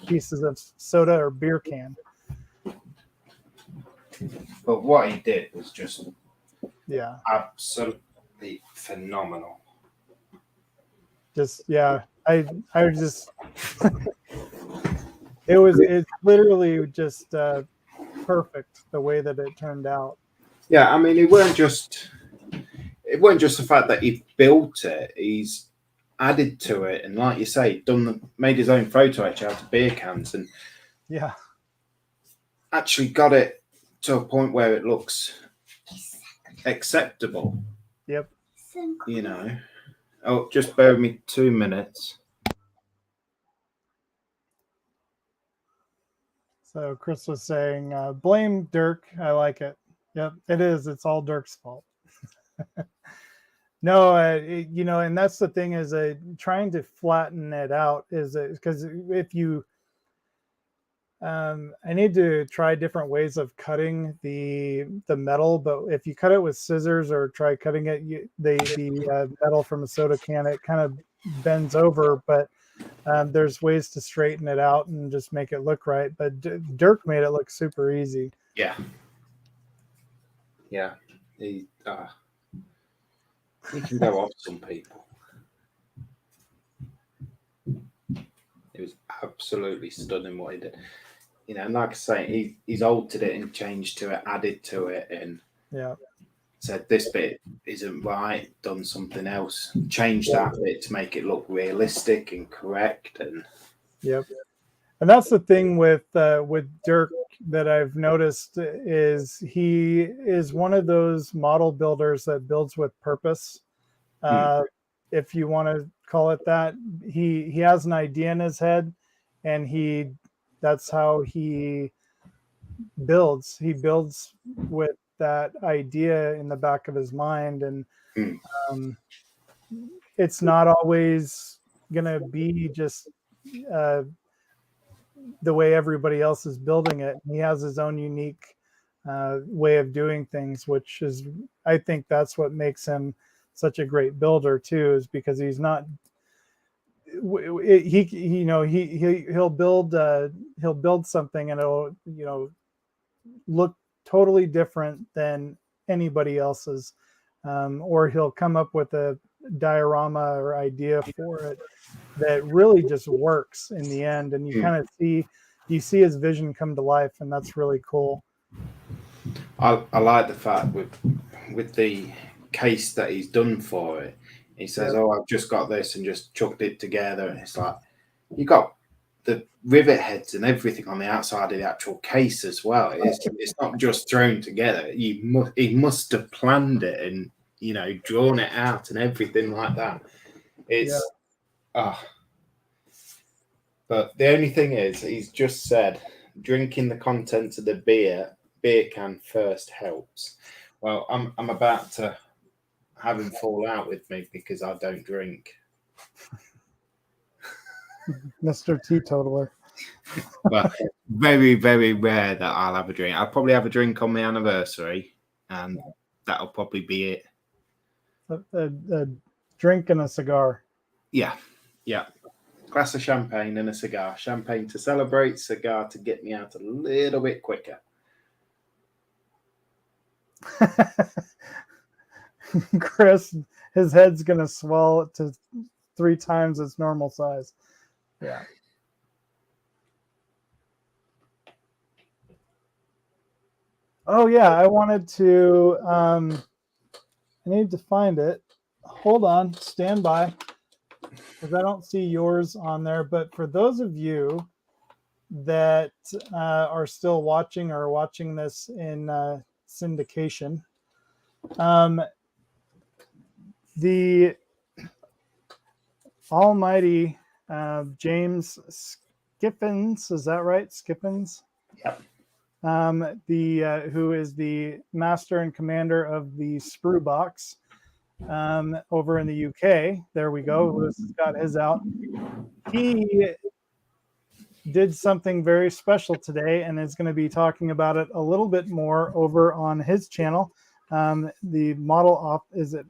pieces of soda or beer can. But what he did was just absolutely phenomenal. I just it's literally just perfect the way that it turned out. Yeah, I mean, it weren't just the fact that he built it; he's added to it, and like you say, made his own photo etch out of beer cans, and actually got it to a point where it looks acceptable. Yep. You know. Oh, just bear with me 2 minutes. So Chris was saying, blame Dirk. I like it. Yep, it is. It's all Dirk's fault. No, and that's the thing is trying to flatten it out is because if you, I need to try different ways of cutting the metal, but if you cut it with scissors or try cutting it, the metal from a soda can, it kind of bends over, but there's ways to straighten it out and just make it look right. But Dirk made it look super easy. Yeah. He can go off some people. It was absolutely stunning what he did. You know, and like I say, he's altered it and changed to it, added to it, and said this bit isn't right, done something else, changed that bit to make it look realistic and correct. And and that's the thing with Dirk that I've noticed is he is one of those model builders that builds with purpose. If you want to call it that, he has an idea in his head, and that's how he builds. He builds with that idea in the back of his mind, and it's not always gonna be just the way everybody else is building it. He has his own unique way of doing things, which is, I think that's what makes him such a great builder too, is because he's not he'll build something and it'll look totally different than anybody else's, or he'll come up with a diorama or idea for it that really just works in the end, and you kind of see his vision come to life, and that's really cool. I like the fact with the case that he's done for it. He says, I've just got this and just chucked it together, and it's like you got the rivet heads and everything on the outside of the actual case as well. It's not just thrown together. He must have planned it and drawn it out and everything like that. But the only thing is, he's just said drinking the contents of the beer can first helps. Well, I'm about to have him fall out with me because I don't drink. Mr. Teetotaler. But very, very rare that I'll have a drink. I'll probably have a drink on my anniversary, and that'll probably be it. A drink and a cigar. Yeah. glass of champagne and a cigar. Champagne to celebrate, cigar to get me out a little bit quicker. Chris, his head's gonna swell to 3 times its normal size. Yeah. Oh yeah, I wanted to. I need to find it. Hold on, stand by, because I don't see yours on there. But for those of you that are still watching or watching this in syndication, the almighty James Skippins, is that right? Skippins? Yep. Who is the master and commander of the Sprue Box over in the UK. There we go. Lewis has got his out. He did something very special today and is going to be talking about it a little bit more over on his channel. The model officer?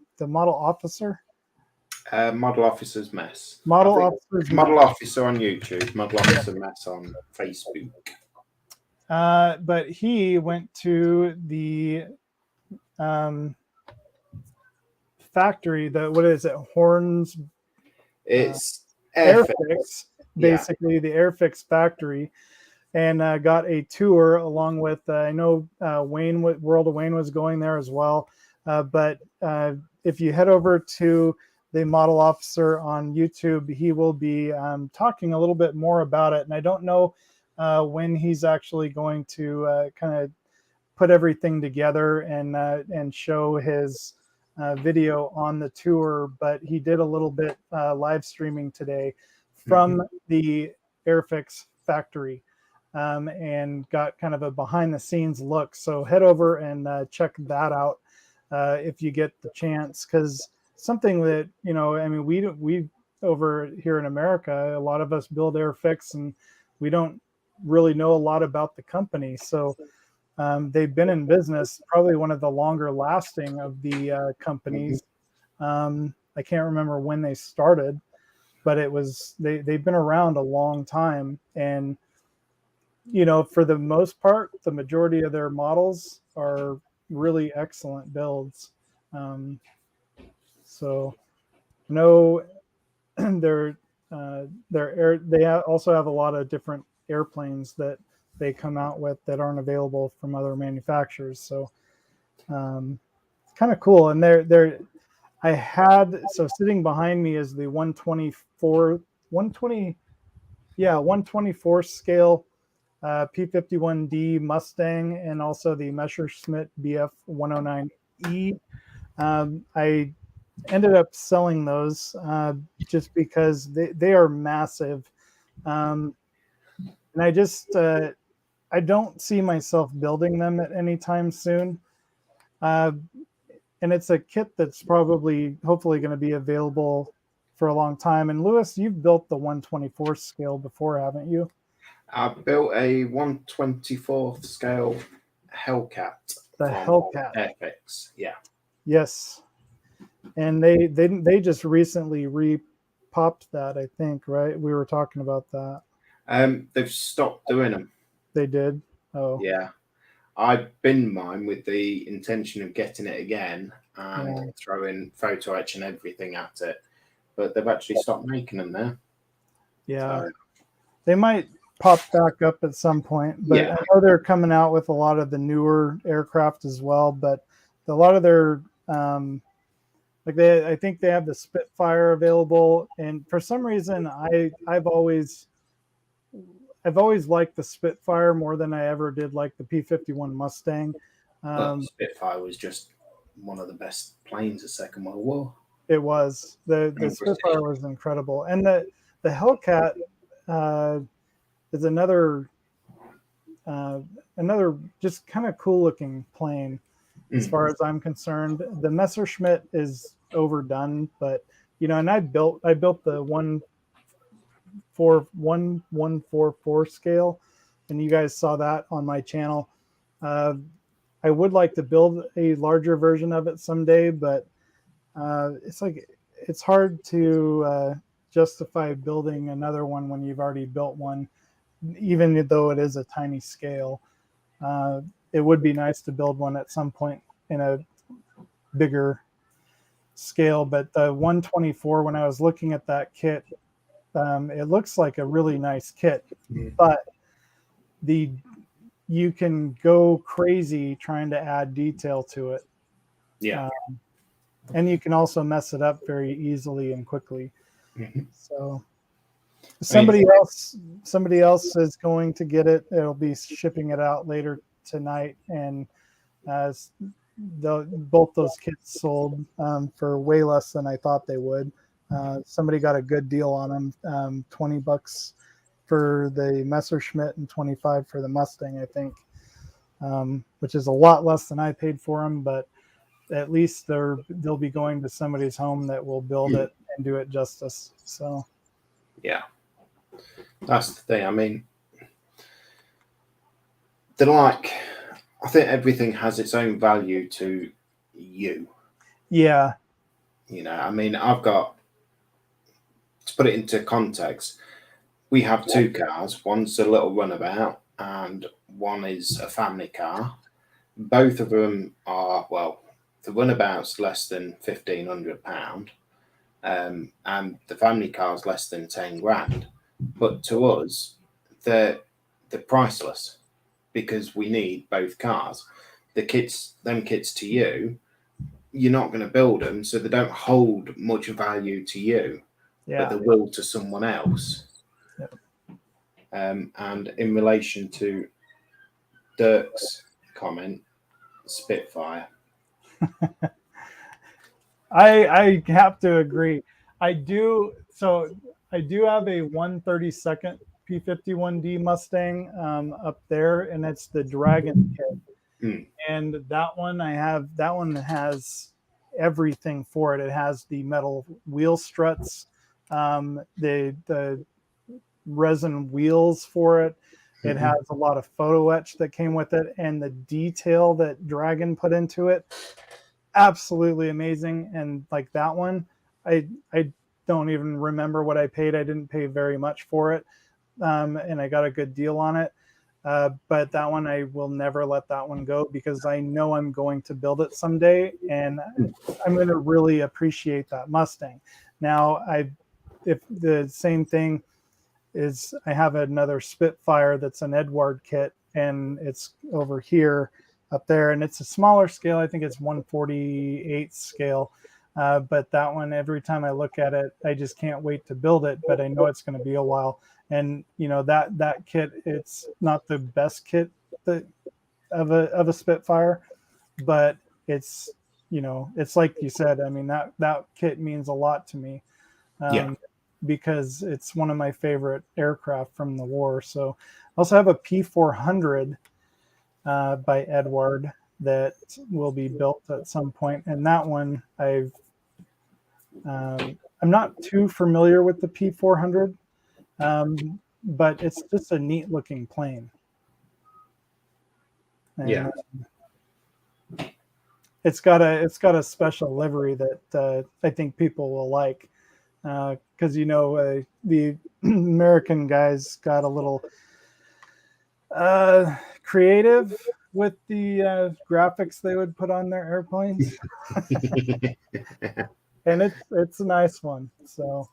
Model Officer's Mess. Model Officer on YouTube, Model Officer Mess on Facebook. But he went to the factory, what is it? Horns? It's Airfix, basically the Airfix factory, and got a tour along with, I know World of Wayne was going there as well. But if you head over to the Model Officer on YouTube, he will be talking a little bit more about it. And I don't know when he's actually going to kind of put everything together and show his video on the tour, but he did a little bit live streaming today from the Airfix factory and got kind of a behind the scenes look. So head over and check that out if you get the chance, because something that, I mean, we over here in America, a lot of us build Airfix and we don't really know a lot about the company. So they've been in business, probably one of the longer lasting of the companies. I can't remember when they started, but they've been around a long time. And, for the most part, the majority of their models are really excellent builds. So no, they also have a lot of different airplanes that they come out with that aren't available from other manufacturers. So it's kind of cool. And sitting behind me is the 124 scale P51D Mustang, and also the Messerschmitt Bf 109E. I ended up selling those just because they are massive. And I just, I don't see myself building them at any time soon. And it's a kit that's hopefully going to be available for a long time. And Lewis, you've built the 124 scale before, haven't you? I built a 1/24th scale Hellcat. The Hellcat. Airfix, yeah. Yes. And they just recently re-popped that, I think, right? We were talking about that. They've stopped doing them. They did? Oh. Yeah. I binned mine with the intention of getting it again and throwing photo etch and everything at it. But they've actually stopped making them now. Yeah. So, they might pop back up at some point. But I know they're coming out with a lot of the newer aircraft as well. But a lot of their I think they have the Spitfire available. And for some reason, I've always liked the Spitfire more than I ever did like the P-51 Mustang. Spitfire was just one of the best planes of Second World War. It was. The Spitfire was incredible. And the Hellcat is another just kind of cool looking plane as far as I'm concerned. The Messerschmitt is overdone, but and I built the 144 scale, and you guys saw that on my channel. I would like to build a larger version of it someday, but it's hard to justify building another one when you've already built one, even though it is a tiny scale. It would be nice to build one at some point in a bigger scale, but the 124, when I was looking at that kit, it looks like a really nice kit, but you can go crazy trying to add detail to it. Yeah. And you can also mess it up very easily and quickly. So somebody else is going to get it. It'll be shipping it out later tonight, and both those kits sold for way less than I thought they would. Somebody got a good deal on them, $20 for the Messerschmitt and $25 for the Mustang, I think, which is a lot less than I paid for them, but at least they'll be going to somebody's home that will build it and do it justice. So yeah, that's the thing. I mean, I think everything has its own value to you. Yeah. You know, I mean, I've got, to put it into context, we have two cars. One's a little runabout and one is a family car. Both of them are, well, the runabout's less than £1,500, and the family car's less than 10 grand. But to us, they're priceless because we need both cars. Them kits to you, you're not going to build them, so they don't hold much value to you, but they will to someone else. Yep. And in relation to Dirk's comment, Spitfire. I have to agree. I do have a 132nd P51D Mustang up there, and it's the Dragon kit. And that one has everything for it. It has the metal wheel struts, the resin wheels for it. It has a lot of photo etch that came with it, and the detail that Dragon put into it, absolutely amazing. And like that one, I don't even remember what I paid. I didn't pay very much for it, and I got a good deal on it. But that one, I will never let that one go because I know I'm going to build it someday, and I'm going to really appreciate that Mustang. Now, if the same thing is, I have another Spitfire that's an Edward kit, and it's over here up there, and it's a smaller scale. I think it's 1/48 scale. But that one, every time I look at it, I just can't wait to build it, but I know it's going to be a while. And you know, that kit, it's not the best kit of a Spitfire, but it's, you know, it's like you said, I mean, that kit means a lot to me. Because it's one of my favorite aircraft from the war. So I also have a P400 by Edward that will be built at some point. And that one, I'm not too familiar with the P400, but it's just a neat looking plane. And it's got a special livery that I think people will like. Because you know, the American guys got a little creative with the graphics they would put on their airplanes, and it's a nice one. So,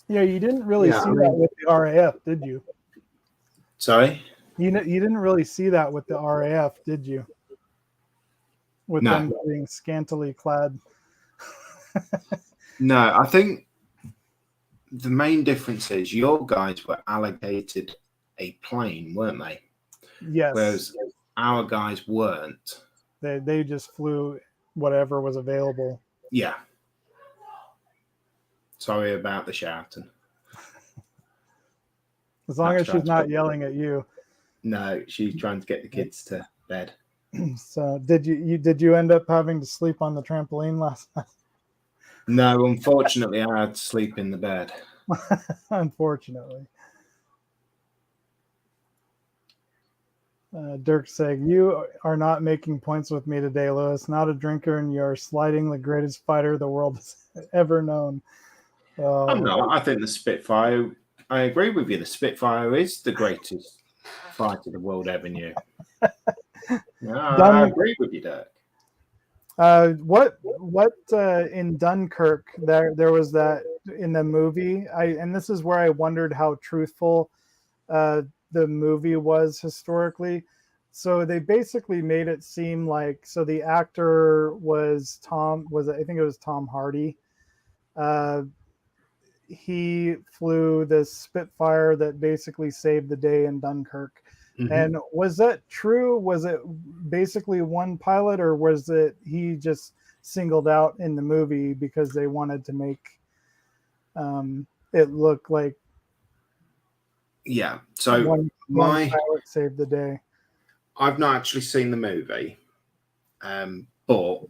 yeah, you didn't really see that with the RAF, did you? Sorry, you didn't really see that with the RAF, did you? With them being scantily clad. No, I think the main difference is your guys were allocated a plane, weren't they? Yes. Whereas our guys weren't. They just flew whatever was available. Yeah. Sorry about the shouting. As long as she's not yelling at you. No, she's trying to get the kids to bed. So did you end up having to sleep on the trampoline last night? No, unfortunately, I had to sleep in the bed. Unfortunately. Dirk saying, "You are not making points with me today, Lewis. Not a drinker, and you are sliding the greatest fighter the world has ever known." I'm not. I think the Spitfire. I agree with you. The Spitfire is the greatest fighter the world ever knew. Yeah, I agree with you, Dirk. What in Dunkirk there was that in the movie. And this is where I wondered how truthful the movie was historically. So they basically made it seem like, so the actor was I think it was Tom Hardy. He flew this Spitfire that basically saved the day in Dunkirk. Mm-hmm. And was that true? Was it basically one pilot, or was it he just singled out in the movie because they wanted to make it look like so one pilot saved the day? I've not actually seen the movie, but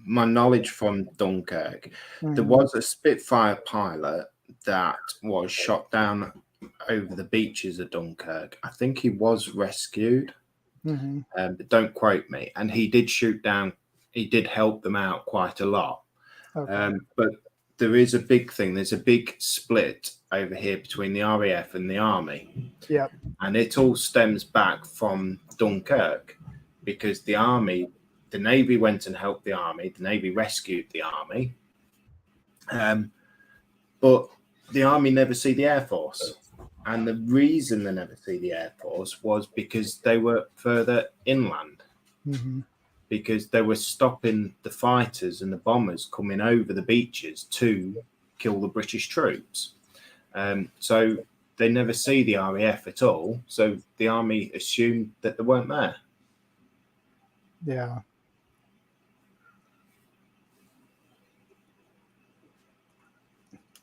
my knowledge from Dunkirk, there was a Spitfire pilot that was shot down over the beaches of Dunkirk. I think he was rescued, but don't quote me. And he did shoot down, he did help them out quite a lot. Okay. But there is a big thing. There's a big split over here between the RAF and the Army. Yeah. And it all stems back from Dunkirk, because the Navy went and helped the Army. The Navy rescued the Army. But the Army never see the Air Force. And the reason they never see the Air Force was because they were further inland. Because they were stopping the fighters and the bombers coming over the beaches to kill the British troops. So they never see the RAF at all. So the Army assumed that they weren't there. Yeah.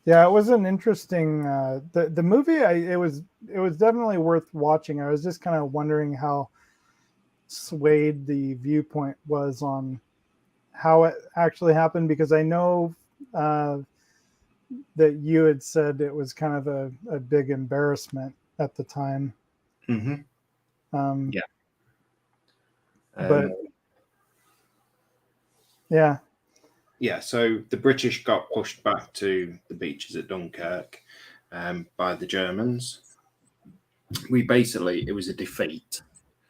Yeah, it was an interesting the movie. It was definitely worth watching. I was just kind of wondering how swayed the viewpoint was on how it actually happened, because I know that you had said it was kind of a big embarrassment at the time. But yeah, so the British got pushed back to the beaches at Dunkirk by the Germans. It was a defeat.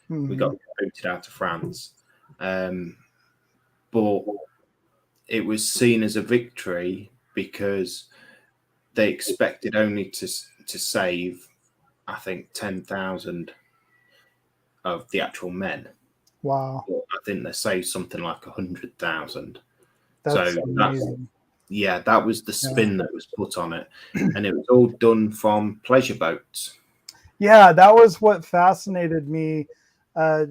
We got booted out of France. But it was seen as a victory because they expected only to save, I think, 10,000 of the actual men. Wow. But I think they saved something like 100,000. That's amazing. That was the spin that was put on it. And it was all done from pleasure boats. Yeah, that was what fascinated me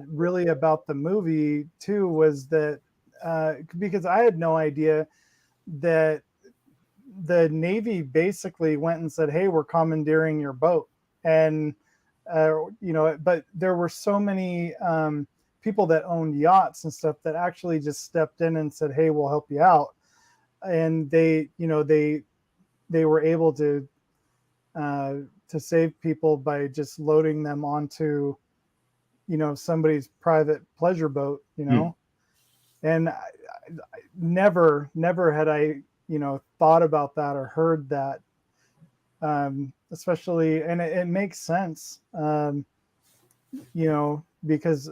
really about the movie too, was that because I had no idea that the Navy basically went and said, "Hey, we're commandeering your boat," and but there were so many people that owned yachts and stuff that actually just stepped in and said, "Hey, we'll help you out," and they were able to save people by just loading them onto somebody's private pleasure boat, and I never had I thought about that or heard that, especially, and it makes sense, because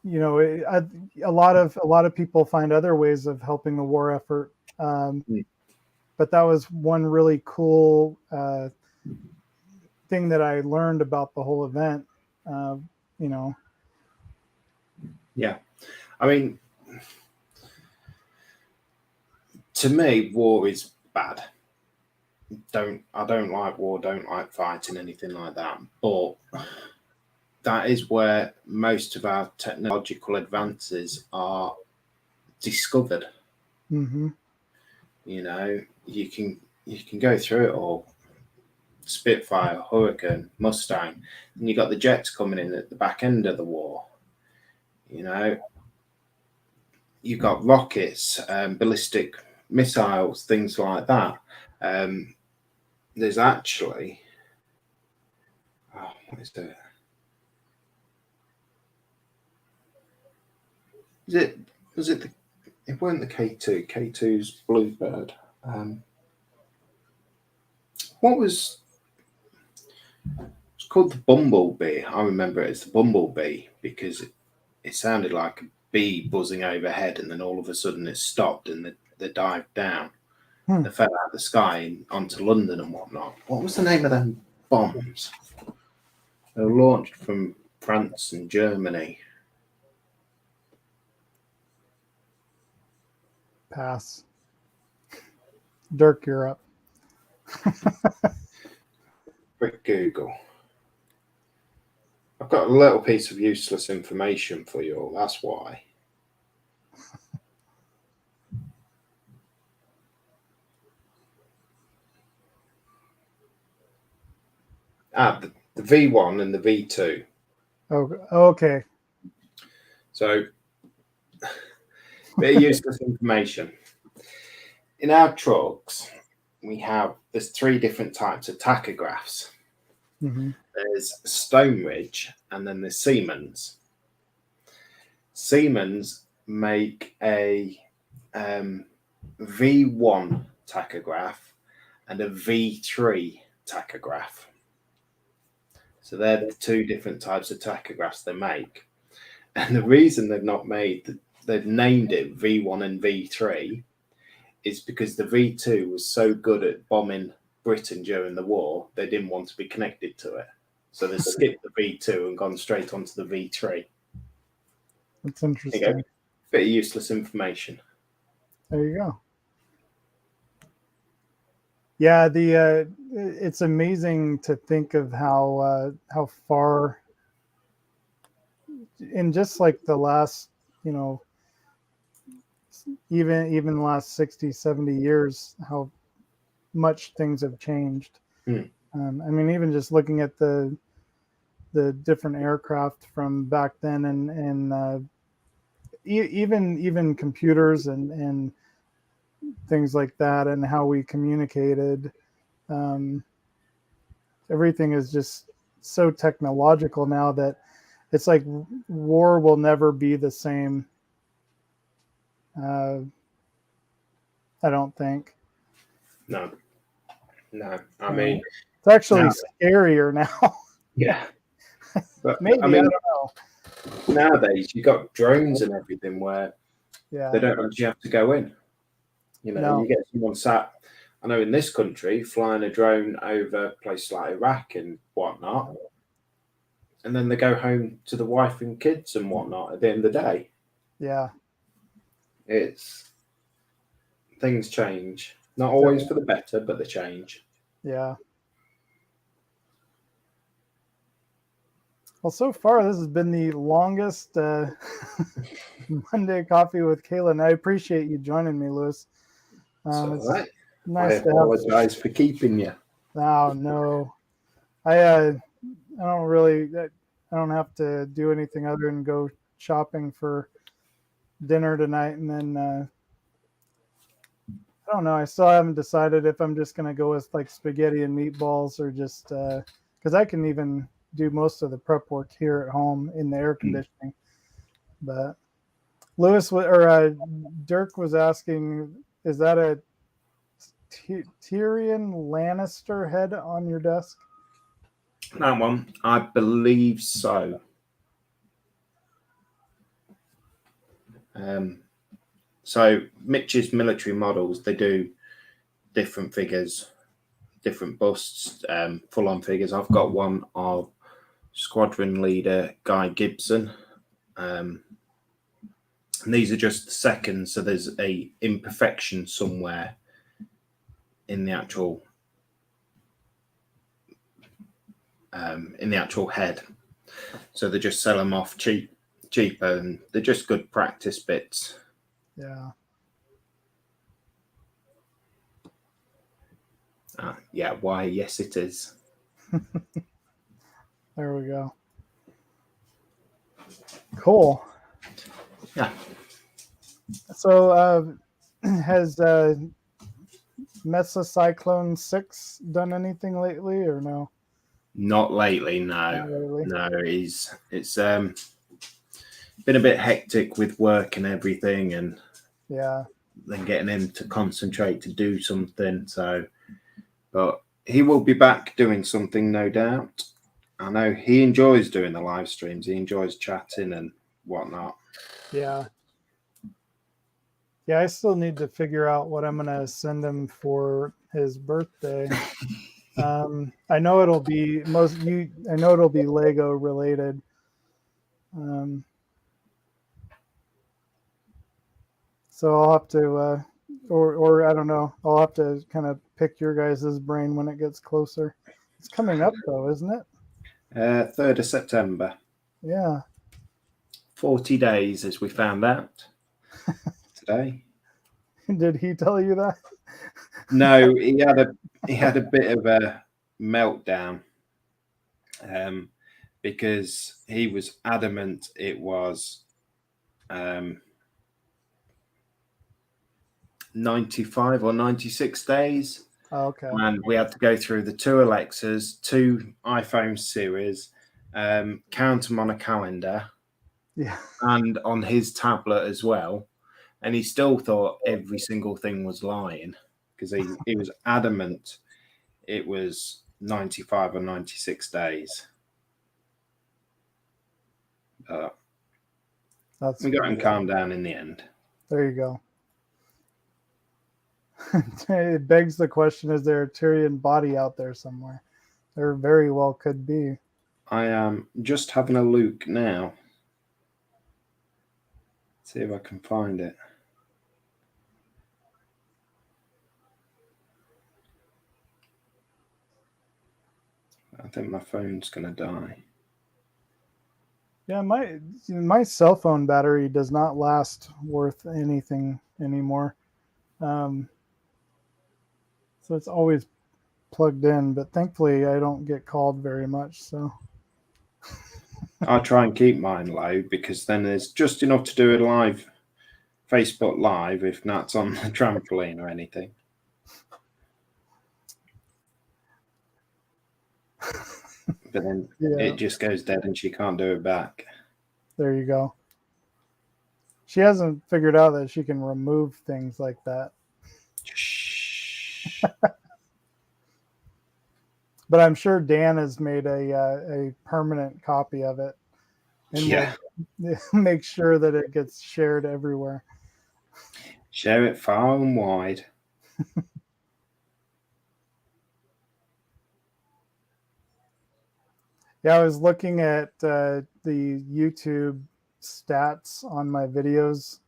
a lot of people find other ways of helping the war effort, but that was one really cool thing that I learned about the whole event. Yeah, I mean, to me, war is bad. I don't like war, don't like fighting, anything like that. But that is where most of our technological advances are discovered. You can go through it all. Spitfire, Hurricane, Mustang, and you got the jets coming in at the back end of the war. You've got rockets, ballistic missiles, things like that. There's actually, what is it? Was it it weren't the K2. K2's Bluebird. What was it's called the Bumblebee? I remember it as the Bumblebee because it sounded like a bee buzzing overhead, and then all of a sudden it stopped and they dived down. They fell out of the sky onto London and whatnot. What was the name of them bombs? They were launched from France and Germany. Pass. Dirk, you're up. Quick Google. I've got a little piece of useless information for you all. That's why. The V1 and the V2. Oh, okay. So, bit of useless information. In our trucks, there's 3 different types of tachographs. Mm-hmm. There's Stone Ridge and then there's Siemens. Siemens make a V1 tachograph and a V3 tachograph. So they're the 2 different types of tachographs they make. And the reason they've named it V1 and V3 is because the V2 was so good at bombing Britain during the war, they didn't want to be connected to it. So they skipped the V2 and gone straight onto the V3. That's interesting. Bit of useless information. There you go. Yeah, it's amazing to think of how far in just like the last, even the last 60, 70 years, how much things have changed. I mean, even just looking at the different aircraft from back then and even computers and things like that, and how we communicated. Everything is just so technological now that it's like war will never be the same. I don't think. No. I mean, it's actually scarier now. Yeah. But Maybe, I don't know. Nowadays, you've got drones and everything where they don't actually have to go in. You get someone sat, I know in this country, flying a drone over places like Iraq and whatnot, and then they go home to the wife and kids and whatnot at the end of the day. Yeah. Things change. Not always for the better, but they change. Yeah. Well, so far, this has been the longest Monday Coffee with Kalan. I appreciate you joining me, Lewis. It's right. Nice I apologize for keeping you. Oh, no. I don't have to do anything other than go shopping for dinner tonight. And then, I don't know. I still haven't decided if I'm just going to go with like spaghetti and meatballs or just, because I can even do most of the prep work here at home in the air conditioning. But Lewis Dirk was asking, is that a Tyrion Lannister head on your desk? That one, I believe so. So Mitch's military models, they do different figures, different busts, full-on figures. I've got one of Squadron Leader Guy Gibson. And these are just the seconds, so there's a imperfection somewhere in the actual head. So they just sell them off cheaper, and they're just good practice bits. Yeah. Yeah, why? Yes, it is. There we go. Cool. Yeah. So, has Mesa Cyclone 6 done anything lately, or no? Not lately, no. Not lately. No, it's been a bit hectic with work and everything, and Yeah. then getting him to concentrate to do something. So, but he will be back doing something, no doubt. I know he enjoys doing the live streams. He enjoys chatting and whatnot. Yeah. Yeah, I still need to figure out what I'm going to send him for his birthday. I know it'll be Lego related. So I'll have to or I don't know. I'll have to kind of pick your guys' brain when it gets closer. It's coming up though, isn't it? 3rd of September. Yeah. 40 days, as we found out today. Did he tell you that? No, he had a bit of a meltdown because he was adamant it was 95 or 96 days. Oh, okay. And we had to go through the 2 Alexas, 2 iPhone series, count them on a calendar, Yeah. and on his tablet as well. And he still thought every single thing was lying because he was adamant it was 95 or 96 days. But we got him calmed down in the end. There you go. It begs the question, is there a Tyrion body out there somewhere? There very well could be. I am just having a look now. See if I can find it. I think my phone's going to die. Yeah, my cell phone battery does not last worth anything anymore. So it's always plugged in, but thankfully I don't get called very much. So I try and keep mine low because then there's just enough to do a live Facebook Live if Nat's on the trampoline or anything. But then it just goes dead and she can't do it back. There you go. She hasn't figured out that she can remove things like that. But I'm sure Dan has made a permanent copy of it, and will make sure that it gets shared everywhere. Share it far and wide. Yeah, I was looking at the YouTube stats on my videos.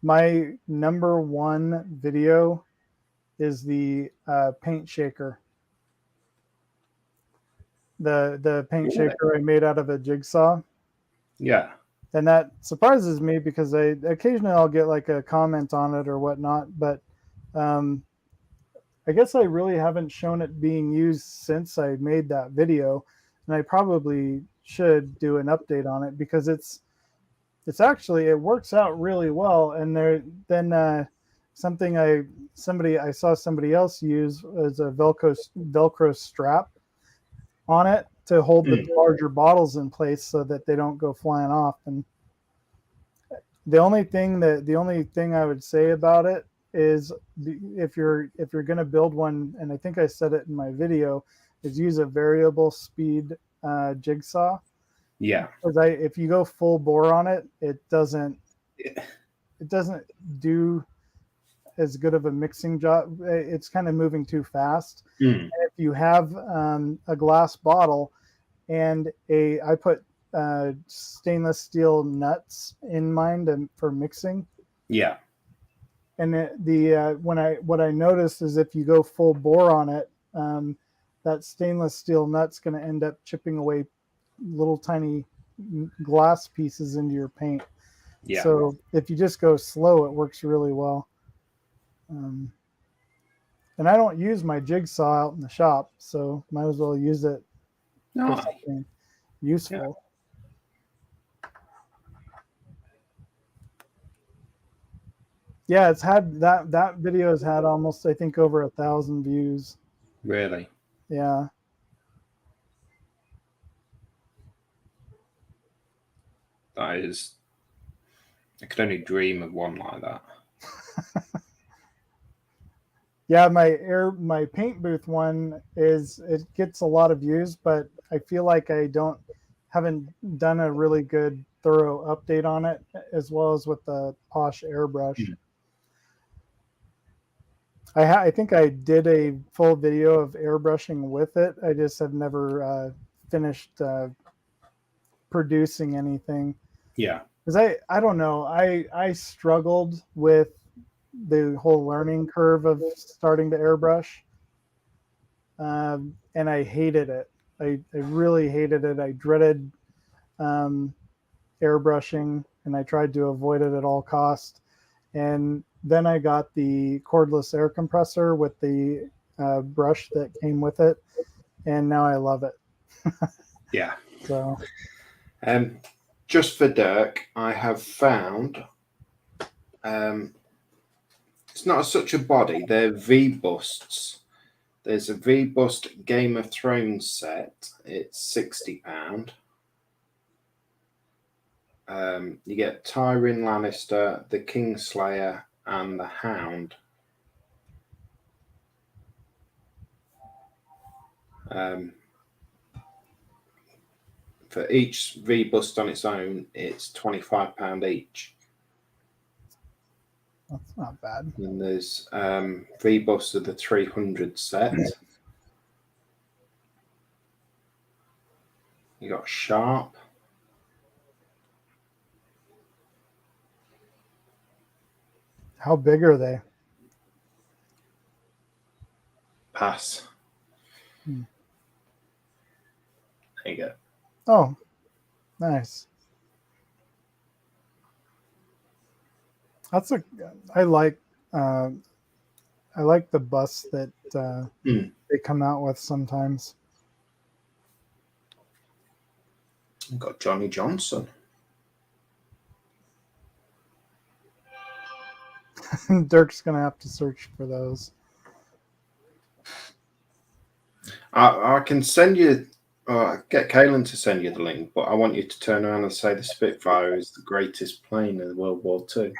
My number 1 video is the paint shaker. The paint shaker I made out of a jigsaw. Yeah. And that surprises me because occasionally I'll get like a comment on it or whatnot, but I guess I really haven't shown it being used since I made that video, and I probably should do an update on it because it's actually, it works out really well. And something I saw somebody else use as a Velcro strap on it to hold the larger bottles in place so that they don't go flying off. And the only thing I would say about it is if you're going to build one, and I think I said it in my video, is use a variable speed jigsaw. Yeah. Because if you go full bore on it, it doesn't do as good of a mixing job. It's kind of moving too fast. And if you have a glass bottle and I put stainless steel nuts in mine for mixing. Yeah. And what I noticed is if you go full bore on it, that stainless steel nut's going to end up chipping away little tiny glass pieces into your paint. Yeah. So if you just go slow, it works really well. And I don't use my jigsaw out in the shop, so might as well use it for something useful. Yeah, it's had that video has had almost, I think, over 1,000 views. Really? Yeah. That is, I could only dream of one like that. Yeah, my paint booth one it gets a lot of views, but I feel like I haven't done a really good thorough update on it, as well as with the Posh Airbrush. I think I did a full video of airbrushing with it. I just have never finished producing anything. Yeah. Because I don't know. I struggled with the whole learning curve of starting to airbrush. And I hated it. I really hated it. I dreaded airbrushing, and I tried to avoid it at all costs. And then I got the cordless air compressor with the brush that came with it, and now I love it. Yeah. So, just for Dirk, I have found it's not such a body. They're V busts. There's a V bust Game of Thrones set. It's £60. You get Tyrion Lannister, the Kingslayer, and the Hound. For each V bust on its own, it's £25 each. that's not bad. And there's V bust of the 300 set. You got Sharp. How big are they? Pass. Hmm. There you go. Oh, nice. I like the busts that they come out with sometimes. You've got Johnny Johnson. Dirk's gonna have to search for those. I can send you, get Kalan to send you the link, but I want you to turn around and say the Spitfire is the greatest plane in World War II.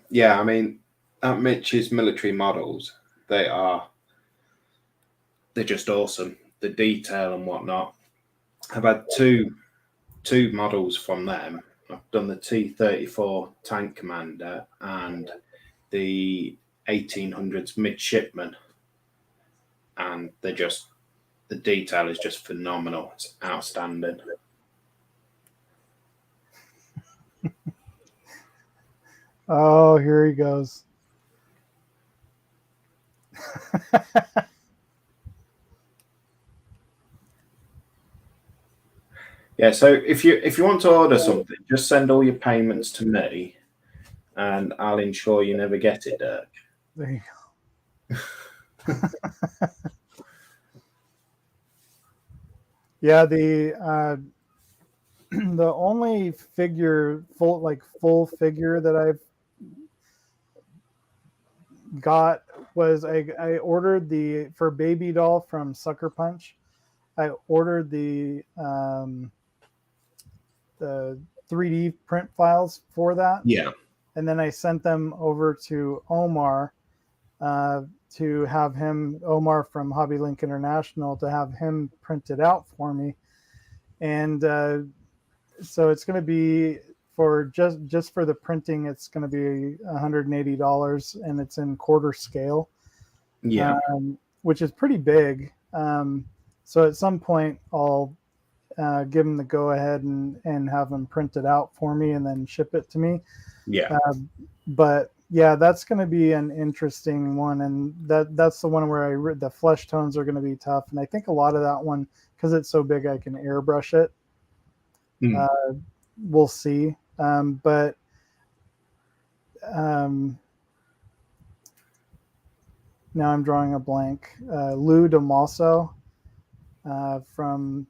Yeah, I mean, at Mitch's military models, they're just awesome. The detail and whatnot. I've had two models from them. I've done the T-34 Tank Commander and the 1800s Midshipman, and the detail is just phenomenal. It's outstanding. Oh, here he goes. Yeah, so if you want to order something, just send all your payments to me, and I'll ensure you never get it, Dirk. There you go. Yeah, the only full figure that I've got was I ordered for Baby Doll from Sucker Punch. I ordered the 3D print files for that. Yeah. And then I sent them over to Omar to have Omar from Hobby Link International, to have him printed out for me. And so it's going to be for just for the printing, it's going to be $180, and it's in quarter scale. Yeah. Which is pretty big. So at some point I'll give him the go ahead and have him print it out for me and then ship it to me. Yeah. But yeah, that's going to be an interesting one, and that's the one where the flesh tones are going to be tough. And I think a lot of that one, because it's so big, I can airbrush it. We'll see. But now I'm drawing a blank. Lou DeMaso from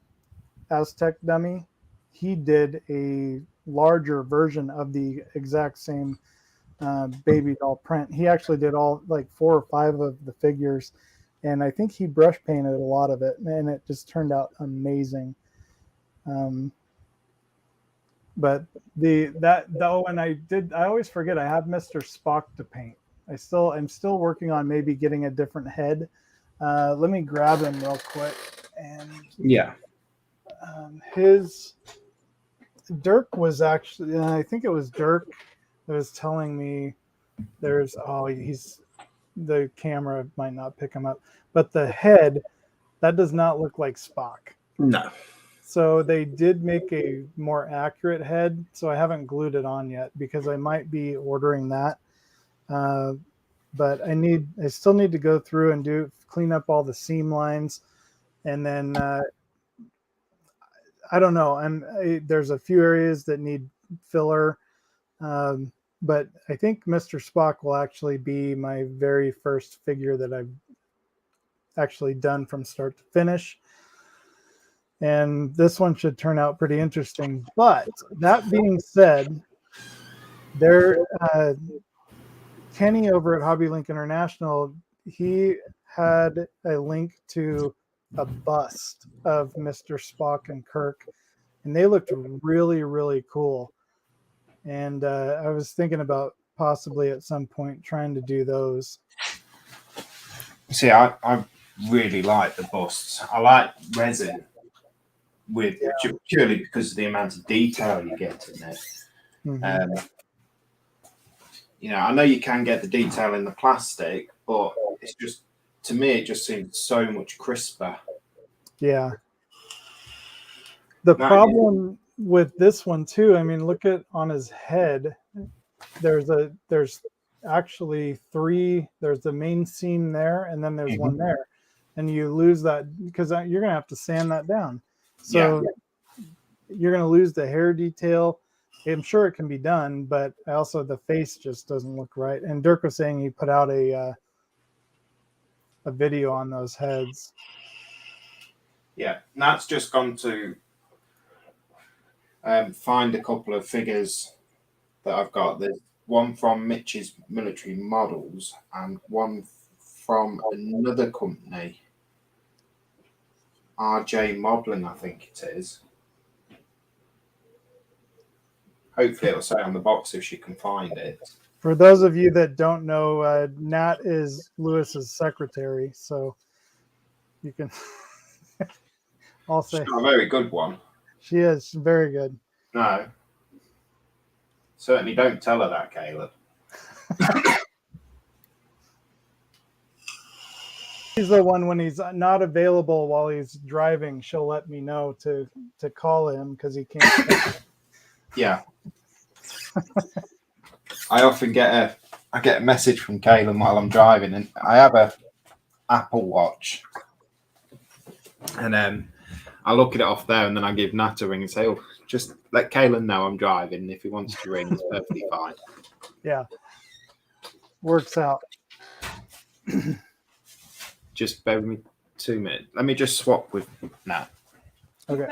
Aztec Dummy, he did a larger version of the exact same baby doll print. He actually did all like 4 or 5 of the figures, and I think he brush painted a lot of it, and it just turned out amazing. But and I always forget I have Mr. Spock to paint. I'm still working on maybe getting a different head. Let me grab him real quick. And Yeah. His Dirk was actually, I think it was Dirk that was telling me he's, the camera might not pick him up, but the head, that does not look like Spock. No. So they did make a more accurate head. So I haven't glued it on yet because I might be ordering that. But I still need to go through and clean up all the seam lines. And then I don't know. There's a few areas that need filler. But I think Mr. Spock will actually be my very first figure that I've actually done from start to finish. And this one should turn out pretty interesting. But that being said, Kenny over at Hobby Link International, he had a link to a bust of Mr. Spock and Kirk, and they looked really, really cool. And I was thinking about possibly at some point trying to do those. See, I really like the busts. I like resin purely because of the amount of detail you get in it. Mm-hmm. I know you can get the detail in the plastic, but it's just, to me, it just seems so much crisper. Yeah. The problem with this one too, I mean, look at on his head. There's actually 3. There's the main seam there, and then there's one there, and you lose that because you're gonna have to sand that down. So you're gonna lose the hair detail. I'm sure it can be done, but also the face just doesn't look right. And Dirk was saying he put out a video on those heads. Yeah, Nat's just gone to find a couple of figures that I've got. There's one from Mitch's Military Models and one from another company, RJ Modeling, I think it is. Hopefully it'll say on the box if she can find it. For those of you that don't know, Nat is Lewis's secretary, so you can also. She's got a very good one. She is very good. No. Certainly don't tell her that, Caleb. He's the one when he's not available while he's driving, she'll let me know to call him because he can't. Yeah. I often get a message from Kalan while I'm driving, and I have a Apple Watch, and I look at it off there, and then I give Nat a ring and say, "Oh, just let Kalan know I'm driving. If he wants to ring, it's perfectly fine." Yeah, works out. Just bear with me 2 minutes. Let me just swap with Nat. Okay.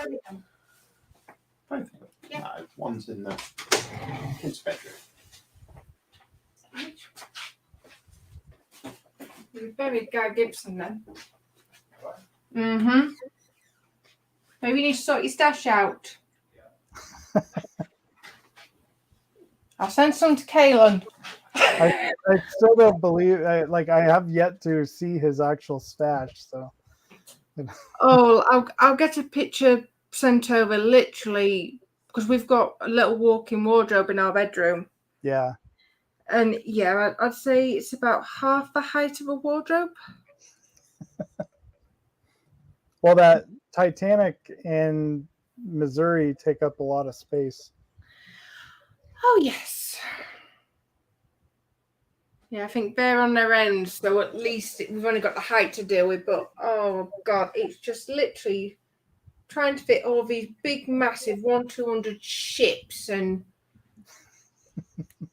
Yeah. No, one's in the kids' bedroom. We buried Guy Gibson then. Mm-hmm. Maybe you need to sort your stash out. I'll send some to Kalan. I still don't believe. I have yet to see his actual stash. So. Oh, I'll get a picture sent over. Literally, because we've got a little walk-in wardrobe in our bedroom. Yeah. And yeah, I'd say it's about half the height of a wardrobe. Well, that Titanic and Missouri take up a lot of space. Oh, yes. Yeah, I think they're on their ends, so at least we've only got the height to deal with. But, oh, God, it's just literally trying to fit all these big, massive 1-200 ships and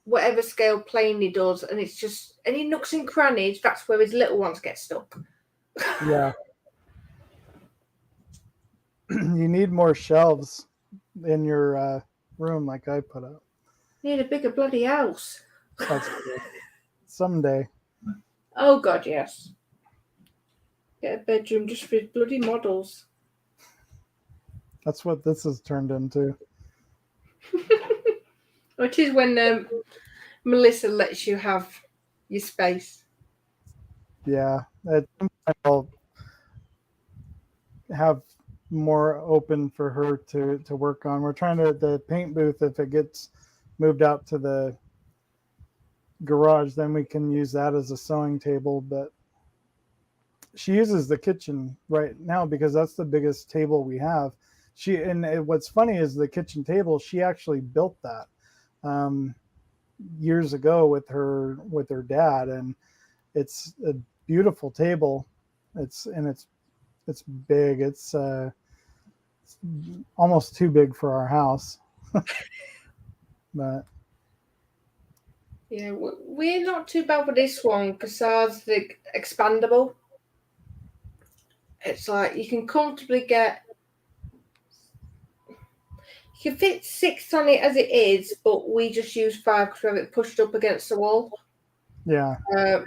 whatever scale plane he does. And it's just any nooks and crannies, that's where his little ones get stuck. Yeah. You need more shelves in your room like I put up. Need a bigger bloody house. That's good. Someday. Oh God, yes. Get a bedroom just for his bloody models. That's what this has turned into. It is when Melissa lets you have your space. Yeah, at some point I'll have more open for her to work on. We're trying to the paint booth. If it gets moved out to the garage, then we can use that as a sewing table. But she uses the kitchen right now because that's the biggest table we have. What's funny is the kitchen table. She actually built that years ago with her dad, and it's a beautiful table. It's big. It's almost too big for our house. But yeah, we're not too bad with this one because ours is expandable. It's like you can comfortably you can fit 6 on it as it is, but we just use 5 because we have it pushed up against the wall. yeah,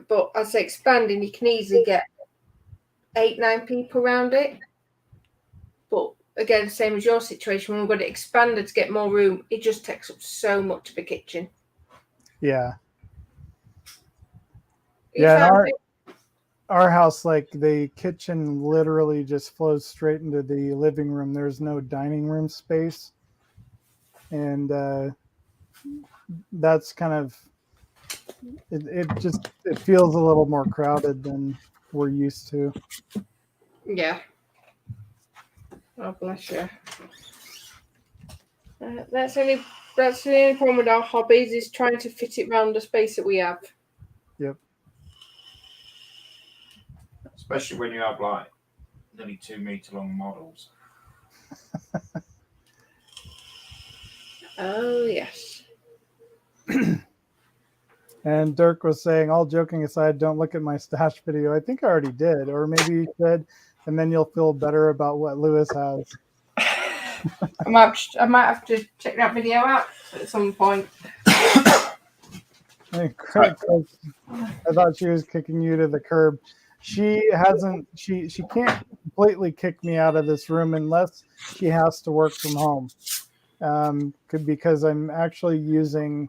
But as it's expanding, you can easily get 8-9 people around it. But again, same as your situation, when we've got it expanded to get more room, it just takes up so much of the kitchen. yeah. You Yeah, found our house, like the kitchen literally just flows straight into the living room. There's no dining room space, and that's kind of it feels a little more crowded than we're used to. Yeah. Oh, bless you. That's the only problem with our hobbies is trying to fit it around the space that we have. Yep. Especially when you have like nearly 2 meter long models. Oh, yes. And Dirk was saying, all joking aside, don't look at my stash video. I think I already did, or maybe you should, and then you'll feel better about what Lewis has. I might have to check that video out at some point. I thought she was kicking you to the curb. She hasn't. She can't completely kick me out of this room unless she has to work from home. Because I'm actually using.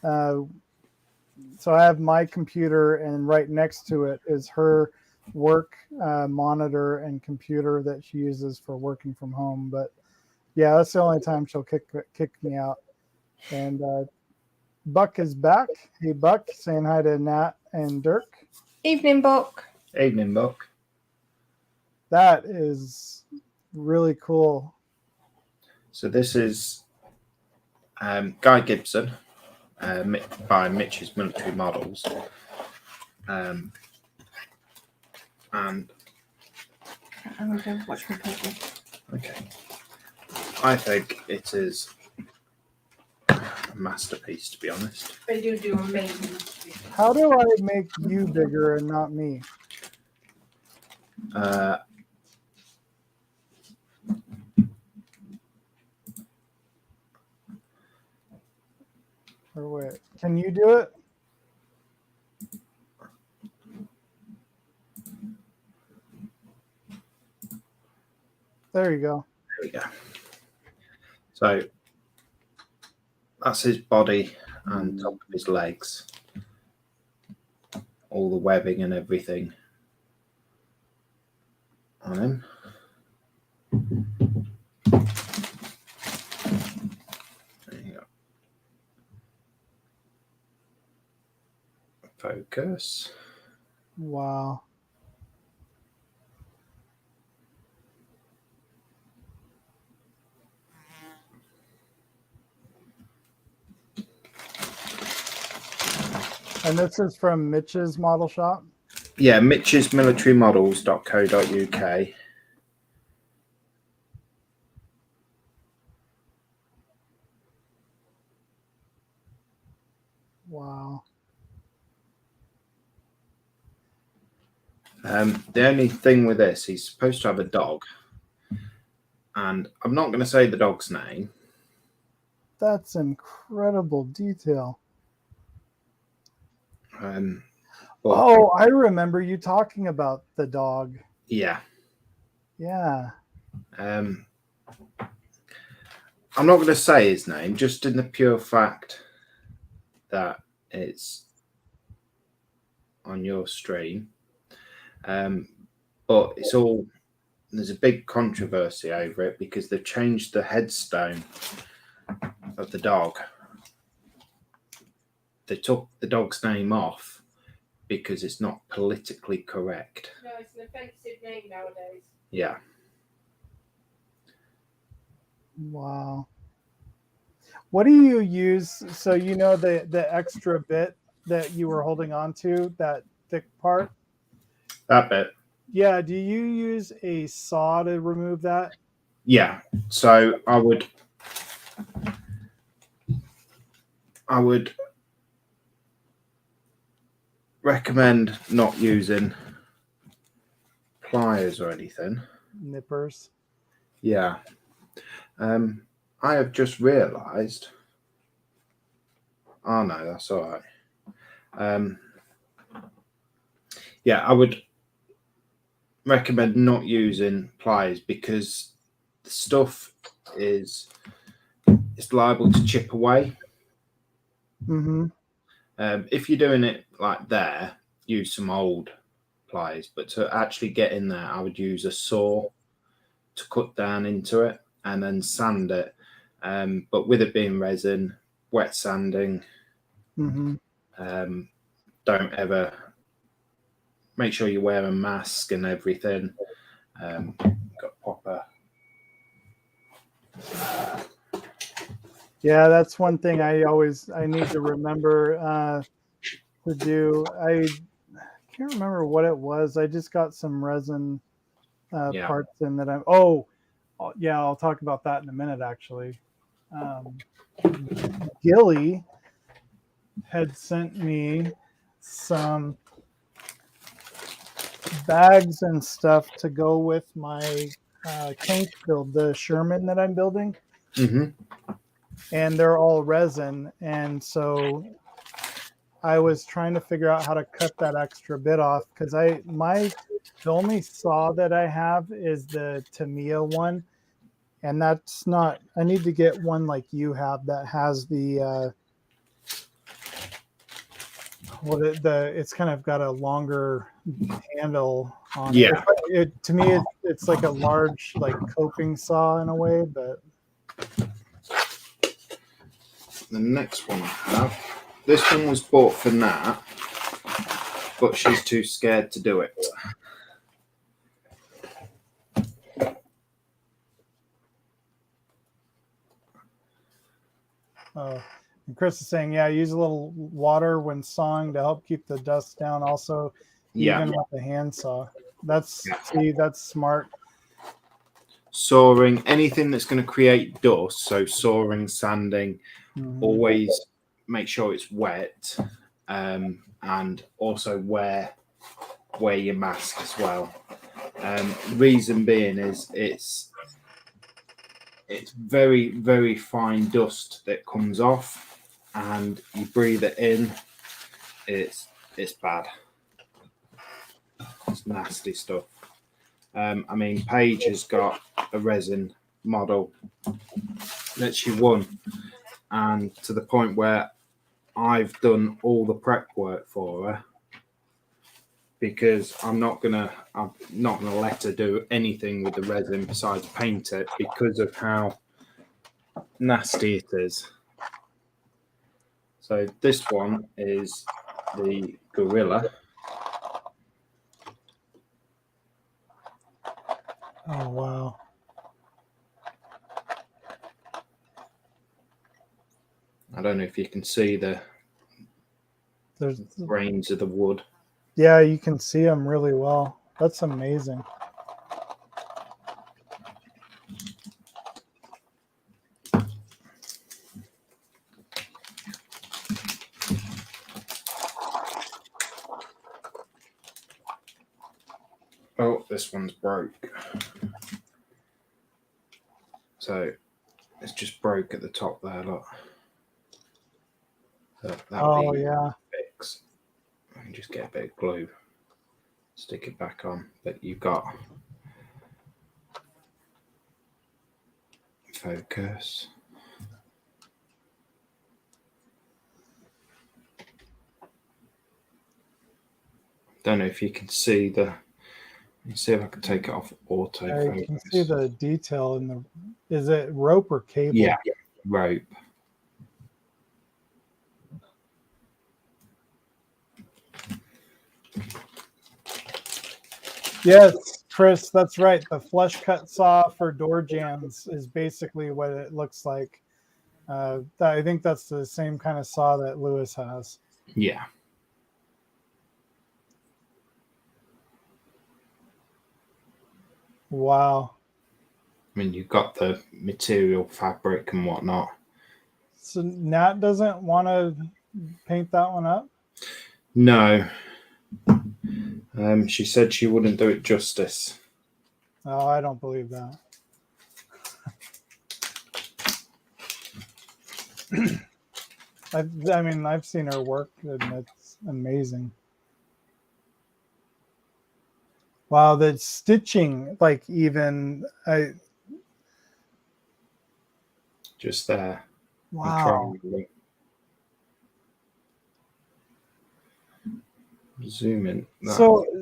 So I have my computer, and right next to it is her work monitor and computer that she uses for working from home. But yeah, that's the only time she'll kick me out. And Buck is back. Hey, Buck, saying hi to Nat and Dirk. Evening, Buck. Evening, Buck. That is really cool. So this is Guy Gibson by Mitch's Military Models. And I'm going to watch my paper. okay, I think it is a masterpiece, to be honest. They do amazing. How do I make you bigger and not me? Or wait, can you do it? There you go. There we go. So that's his body and top of his legs. All the webbing and everything on him. There you go. Focus. Wow. And this is from Mitch's model shop? Yeah, Mitch's militaryModels.co.uk. Wow. The only thing with this, he's supposed to have a dog. And I'm not going to say the dog's name. That's incredible detail. But, Oh, I remember you talking about the dog. yeah. Yeah. I'm not going to say his name, just in the pure fact that it's on your stream. But there's a big controversy over it because they've changed the headstone of the dog. They took the dog's name off because it's not politically correct. No, it's an offensive name nowadays. Yeah. Wow. What do you use? So you know the extra bit that you were holding on to, that thick part? That bit. Yeah. Do you use a saw to remove that? Yeah. So I would recommend not using pliers or anything. Nippers. Yeah. I have just realised. Oh no, that's all right. Yeah, I would recommend not using pliers because the stuff it's liable to chip away. Mm-hmm. If you're doing it like there, use some old pliers, but to actually get in there, I would use a saw to cut down into it and then sand it. But with it being resin, wet sanding, Mm-hmm. don't ever, make sure you wear a mask and everything. Got proper. Yeah, that's one thing I need to remember to do. I can't remember what it was. I just got some resin parts in that I'm. Oh, yeah, I'll talk about that in a minute. Actually, Gilly had sent me some bags and stuff to go with my tank build, the Sherman that I'm building. Mm-hmm. And they're all resin. And so I was trying to figure out how to cut that extra bit off because the only saw that I have is the Tamiya one. And that's not, I need to get one like you have that has the, it's kind of got a longer handle on it. Yeah. To me, it's like a large like coping saw in a way, but. The next one I have, this one was bought for Nat, but she's too scared to do it. And Chris is saying, yeah, use a little water when sawing to help keep the dust down. Also, even with the hand saw. That's smart. Sawing, anything that's going to create dust, so sawing, sanding, always make sure it's wet, and also wear your mask as well. Reason being is it's very, very fine dust that comes off, and you breathe it in, it's bad. It's nasty stuff. I mean, Paige has got a resin model that she won, and to the point where I've done all the prep work for her because I'm not gonna let her do anything with the resin besides paint it because of how nasty it is. So this one is the Gorilla. Oh wow. I don't know if you can see There's grains of the wood. Yeah, you can see them really well. That's amazing. Oh, this one's broke. So it's just broke at the top there, look. So Oh yeah. Fix. and just get a bit of glue, stick it back on. But you've got focus. Don't know if you can see the. Let me see if I can take it off auto. I can see the detail in the. Is it rope or cable? Yeah, rope. Yes, Chris, that's right. The flush cut saw for door jambs is basically what it looks like. I think that's the same kind of saw that Lewis has. Yeah. Wow. I mean, you've got the material, fabric, and whatnot. So Nat doesn't want to paint that one up? No. She said she wouldn't do it justice. Oh, I don't believe that. I mean, I've seen her work, and it's amazing. Wow, the stitching, like even Just there. Wow. Zoom in.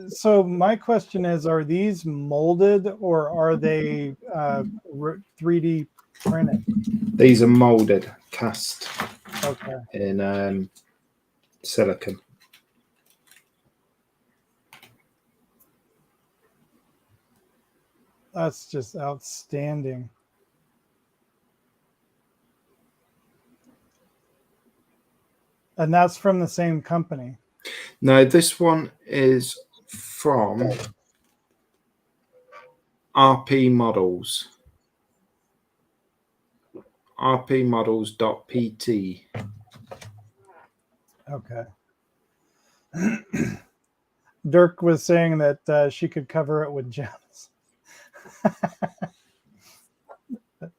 So my question is, are these molded or are they 3D printed? These are molded, cast in silicon. That's just outstanding. And that's from the same company. No, this one is from RP Models. rpmodels.pt. Okay. Dirk was saying that she could cover it with gems.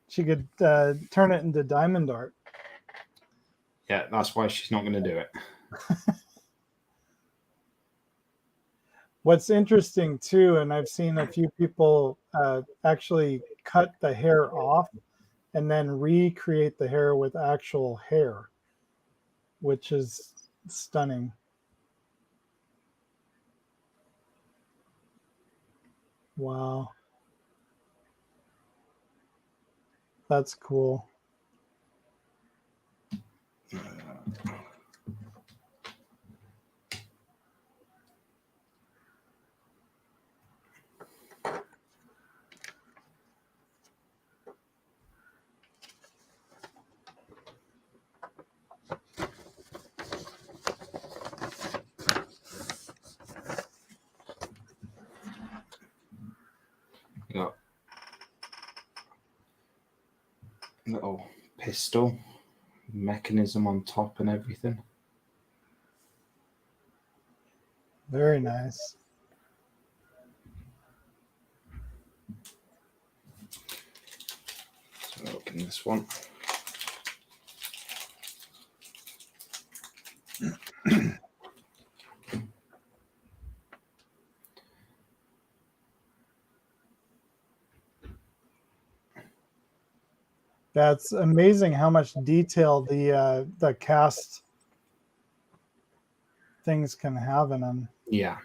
She could turn it into diamond art. Yeah, that's why she's not going to do it. What's interesting too, and I've seen a few people actually cut the hair off and then recreate the hair with actual hair, which is stunning. Wow. That's cool. Got little pistol mechanism on top and everything. Very nice. So open this one. That's amazing how much detail the cast things can have in them. Yeah.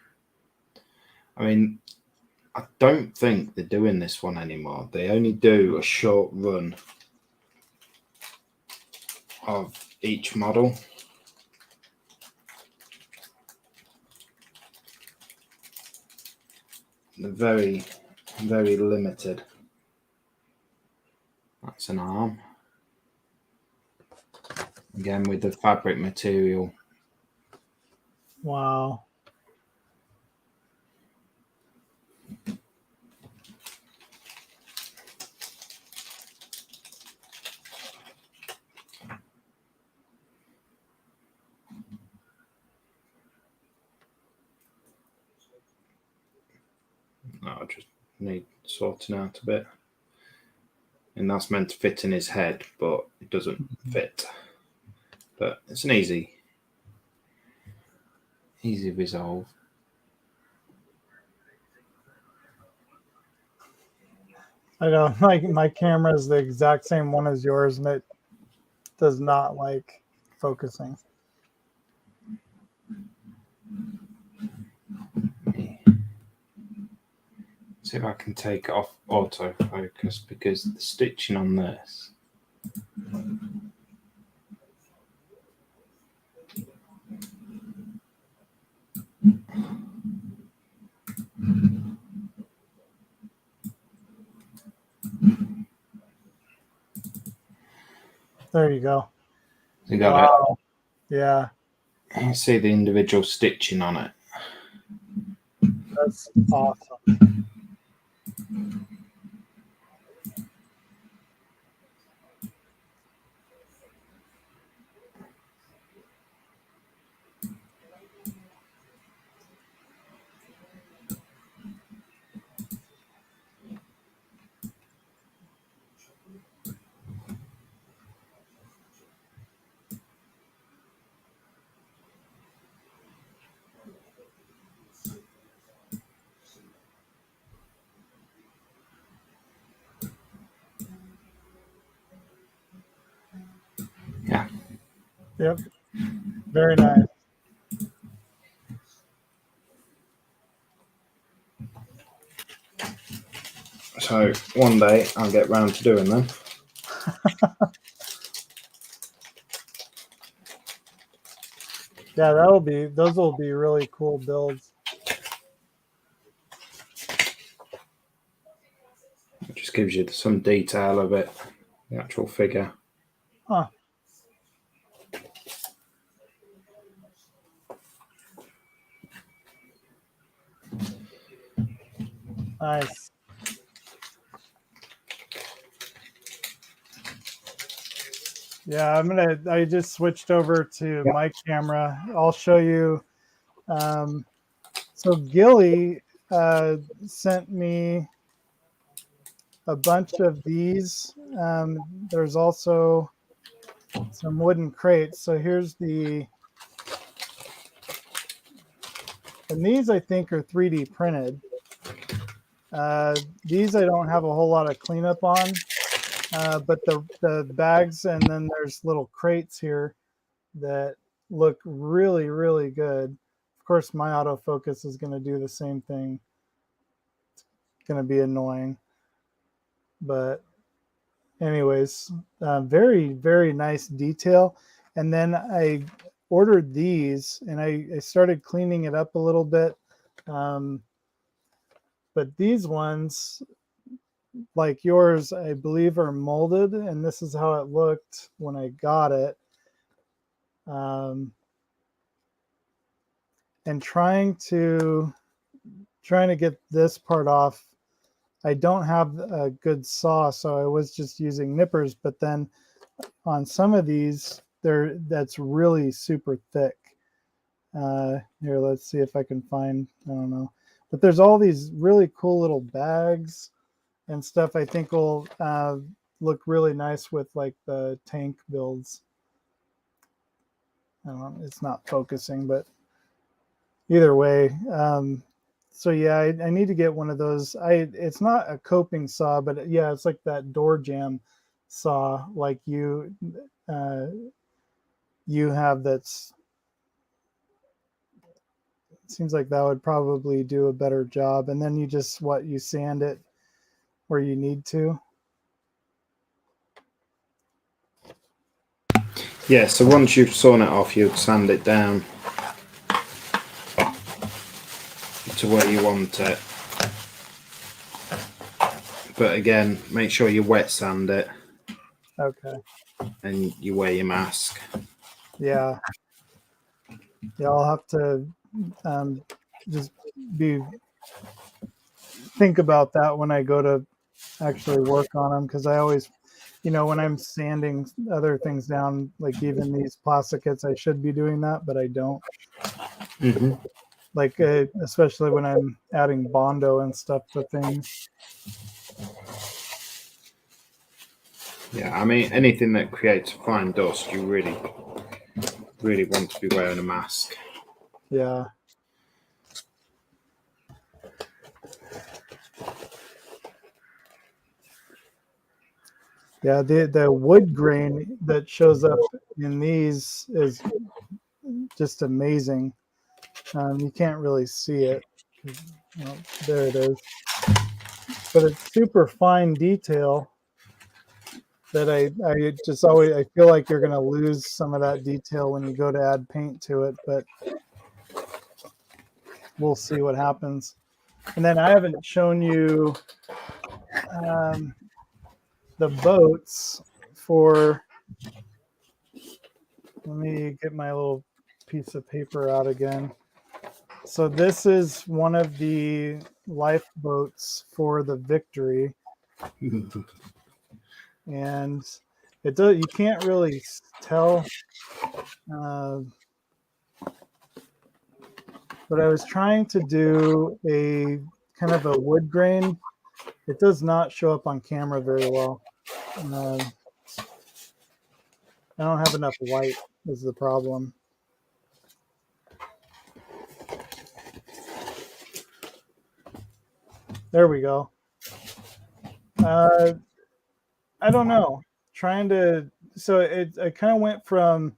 I mean, I don't think they're doing this one anymore. They only do a short run of each model. They're very, very limited. That's an arm. Again, with the fabric material. Wow. I just need sorting out a bit. And that's meant to fit in his head, but it doesn't fit. But it's an easy Easy resolve. I know my camera is the exact same one as yours, and it does not like focusing. See if I can take off autofocus because the stitching on this. There you go. You got Wow. Yeah, it. You see the individual stitching on it. that's awesome. Yeah. Yep. Very nice. So one day I'll get round to doing them. Yeah, those will be really cool builds. It just gives you some detail of it, the actual figure. Huh. Nice. Yeah, I just switched over to my camera. I'll show you. So Gilly sent me a bunch of these. There's also some wooden crates. So here's and these I think are 3D printed. These I don't have a whole lot of cleanup on, but the bags, and then there's little crates here that look really, really good. Of course, my autofocus is going to do the same thing. It's going to be annoying. But anyways, very, very nice detail. And then I ordered these, and I started cleaning it up a little bit. But these ones, like yours, I believe are molded, and this is how it looked when I got it. And trying to get this part off. I don't have a good saw, so I was just using nippers. But then on some of these, that's really super thick. Here, let's see if I can find. I don't know, but there's all these really cool little bags and stuff. I think will look really nice with like the tank builds. I don't know, it's not focusing, but either way. So yeah, I need to get one of those. It's not a coping saw, but yeah, it's like that door jamb saw like you have. That's, it seems like that would probably do a better job. And then you just you sand it where you need to. Yeah, so once you've sawn it off, you'd sand it down to where you want it. But again, make sure you wet sand it. Okay. And you wear your mask. Yeah. Yeah, I'll have to just think about that when I go to actually work on them, because I always, when I'm sanding other things down, like even these plastic kits, I should be doing that, but I don't. Mm-hmm. Like especially when I'm adding Bondo and stuff to things. Yeah, I mean, anything that creates fine dust, you really, really want to be wearing a mask. Yeah. Yeah, the wood grain that shows up in these is just amazing. You can't really see it. Well, there it is. But it's super fine detail that I just always I feel like you're gonna lose some of that detail when you go to add paint to it, but we'll see what happens. And then I haven't shown you the boats for. Let me get my little piece of paper out again. So this is one of the lifeboats for the Victory, and it does. You can't really tell, but I was trying to do a kind of a wood grain. It does not show up on camera very well. I don't have enough white is the problem. There we go. I don't know. Trying to, so I kind of went from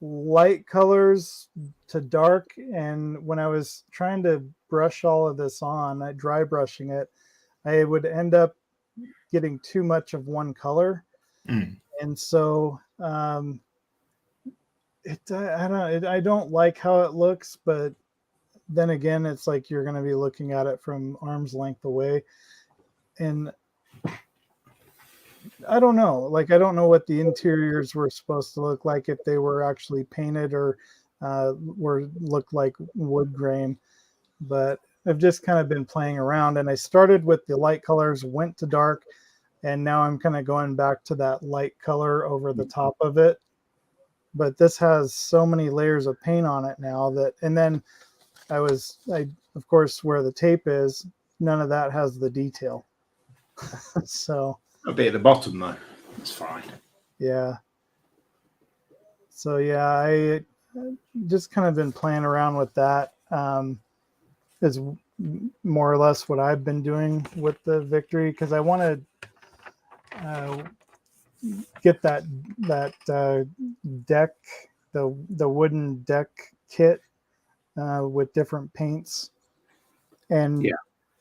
light colors to dark, and when I was trying to brush all of this on, dry brushing it, I would end up getting too much of one color, and so I don't like how it looks, but then again, it's like you're going to be looking at it from arm's length away, and I don't know. Like, I don't know what the interiors were supposed to look like, if they were actually painted or were looked like wood grain. But I've just kind of been playing around, and I started with the light colors, went to dark, and now I'm kind of going back to that light color over the top of it. But this has so many layers of paint on it now that, and then I of course, where the tape is, none of that has the detail. So a bit at the bottom though, it's fine. Yeah. So yeah, I just kind of been playing around with that. Is more or less what I've been doing with the Victory, because I want to get that deck, the wooden deck kit with different paints, and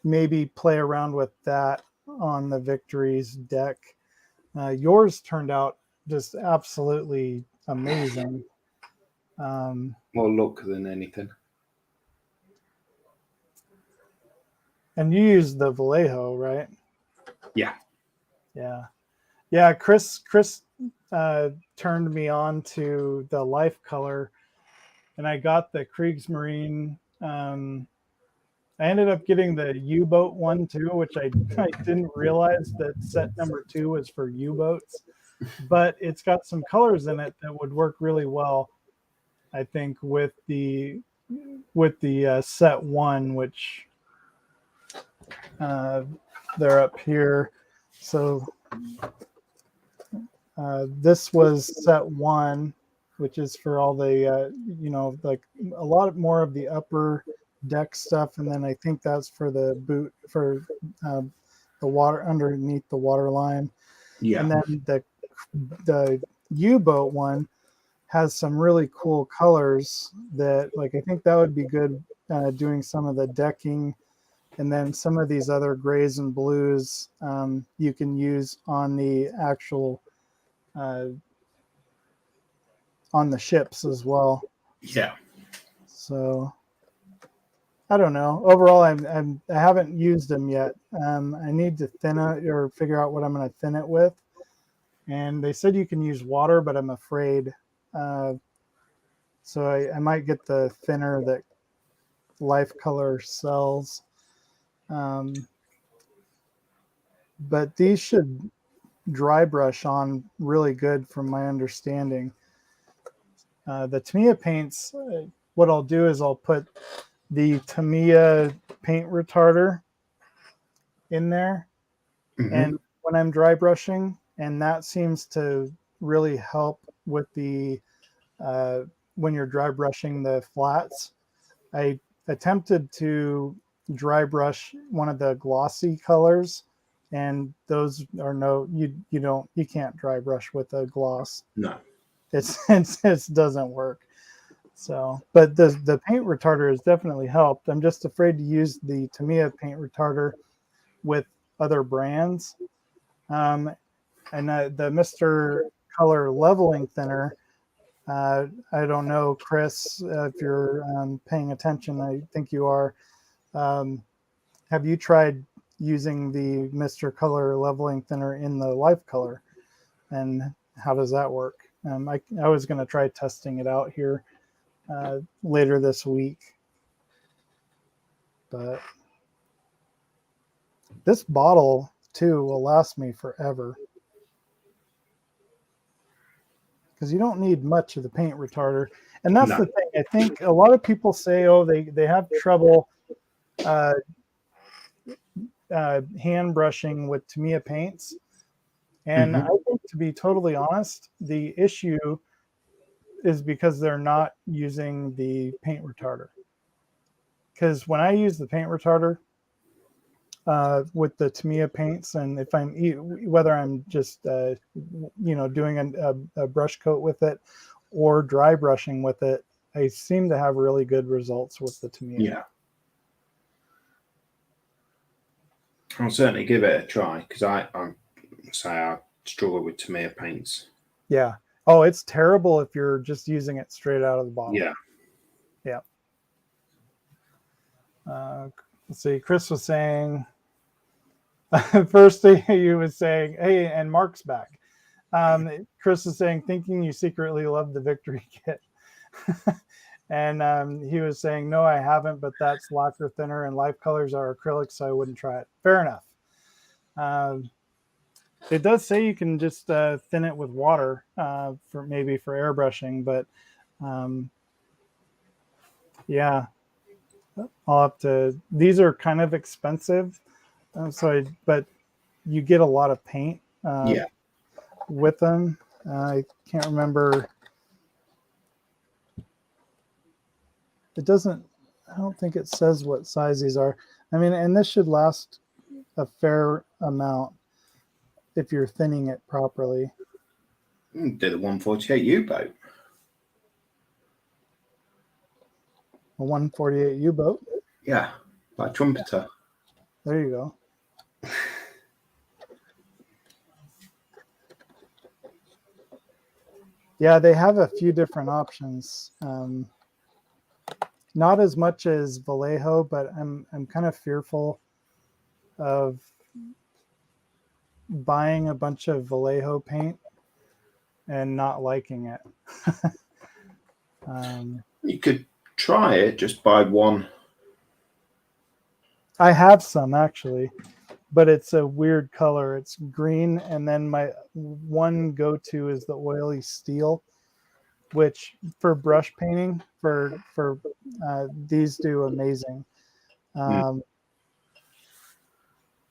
maybe play around with that on the Victory's deck. Yours turned out just absolutely amazing. More look than anything. And you used the Vallejo, right? Yeah. Chris turned me on to the Life Color, and I got the Kriegsmarine. I ended up getting the U-boat one too, which I didn't realize that set number 2 was for U-boats, but it's got some colors in it that would work really well, I think, with the set 1, which they're up here. So this was set 1, which is for all the like a lot more of the upper deck stuff, and then I think that's for the boot for the water underneath the water line. And then the U-boat one has some really cool colors that, like, I think that would be good doing some of the decking, and then some of these other grays and blues you can use on the actual on the ships as well. Yeah. So I don't know. Overall, I haven't used them yet. I need to thin it or figure out what I'm going to thin it with. And they said you can use water, but I'm afraid. So I might get the thinner that Life Color sells. But these should dry brush on really good from my understanding. The Tamiya paints, what I'll do is I'll put the Tamiya paint retarder in there, and when I'm dry brushing, and that seems to really help with the when you're dry brushing the flats. I attempted to dry brush one of the glossy colors, and those are you can't dry brush with a gloss. No. It doesn't work. So, but the paint retarder has definitely helped. I'm just afraid to use the Tamiya paint retarder with other brands. And the Mr. Color leveling thinner, I don't know, Chris, if you're paying attention. I think you are. Have you tried using the Mr. Color leveling thinner in the Life Color? And how does that work? I was going to try testing it out here later this week. But this bottle, too, will last me forever. Because you don't need much of the paint retarder. And that's the thing. I think a lot of people say, oh, they have trouble hand brushing with Tamiya paints. And I think, to be totally honest, the issue is because they're not using the paint retarder. Because when I use the paint retarder with the Tamiya paints, and if whether I'm just doing a brush coat with it or dry brushing with it, I seem to have really good results with the Tamiya. Yeah. I'll certainly give it a try, because I struggle with Tamiya paints. Yeah. Oh, it's terrible if you're just using it straight out of the bottle. Yeah. Yeah. Let's see. Chris was saying, first he was saying, hey, and Mark's back. Chris is saying, thinking you secretly love the Victory Kit. And he was saying, no, I haven't, but that's lacquer thinner and Life Colors are acrylic, so I wouldn't try it. Fair enough. It does say you can just thin it with water for airbrushing, but yeah, I'll have to. These are kind of expensive, but you get a lot of paint with them. I can't remember. It doesn't. I don't think it says what size these are. I mean, and this should last a fair amount if you're thinning it properly. Did a 148 U-boat. A 148 U-boat? Yeah, by Trumpeter. There you go. Yeah, they have a few different options. Not as much as Vallejo, but I'm kind of fearful of buying a bunch of Vallejo paint and not liking it. You could try it, just buy one. I have some actually, but it's a weird color. It's green, and then my one go-to is the oily steel, which for brush painting for these do amazing.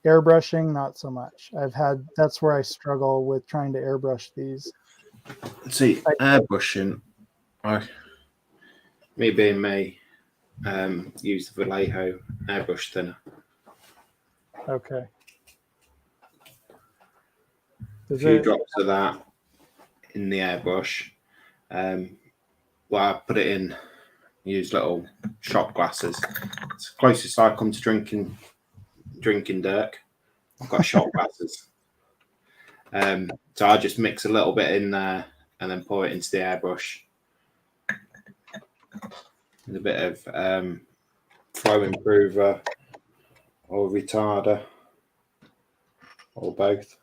Airbrushing, not so much. That's where I struggle with trying to airbrush these. See, airbrushing, me being me, use the Vallejo airbrush thinner. Okay. A few drops of that in the airbrush. I put it in, use little shot glasses. It's the closest I come to drinking Dirk. I've got shot glasses. So I just mix a little bit in there and then pour it into the airbrush. With a bit of flow improver or retarder or both.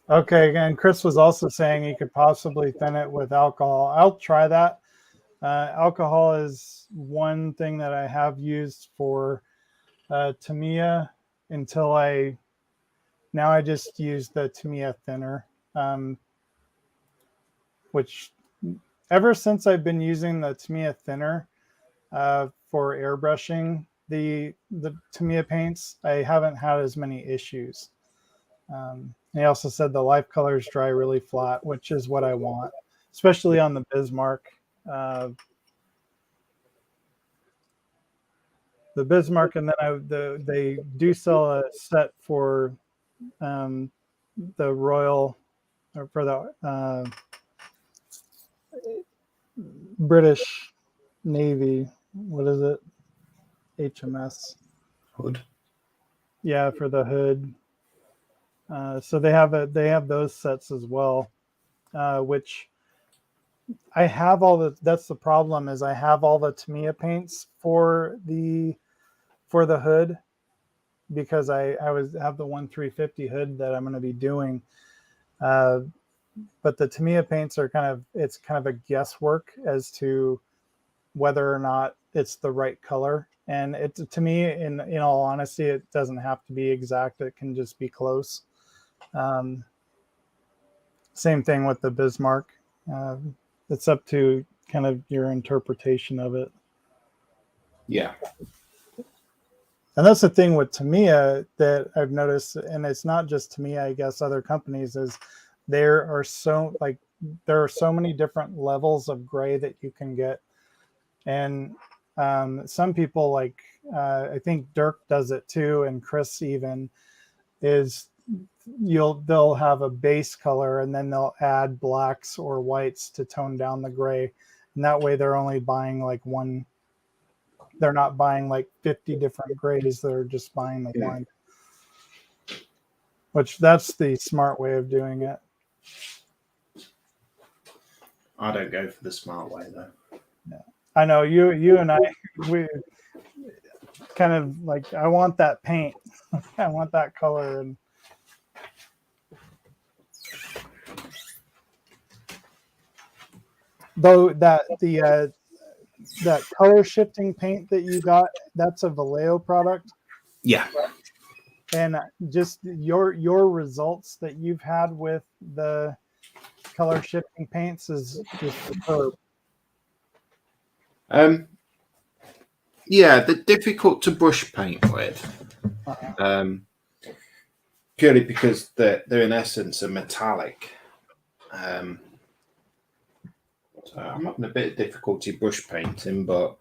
Okay, and Chris was also saying you could possibly thin it with alcohol. I'll try that. Alcohol is one thing that I have used for Tamiya until I just use the Tamiya thinner, which ever since I've been using the Tamiya thinner for airbrushing the Tamiya paints, I haven't had as many issues. They also said the life colors dry really flat, which is what I want, especially on the Bismarck. The Bismarck, and then they do sell a set for the Royal, or for the British Navy. What is it? HMS. Hood. Yeah, for the hood. So they have those sets as well, which I have all the. That's the problem, is I have all the Tamiya paints for the hood, because I have the 1350 hood that I'm going to be doing. But the Tamiya paints are kind of a guesswork as to whether or not it's the right color. And it, to me, in all honesty, it doesn't have to be exact. It can just be close. Same thing with the Bismarck. It's up to kind of your interpretation of it. Yeah. And that's the thing with Tamiya that I've noticed, and it's not just Tamiya, I guess other companies, is there are so many different levels of gray that you can get. And some people, like I think Dirk does it too, and Chris even, is they'll have a base color and then they'll add blacks or whites to tone down the gray. And that way they're only buying like one. They're not buying like 50 different grays. They're just buying the one. Which, that's the smart way of doing it. I don't go for the smart way though. Yeah. I know you and I, we kind of like, I want that paint. I want that color. And though that color shifting paint that you got, that's a Vallejo product. Yeah. And just your results that you've had with the color shifting paints is just superb. Yeah, they're difficult to brush paint with. Purely because they're in essence a metallic. So I'm having a bit of difficulty brush painting, but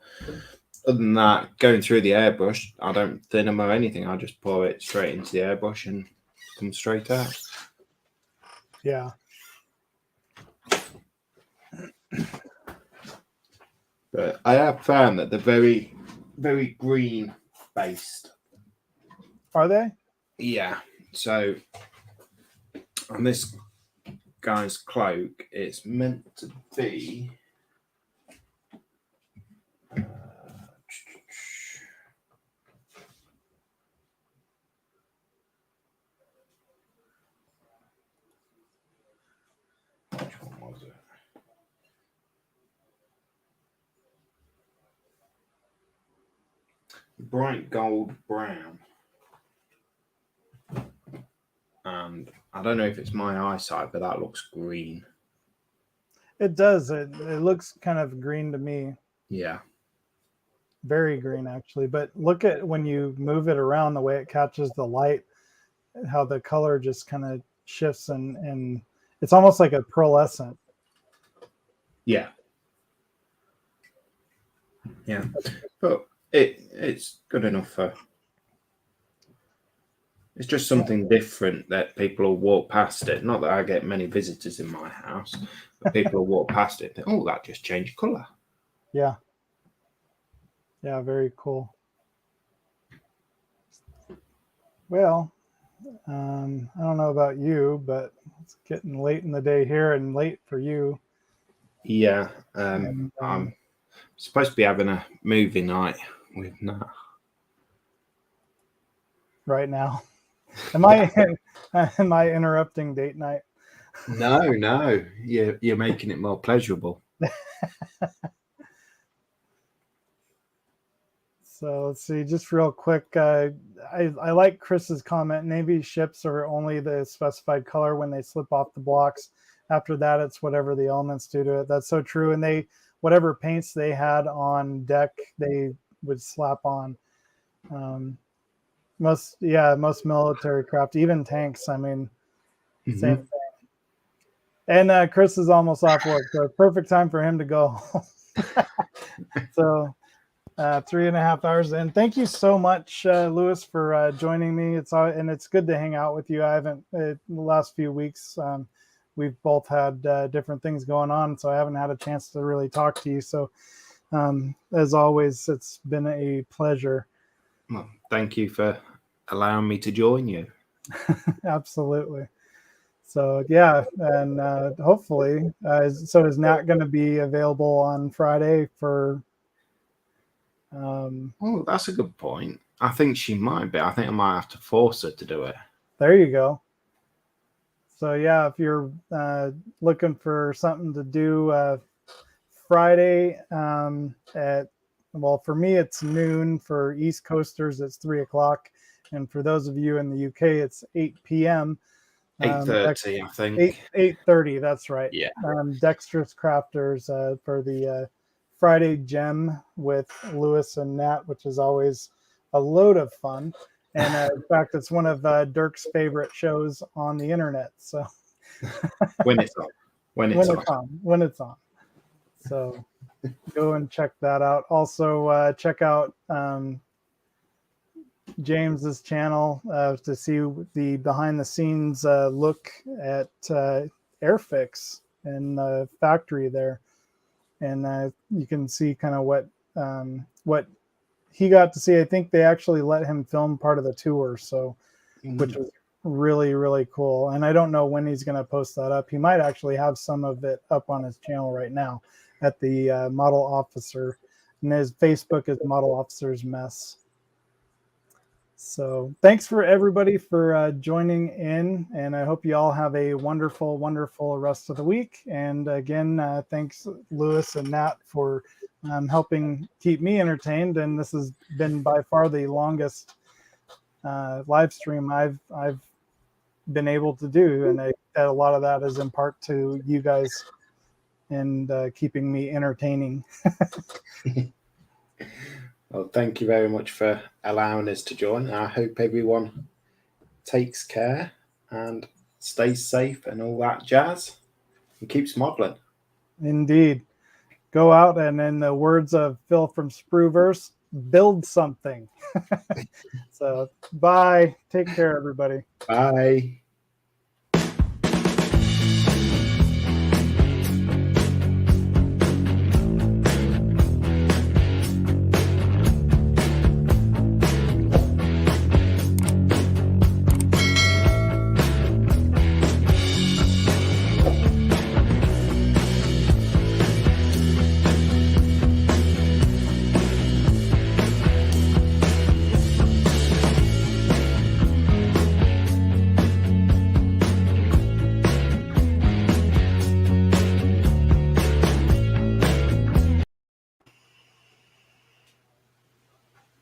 other than that, going through the airbrush, I don't thin them or anything. I just pour it straight into the airbrush and come straight out. Yeah. But I have found that they're very, very green based. Are they? Yeah. So on this guy's cloak, it's meant to be which one was it? Bright gold brown. And I don't know if it's my eyesight, but that looks green. It does. It looks kind of green to me. Yeah. Very green, actually. But look at when you move it around, the way it catches the light, how the color just kind of shifts, and it's almost like a pearlescent. Yeah. Yeah. But it's good enough for... It's just something different that people will walk past it. Not that I get many visitors in my house, but people will walk past it and think, oh, that just changed colour. Yeah. Yeah, very cool. Well, I don't know about you, but it's getting late in the day here and late for you. Yeah. I'm supposed to be having a movie night with Nat. Right now. Am I interrupting date night? No. You're making it more pleasurable. So let's see, just real quick. I like Chris's comment. Navy ships are only the specified color when they slip off the blocks. After that, it's whatever the elements do to it. That's so true. And whatever paints they had on deck, they would slap on. most military craft, even tanks. I mean, same thing. And Chris is almost off work, so perfect time for him to go. So 3.5 hours in. Thank you so much, Lewis, for joining me. It's good to hang out with you. I haven't the last few weeks. We've both had different things going on, so I haven't had a chance to really talk to you. So as always, it's been a pleasure. Well, thank you for allowing me to join you. Absolutely. So yeah, and hopefully, so is Nat going to be available on Friday for? Oh, that's a good point. I think she might be. I think I might have to force her to do it. There you go. So yeah, if you're looking for something to do Friday for me it's noon. For East Coasters, it's 3:00, and for those of you in the UK, it's 8 p.m. 8:30, I think. 8:30. That's right. Yeah. Dexterous Crafters for the Friday Gem with Lewis and Nat, which is always a load of fun. And in fact, it's one of Dirk's favorite shows on the internet. So when it's on. When it's on. So go and check that out. Also, check out James's channel to see the behind the scenes look at Airfix and the factory there, and you can see kind of what he got to see. I think they actually let him film part of the tour, so which was really, really cool. And I don't know when he's going to post that up. He might actually have some of it up on his channel right now at the Model Officer, and his Facebook is Model Officer's Mess. So thanks for everybody for joining in, and I hope you all have a wonderful, wonderful rest of the week. And again, thanks Lewis and Nat for helping keep me entertained. And this has been by far the longest live stream I've been able to do, and a lot of that is in part to you guys and keeping me entertaining. Well, thank you very much for allowing us to join. I hope everyone takes care and stays safe and all that jazz and keeps modeling. Indeed. Go out and, in the words of Phil from Sprooverse, build something. So bye. Take care, everybody. Bye.